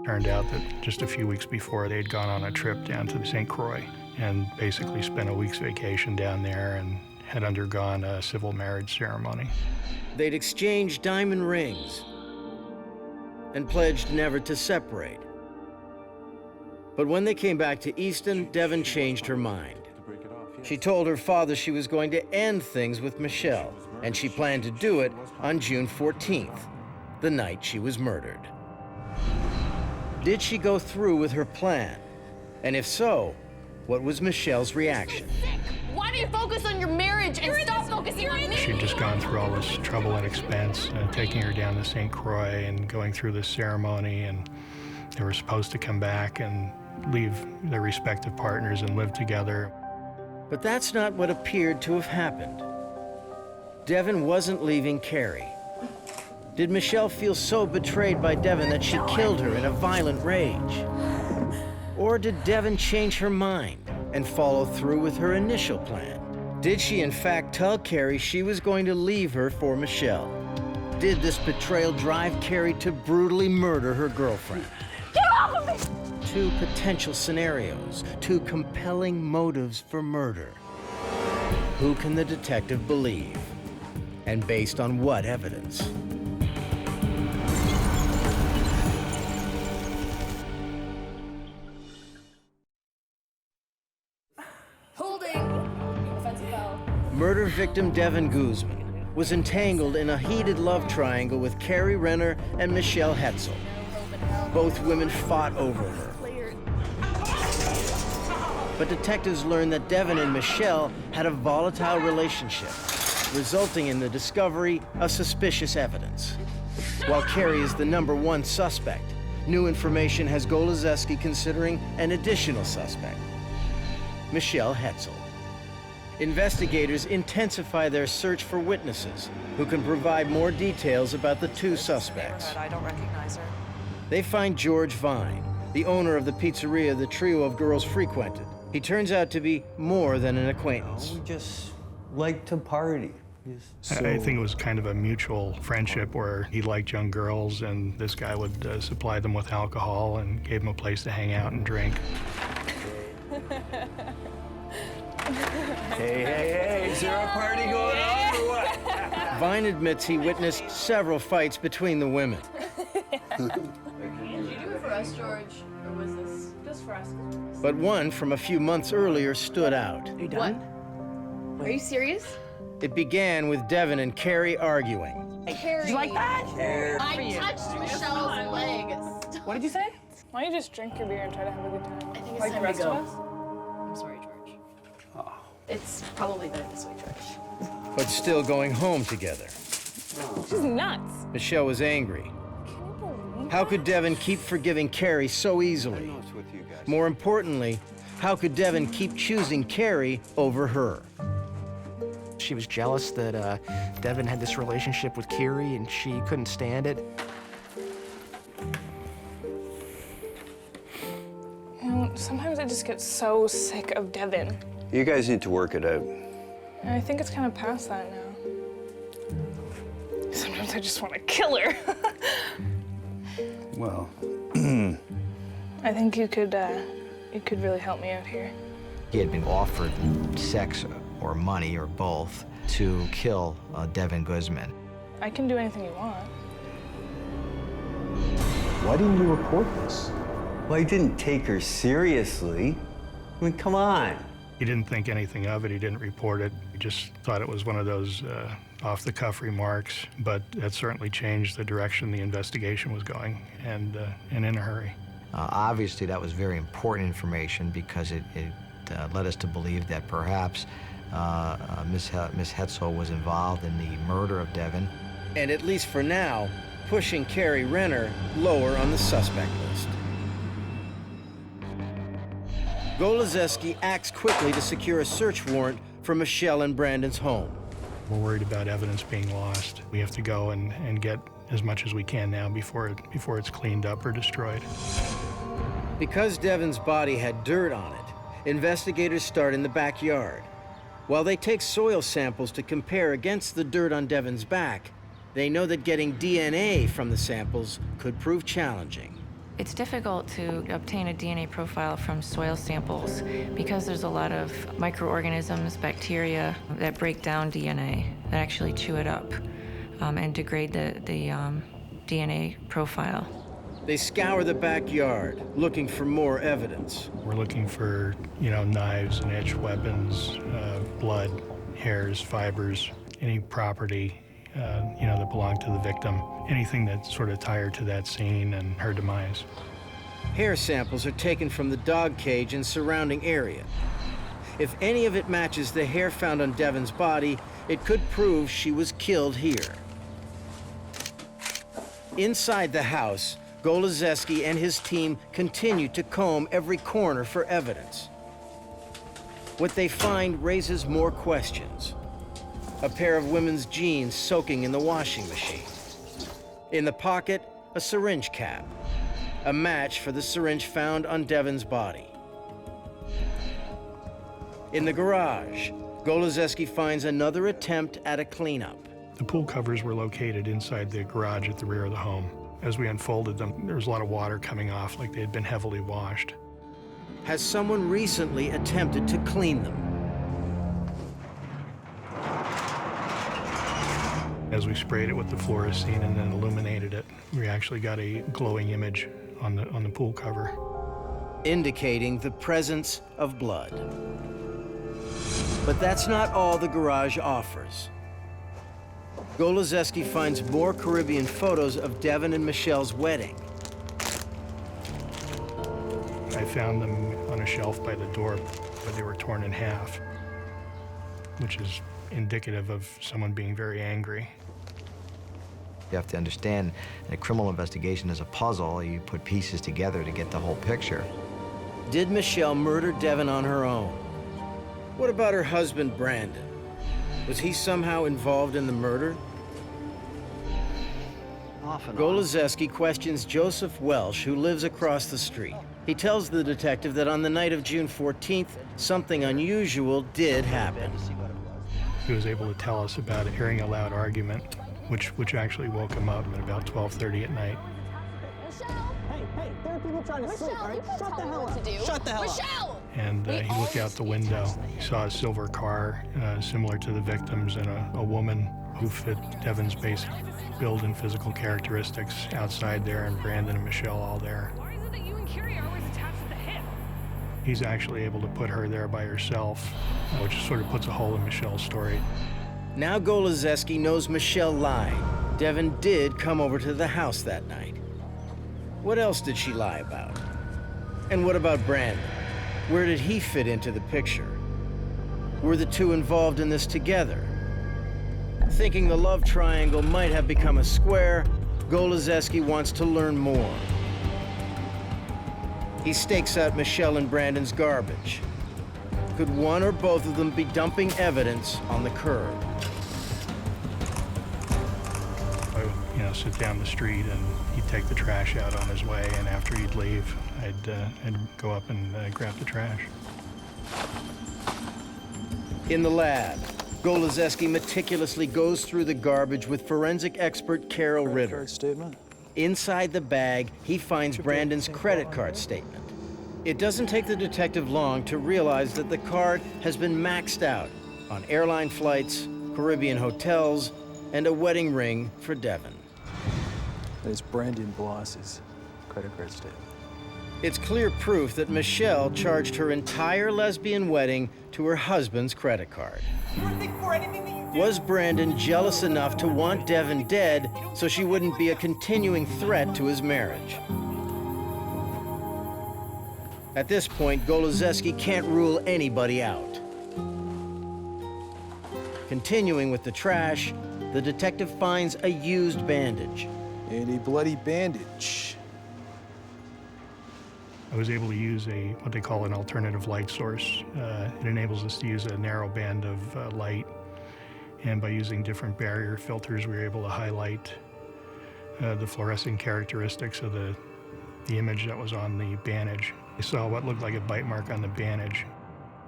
Turned out that just a few weeks before, they'd gone on a trip down to St. Croix and basically spent a week's vacation down there and had undergone a civil marriage ceremony. They'd exchanged diamond rings and pledged never to separate. But when they came back to Easton, Devin changed her mind. She told her father she was going to end things with Michelle, and she planned to do it on June 14th, the night she was murdered. Did she go through with her plan? And if so, what was Michelle's reaction? Why do you focus on your marriage and stop focusing on me? She'd just gone through all this trouble and expense, taking her down to St. Croix and going through this ceremony, and they were supposed to come back and leave their respective partners and live together. But that's not what appeared to have happened. Devin wasn't leaving Carrie. Did Michelle feel so betrayed by Devin that she killed her in a violent rage? Or did Devin change her mind and follow through with her initial plan? Did she in fact tell Carrie she was going to leave her for Michelle? Did this betrayal drive Carrie to brutally murder her girlfriend? Get off of me! Two potential scenarios, two compelling motives for murder. Who can the detective believe? And based on what evidence? Murder victim Devin Guzman was entangled in a heated love triangle with Carrie Renner and Michelle Hetzel. Both women fought over her. But detectives learned that Devin and Michelle had a volatile relationship, resulting in the discovery of suspicious evidence. While Carrie is the #1 suspect, new information has Goloszewski considering an additional suspect, Michelle Hetzel. Investigators intensify their search for witnesses who can provide more details about the two suspects. I don't recognize her. They find George Vine, the owner of the pizzeria the trio of girls frequented. He turns out to be more than an acquaintance. We just like to party. I think it was kind of a mutual friendship where he liked young girls and this guy would supply them with alcohol and gave them a place to hang out and drink. Hey, is there a party going on or what? Vine admits he witnessed several fights between the women. Did you do it for us, George? Or was this just for us? But one from a few months earlier stood out. Are you done? What? Are you serious? It began with Devin and Carrie arguing. Carrie. Did you like that? I touched Michelle's leg. What did you say? Why don't you just drink your beer and try to have a good time? I think it's like time the rest to go. of us? I'm sorry, George. It's probably better this way, George. But still going home together. She's nuts. Michelle was angry. How could Devin keep forgiving Carrie so easily? More importantly, how could Devin keep choosing Carrie over her? She was jealous that Devin had this relationship with Carrie and she couldn't stand it. You know, sometimes I just get so sick of Devin. You guys need to work it out. And I think it's kind of past that now. Sometimes I just want to kill her. Well, I think you could really help me out here. He had been offered sex or money or both to kill Devin Guzman. I can do anything you want. why didn't you report this? Well, I didn't take her seriously. I mean, come on. He didn't think anything of it. He didn't report it. He just thought it was one of those off-the-cuff remarks, but that certainly changed the direction the investigation was going, and in a hurry. Obviously, that was very important information because it led us to believe that perhaps Miss Hetzel was involved in the murder of Devin. And at least for now, pushing Carrie Renner lower on the suspect list. Goloszewski acts quickly to secure a search warrant for Michelle and Brandon's home. We're worried about evidence being lost. We have to go and get as much as we can now before it's cleaned up or destroyed. Because Devin's body had dirt on it, investigators start in the backyard. While they take soil samples to compare against the dirt on Devin's back, they know that getting DNA from the samples could prove challenging. It's difficult to obtain a DNA profile from soil samples because there's a lot of microorganisms, bacteria that break down DNA, that actually chew it up and degrade the DNA profile. They scour the backyard, looking for more evidence. We're looking for, knives and edged weapons, blood, hairs, fibers, any property, that belonged to the victim, anything that sort of tied her to that scene and her demise. Hair samples are taken from the dog cage and surrounding area. If any of it matches the hair found on Devin's body, it could prove she was killed here. Inside the house, Goloszewski and his team continue to comb every corner for evidence. What they find raises more questions. A pair of women's jeans soaking in the washing machine. In the pocket, a syringe cap. A match for the syringe found on Devin's body. In the garage, Goloszewski finds another attempt at a cleanup. The pool covers were located inside the garage at the rear of the home. As we unfolded them, there was a lot of water coming off, like they had been heavily washed. Has someone recently attempted to clean them? As we sprayed it with the fluorescein and then illuminated it, we actually got a glowing image on the pool cover, indicating the presence of blood. But that's not all the garage offers. Goloszewski finds more Caribbean photos of Devin and Michelle's wedding. I found them on a shelf by the door, but they were torn in half, which is indicative of someone being very angry. You have to understand that a criminal investigation is a puzzle. You put pieces together to get the whole picture. Did Michelle murder Devin on her own? What about her husband, Brandon? Was he somehow involved in the murder? Goloszewski questions Joseph Welsh, who lives across the street. He tells the detective that on the night of June 14th, something unusual did happen. He was able to tell us about hearing a loud argument, which actually woke him up at about 12:30 at night. Hey, there are people trying to sleep, all right? Shut the hell up. Shut the hell up. And he looked out the window. He saw a silver car similar to the victims and a woman who fit Devin's basic build and physical characteristics outside there, and Brandon and Michelle all there. Why is it that you and Carrie are always attached at the hip? He's actually able to put her there by herself, which sort of puts a hole in Michelle's story. Now Goloszewski knows Michelle lied. Devin did come over to the house that night. What else did she lie about? And what about Brandon? Where did he fit into the picture? Were the two involved in this together? Thinking the love triangle might have become a square, Goloszewski wants to learn more. He stakes out Michelle and Brandon's garbage. Could one or both of them be dumping evidence on the curb? I would, sit down the street and he'd take the trash out on his way, and after he'd leave, I'd go up and grab the trash. In the lab, Goloszewski meticulously goes through the garbage with forensic expert Carol Ritter. Inside the bag, he finds Brandon's credit card statement. It doesn't take the detective long to realize that the card has been maxed out on airline flights, Caribbean hotels, and a wedding ring for Devin. It's Brandon Bloss's credit card statement. It's clear proof that Michelle charged her entire lesbian wedding to her husband's credit card. Was Brandon jealous enough to want Devin dead so she wouldn't be a continuing threat to his marriage? At this point, Goloszewski can't rule anybody out. Continuing with the trash, the detective finds a used bandage. And a bloody bandage. I was able to use what they call an alternative light source. It enables us to use a narrow band of light, and by using different barrier filters, we were able to highlight the fluorescent characteristics of the image that was on the bandage. I saw what looked like a bite mark on the bandage.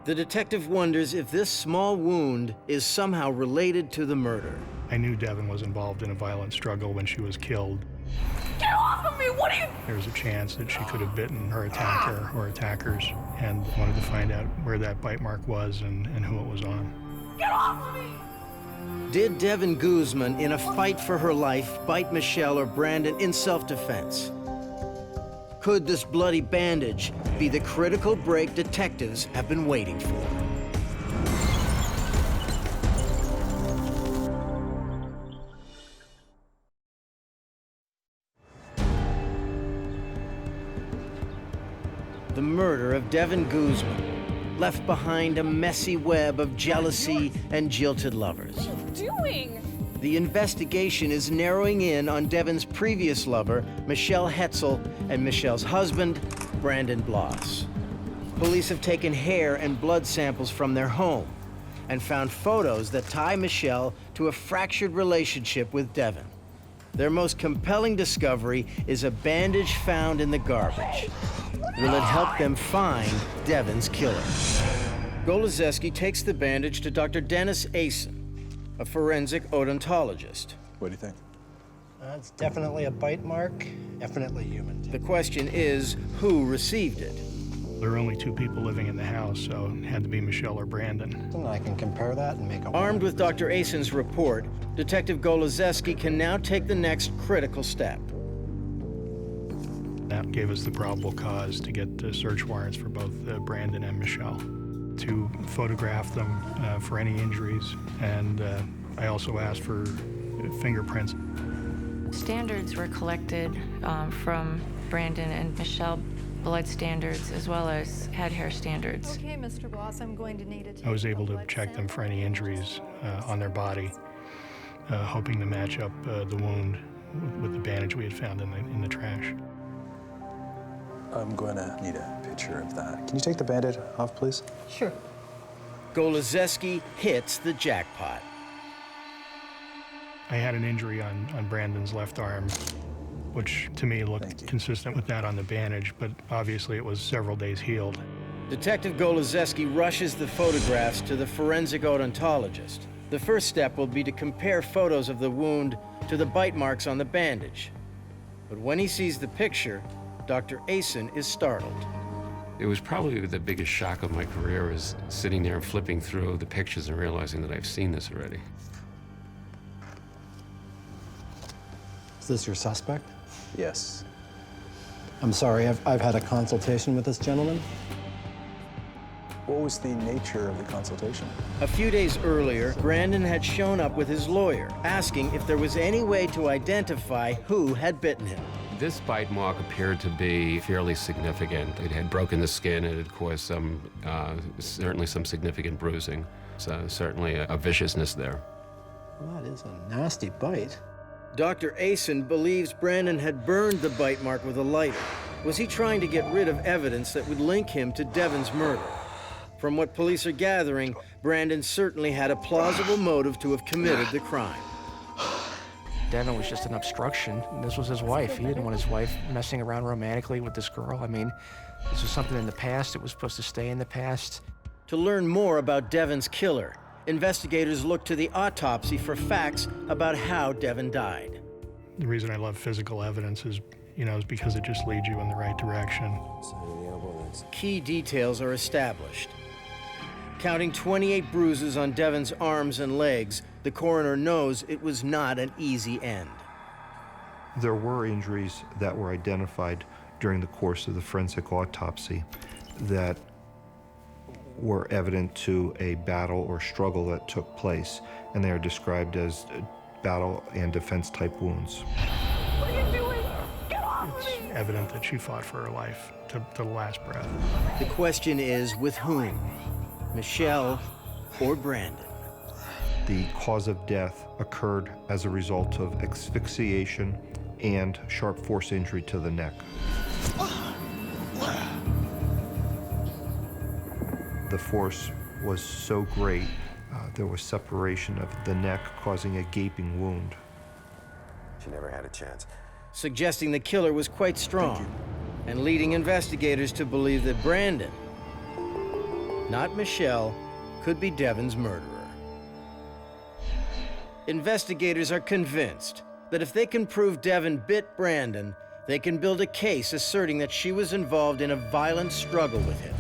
The detective wonders if this small wound is somehow related to the murder. I knew Devin was involved in a violent struggle when she was killed. Get off of me! What are you? There was a chance that she could have bitten her attacker or attackers, and wanted to find out where that bite mark was and who it was on. Get off of me! Did Devin Guzman, in a fight for her life, bite Michelle or Brandon in self-defense? Could this bloody bandage be the critical break detectives have been waiting for? The murder of Devin Guzman left behind a messy web of jealousy and jilted lovers. What are you doing? The investigation is narrowing in on Devin's previous lover, Michelle Hetzel, and Michelle's husband, Brandon Bloss. Police have taken hair and blood samples from their home and found photos that tie Michelle to a fractured relationship with Devin. Their most compelling discovery is a bandage found in the garbage. Will it help them find Devin's killer? Goloszewski takes the bandage to Dr. Dennis Asen, a forensic odontologist. What do you think? It's definitely a bite mark, definitely human. The question is, who received it? There were only two people living in the house, so it had to be Michelle or Brandon. And I can compare that and make a... Armed with Dr. Asen's report, Detective Goloszewski can now take the next critical step. That gave us the probable cause to get search warrants for both Brandon and Michelle, to photograph them for any injuries, and I also asked for fingerprints. Standards were collected from Brandon and Michelle, blood standards as well as head hair standards. Okay, Mr. Bloss, I'm going to need to I was able to check them for any injuries on their body, hoping to match up the wound with the bandage we had found in the trash. I'm going to need a picture of that. Can you take the bandage off, please? Sure. Golozeski hits the jackpot. I had an injury on Brandon's left arm, which to me looked consistent with that on the bandage, but obviously it was several days healed. Detective Golozeski rushes the photographs to the forensic odontologist. The first step will be to compare photos of the wound to the bite marks on the bandage. But when he sees the picture, Dr. Asen is startled. It was probably the biggest shock of my career, is sitting there and flipping through the pictures and realizing that I've seen this already. Is this your suspect? Yes. I'm sorry, I've had a consultation with this gentleman. What was the nature of the consultation? A few days earlier, Brandon had shown up with his lawyer, asking if there was any way to identify who had bitten him. This bite mark appeared to be fairly significant. It had broken the skin, and it had caused certainly some significant bruising. So certainly a viciousness there. Well, that is a nasty bite. Dr. Asen believes Brandon had burned the bite mark with a lighter. Was he trying to get rid of evidence that would link him to Devon's murder? From what police are gathering, Brandon certainly had a plausible motive to have committed the crime. Devon was just an obstruction. This was his wife. He didn't want his wife messing around romantically with this girl. I mean, this was something in the past. It was supposed to stay in the past. To learn more about Devon's killer, investigators looked to the autopsy for facts about how Devon died. The reason I love physical evidence is because it just leads you in the right direction. Key details are established. Counting 28 bruises on Devon's arms and legs, the coroner knows it was not an easy end. There were injuries that were identified during the course of the forensic autopsy that were evident to a battle or struggle that took place, and they are described as battle and defense type wounds. What are you doing? Get off It's evident that she fought for her life to the last breath. The question is, with whom? Michelle or Brandon? The cause of death occurred as a result of asphyxiation and sharp force injury to the neck. The force was so great, there was separation of the neck, causing a gaping wound. She never had a chance. Suggesting the killer was quite strong, and leading investigators to believe that Brandon, not Michelle, could be Devon's murderer. Investigators are convinced that if they can prove Devon bit Brandon, they can build a case asserting that she was involved in a violent struggle with him.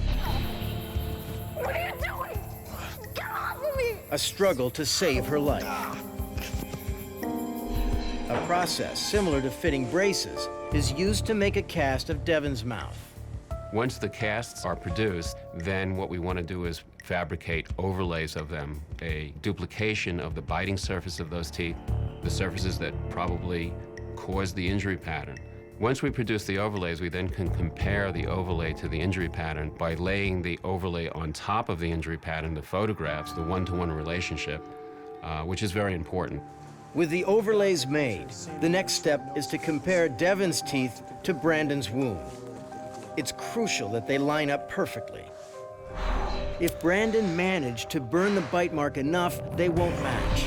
What are you doing? Get off of me! A struggle to save her life. A process similar to fitting braces is used to make a cast of Devon's mouth. Once the casts are produced, then what we want to do is fabricate overlays of them, a duplication of the biting surface of those teeth, the surfaces that probably caused the injury pattern. Once we produce the overlays, we then can compare the overlay to the injury pattern by laying the overlay on top of the injury pattern, the photographs, the one-to-one relationship, which is very important. With the overlays made, the next step is to compare Devon's teeth to Brandon's wound. It's crucial that they line up perfectly. If Brandon managed to burn the bite mark enough, they won't match.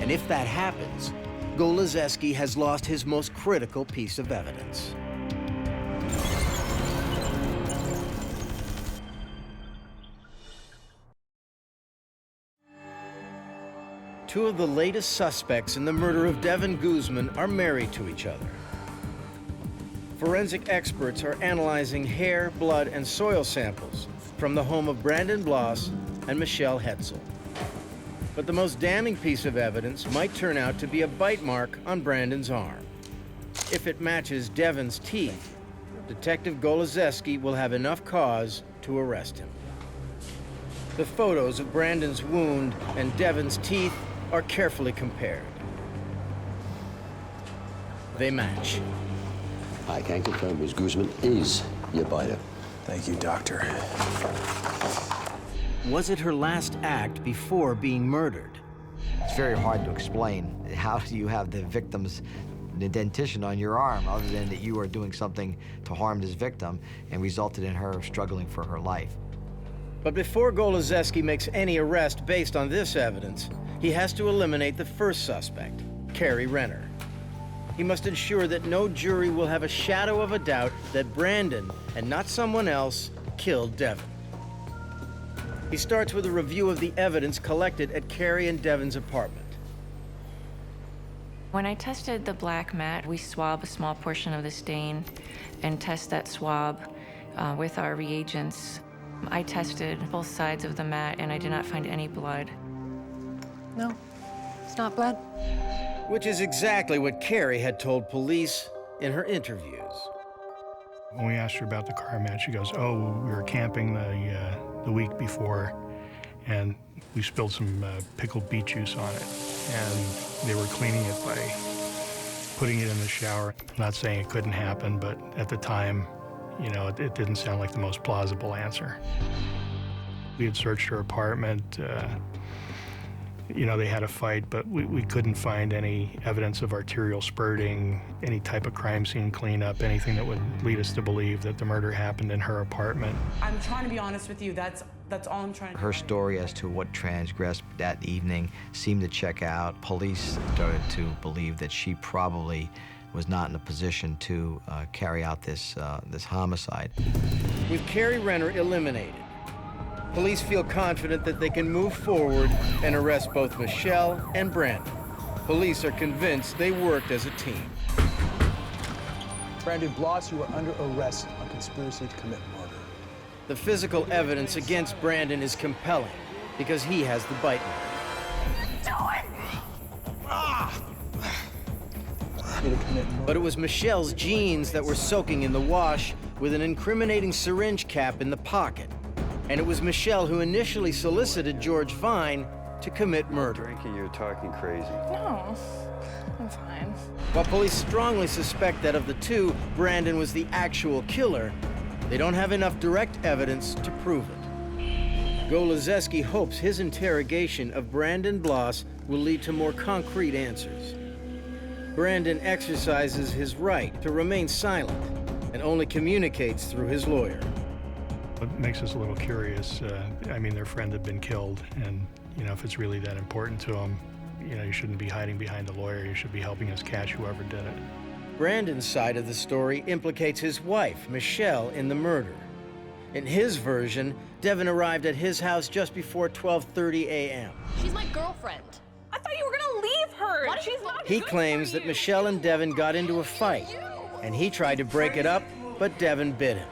And if that happens, Golozeski has lost his most critical piece of evidence. Two of the latest suspects in the murder of Devon Guzman are married to each other. Forensic experts are analyzing hair, blood, and soil samples from the home of Brandon Bloss and Michelle Hetzel. But the most damning piece of evidence might turn out to be a bite mark on Brandon's arm. If it matches Devon's teeth, Detective Golozeski will have enough cause to arrest him. The photos of Brandon's wound and Devon's teeth are carefully compared. They match. I can confirm Ms. Gruesome is your biter. Thank you, doctor. Was it her last act before being murdered? It's very hard to explain. How do you have the victim's a dentition on your arm, other than that you are doing something to harm this victim and resulted in her struggling for her life. But before Goloszewski makes any arrest based on this evidence, he has to eliminate the first suspect, Carrie Renner. He must ensure that no jury will have a shadow of a doubt that Brandon, and not someone else, killed Devin. He starts with a review of the evidence collected at Carrie and Devin's apartment. When I tested the black mat, we swab a small portion of the stain and test that swab with our reagents. I tested both sides of the mat and I did not find any blood. No, it's not blood. Which is exactly what Carrie had told police in her interviews. When we asked her about the car mat, she goes, "Oh, we were camping the week before, and we spilled some pickled beet juice on it, and they were cleaning it by putting it in the shower." I'm not saying it couldn't happen, but at the time, you know, it didn't sound like the most plausible answer. We had searched her apartment. You know, they had a fight, but we couldn't find any evidence of arterial spurting, any type of crime scene cleanup, anything that would lead us to believe that the murder happened in her apartment. I'm trying to be honest with you. That's all I'm trying to do. Her story as to what transgressed that evening seemed to check out. Police started to believe that she probably was not in a position to carry out this homicide. With Carrie Renner eliminated, police feel confident that they can move forward and arrest both Michelle and Brandon. Police are convinced they worked as a team. Brandon Bloss, you are under arrest on conspiracy to commit murder. The physical evidence against Brandon is compelling because he has the bite mark. But it was Michelle's jeans that were soaking in the wash with an incriminating syringe cap in the pocket. And it was Michelle who initially solicited George Vine to commit murder. Drinking, you're talking crazy. No, I'm fine. While police strongly suspect that of the two, Brandon was the actual killer, they don't have enough direct evidence to prove it. Goloszewski hopes his interrogation of Brandon Bloss will lead to more concrete answers. Brandon exercises his right to remain silent and only communicates through his lawyer. What makes us a little curious, I mean, their friend had been killed, and, you know, if it's really that important to them, you know, you shouldn't be hiding behind a lawyer. You should be helping us catch whoever did it. Brandon's side of the story implicates his wife, Michelle, in the murder. In his version, Devin arrived at his house just before 12:30 a.m. She's my girlfriend. I thought you were gonna leave her. What? She's not He good claims for that you. Michelle and Devin got into a fight, and he tried to break it up, but Devin bit him.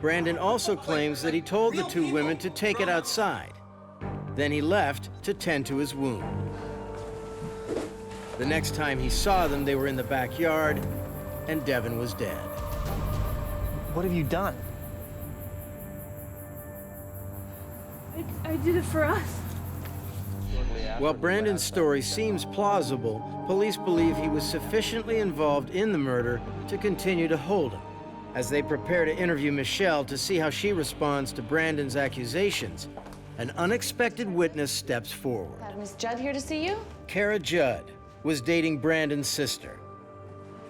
Brandon also claims that he told the two women to take it outside. Then he left to tend to his wound. The next time he saw them, they were in the backyard, and Devin was dead. What have you done? I did it for us. While Brandon's story seems plausible, police believe he was sufficiently involved in the murder to continue to hold him. As they prepare to interview Michelle to see how she responds to Brandon's accusations, an unexpected witness steps forward. Is Judd here to see you? Kara Judd was dating Brandon's sister.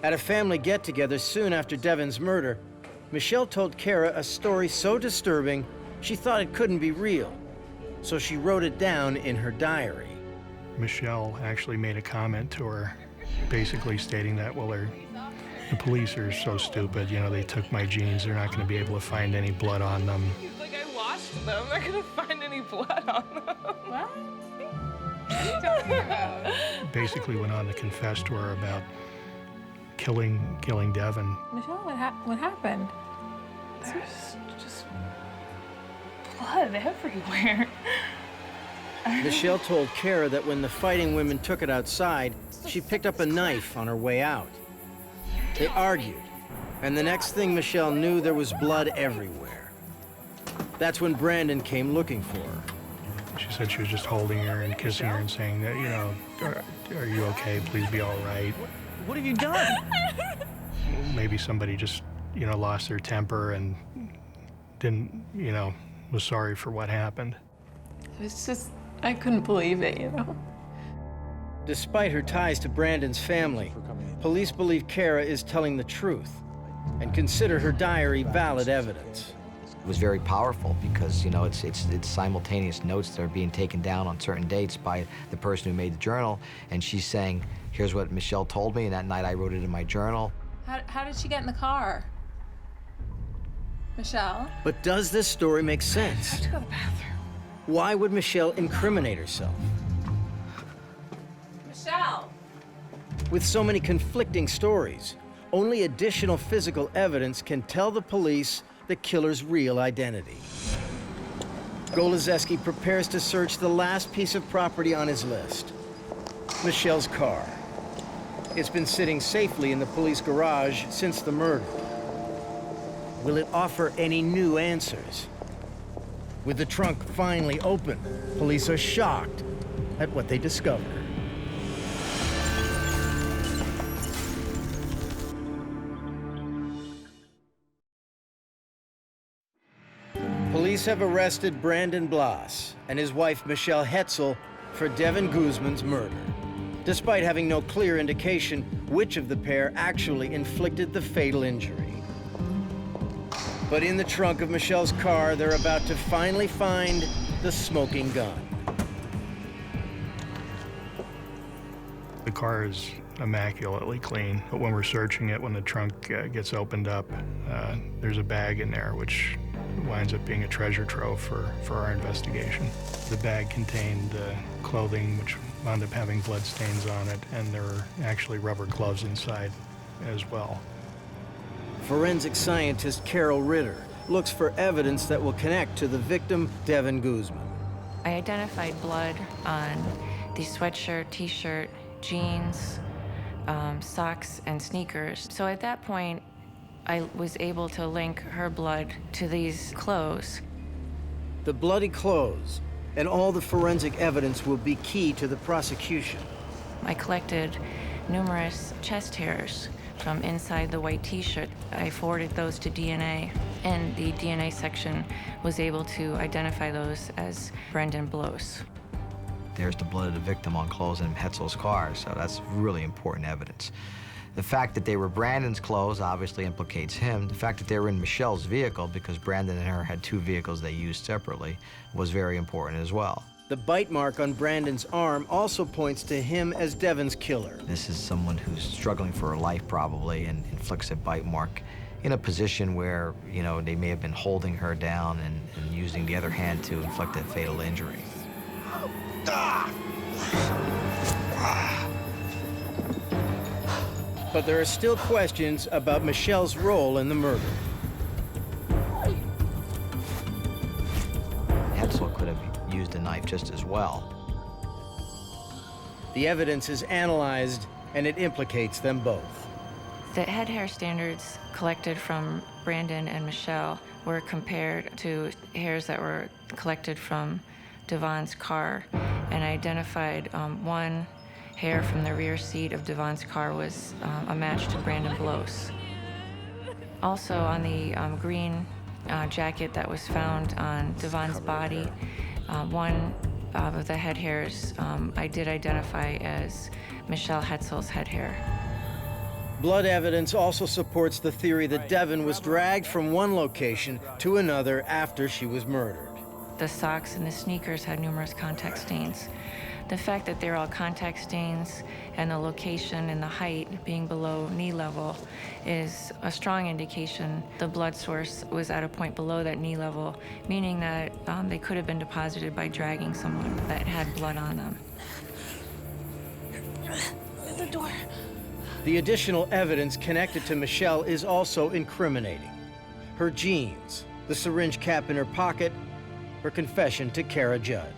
At a family get-together soon after Devin's murder, Michelle told Kara a story so disturbing she thought it couldn't be real, so she wrote it down in her diary. Michelle actually made a comment to her, basically stating that, well, the police are so stupid, you know, they took my jeans, they're not going to be able to find any blood on them. He's like, I washed them. They're gonna find any blood on them. What? What are you talking about? Basically went on to confess to her about killing Devin. Michelle, what happened? There's just blood everywhere. Michelle told Kara that when the fighting women took it outside, she picked up a knife on her way out. They argued, and the next thing Michelle knew, there was blood everywhere. That's when Brandon came looking for her. She said she was just holding her and kissing her and saying that, you know, are you okay? Please be all right. What have you done? Maybe somebody just, you know, lost their temper and didn't, you know, was sorry for what happened. It's just, I couldn't believe it, you know? Despite her ties to Brandon's family, police believe Kara is telling the truth and consider her diary valid evidence. It was very powerful because, you know, it's simultaneous notes that are being taken down on certain dates by the person who made the journal, and she's saying, here's what Michelle told me, and that night I wrote it in my journal. How did she get in the car? Michelle? But does this story make sense? I have to go to the bathroom. Why would Michelle incriminate herself? Michelle! With so many conflicting stories, only additional physical evidence can tell the police the killer's real identity. Goloszewski prepares to search the last piece of property on his list, Michelle's car. It's been sitting safely in the police garage since the murder. Will it offer any new answers? With the trunk finally open, police are shocked at what they discover. Police have arrested Brandon Blas and his wife Michelle Hetzel for Devin Guzman's murder, despite having no clear indication which of the pair actually inflicted the fatal injury. But in the trunk of Michelle's car, they're about to finally find the smoking gun. The car is immaculately clean, but when we're searching it, when the trunk gets opened up, there's a bag in there which winds up being a treasure trove for our investigation. The bag contained clothing which wound up having blood stains on it, and there were actually rubber gloves inside as well. Forensic scientist Carol Ritter looks for evidence that will connect to the victim, Devin Guzman. I identified blood on the sweatshirt, t-shirt, jeans, socks, and sneakers. So at that point, I was able to link her blood to these clothes. The bloody clothes and all the forensic evidence will be key to the prosecution. I collected numerous chest hairs from inside the white t-shirt. I forwarded those to DNA, and the DNA section was able to identify those as Brendan Blas. There's the blood of the victim on clothes in Hetzel's car, so that's really important evidence. The fact that they were Brandon's clothes obviously implicates him. The fact that they were in Michelle's vehicle, because Brandon and her had two vehicles they used separately, was very important as well. The bite mark on Brandon's arm also points to him as Devin's killer. This is someone who's struggling for her life probably and inflicts a bite mark in a position where, you know, they may have been holding her down and using the other hand to inflict a fatal injury. But there are still questions about Michelle's role in the murder. Hetzel could have used a knife just as well. The evidence is analyzed, and it implicates them both. The head hair standards collected from Brandon and Michelle were compared to hairs that were collected from Devon's car, and I identified one hair from the rear seat of Devon's car was a match to Brandon Blas. Also on the green jacket that was found on Devon's body, one of the head hairs I did identify as Michelle Hetzel's head hair. Blood evidence also supports the theory that Devin was dragged from one location to another after she was murdered. The socks and the sneakers had numerous contact stains. The fact that they're all contact stains and the location and the height being below knee level is a strong indication the blood source was at a point below that knee level, meaning that they could have been deposited by dragging someone that had blood on them. At the door. The additional evidence connected to Michelle is also incriminating. Her jeans, the syringe cap in her pocket, her confession to Kara Judd.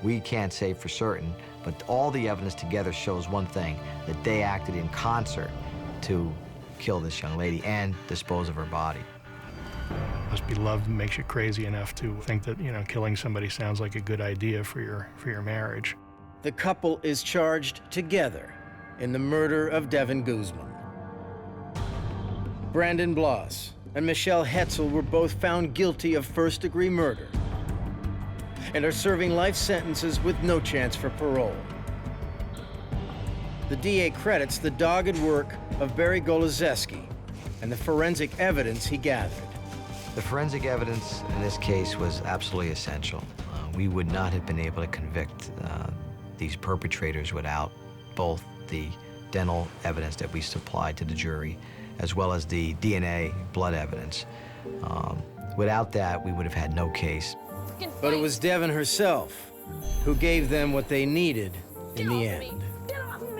We can't say for certain, but all the evidence together shows one thing, that they acted in concert to kill this young lady and dispose of her body. Must be love that makes you crazy enough to think that, you know, killing somebody sounds like a good idea for your marriage. The couple is charged together in the murder of Devin Guzman. Brandon Blas and Michelle Hetzel were both found guilty of first-degree murder and are serving life sentences with no chance for parole. the DA credits the dogged work of Barry Golozeski and the forensic evidence he gathered. The forensic evidence in this case was absolutely essential. We would not have been able to convict these perpetrators without both the dental evidence that we supplied to the jury, as well as the DNA blood evidence. Without that, we would have had no case. But it was Devin herself who gave them what they needed in the end.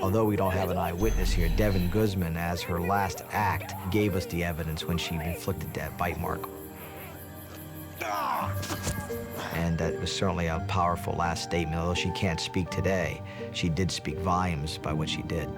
Although we don't have an eyewitness here, Devin Guzman, as her last act, gave us the evidence when she inflicted that bite mark. And that was certainly a powerful last statement. Although she can't speak today, she did speak volumes by what she did.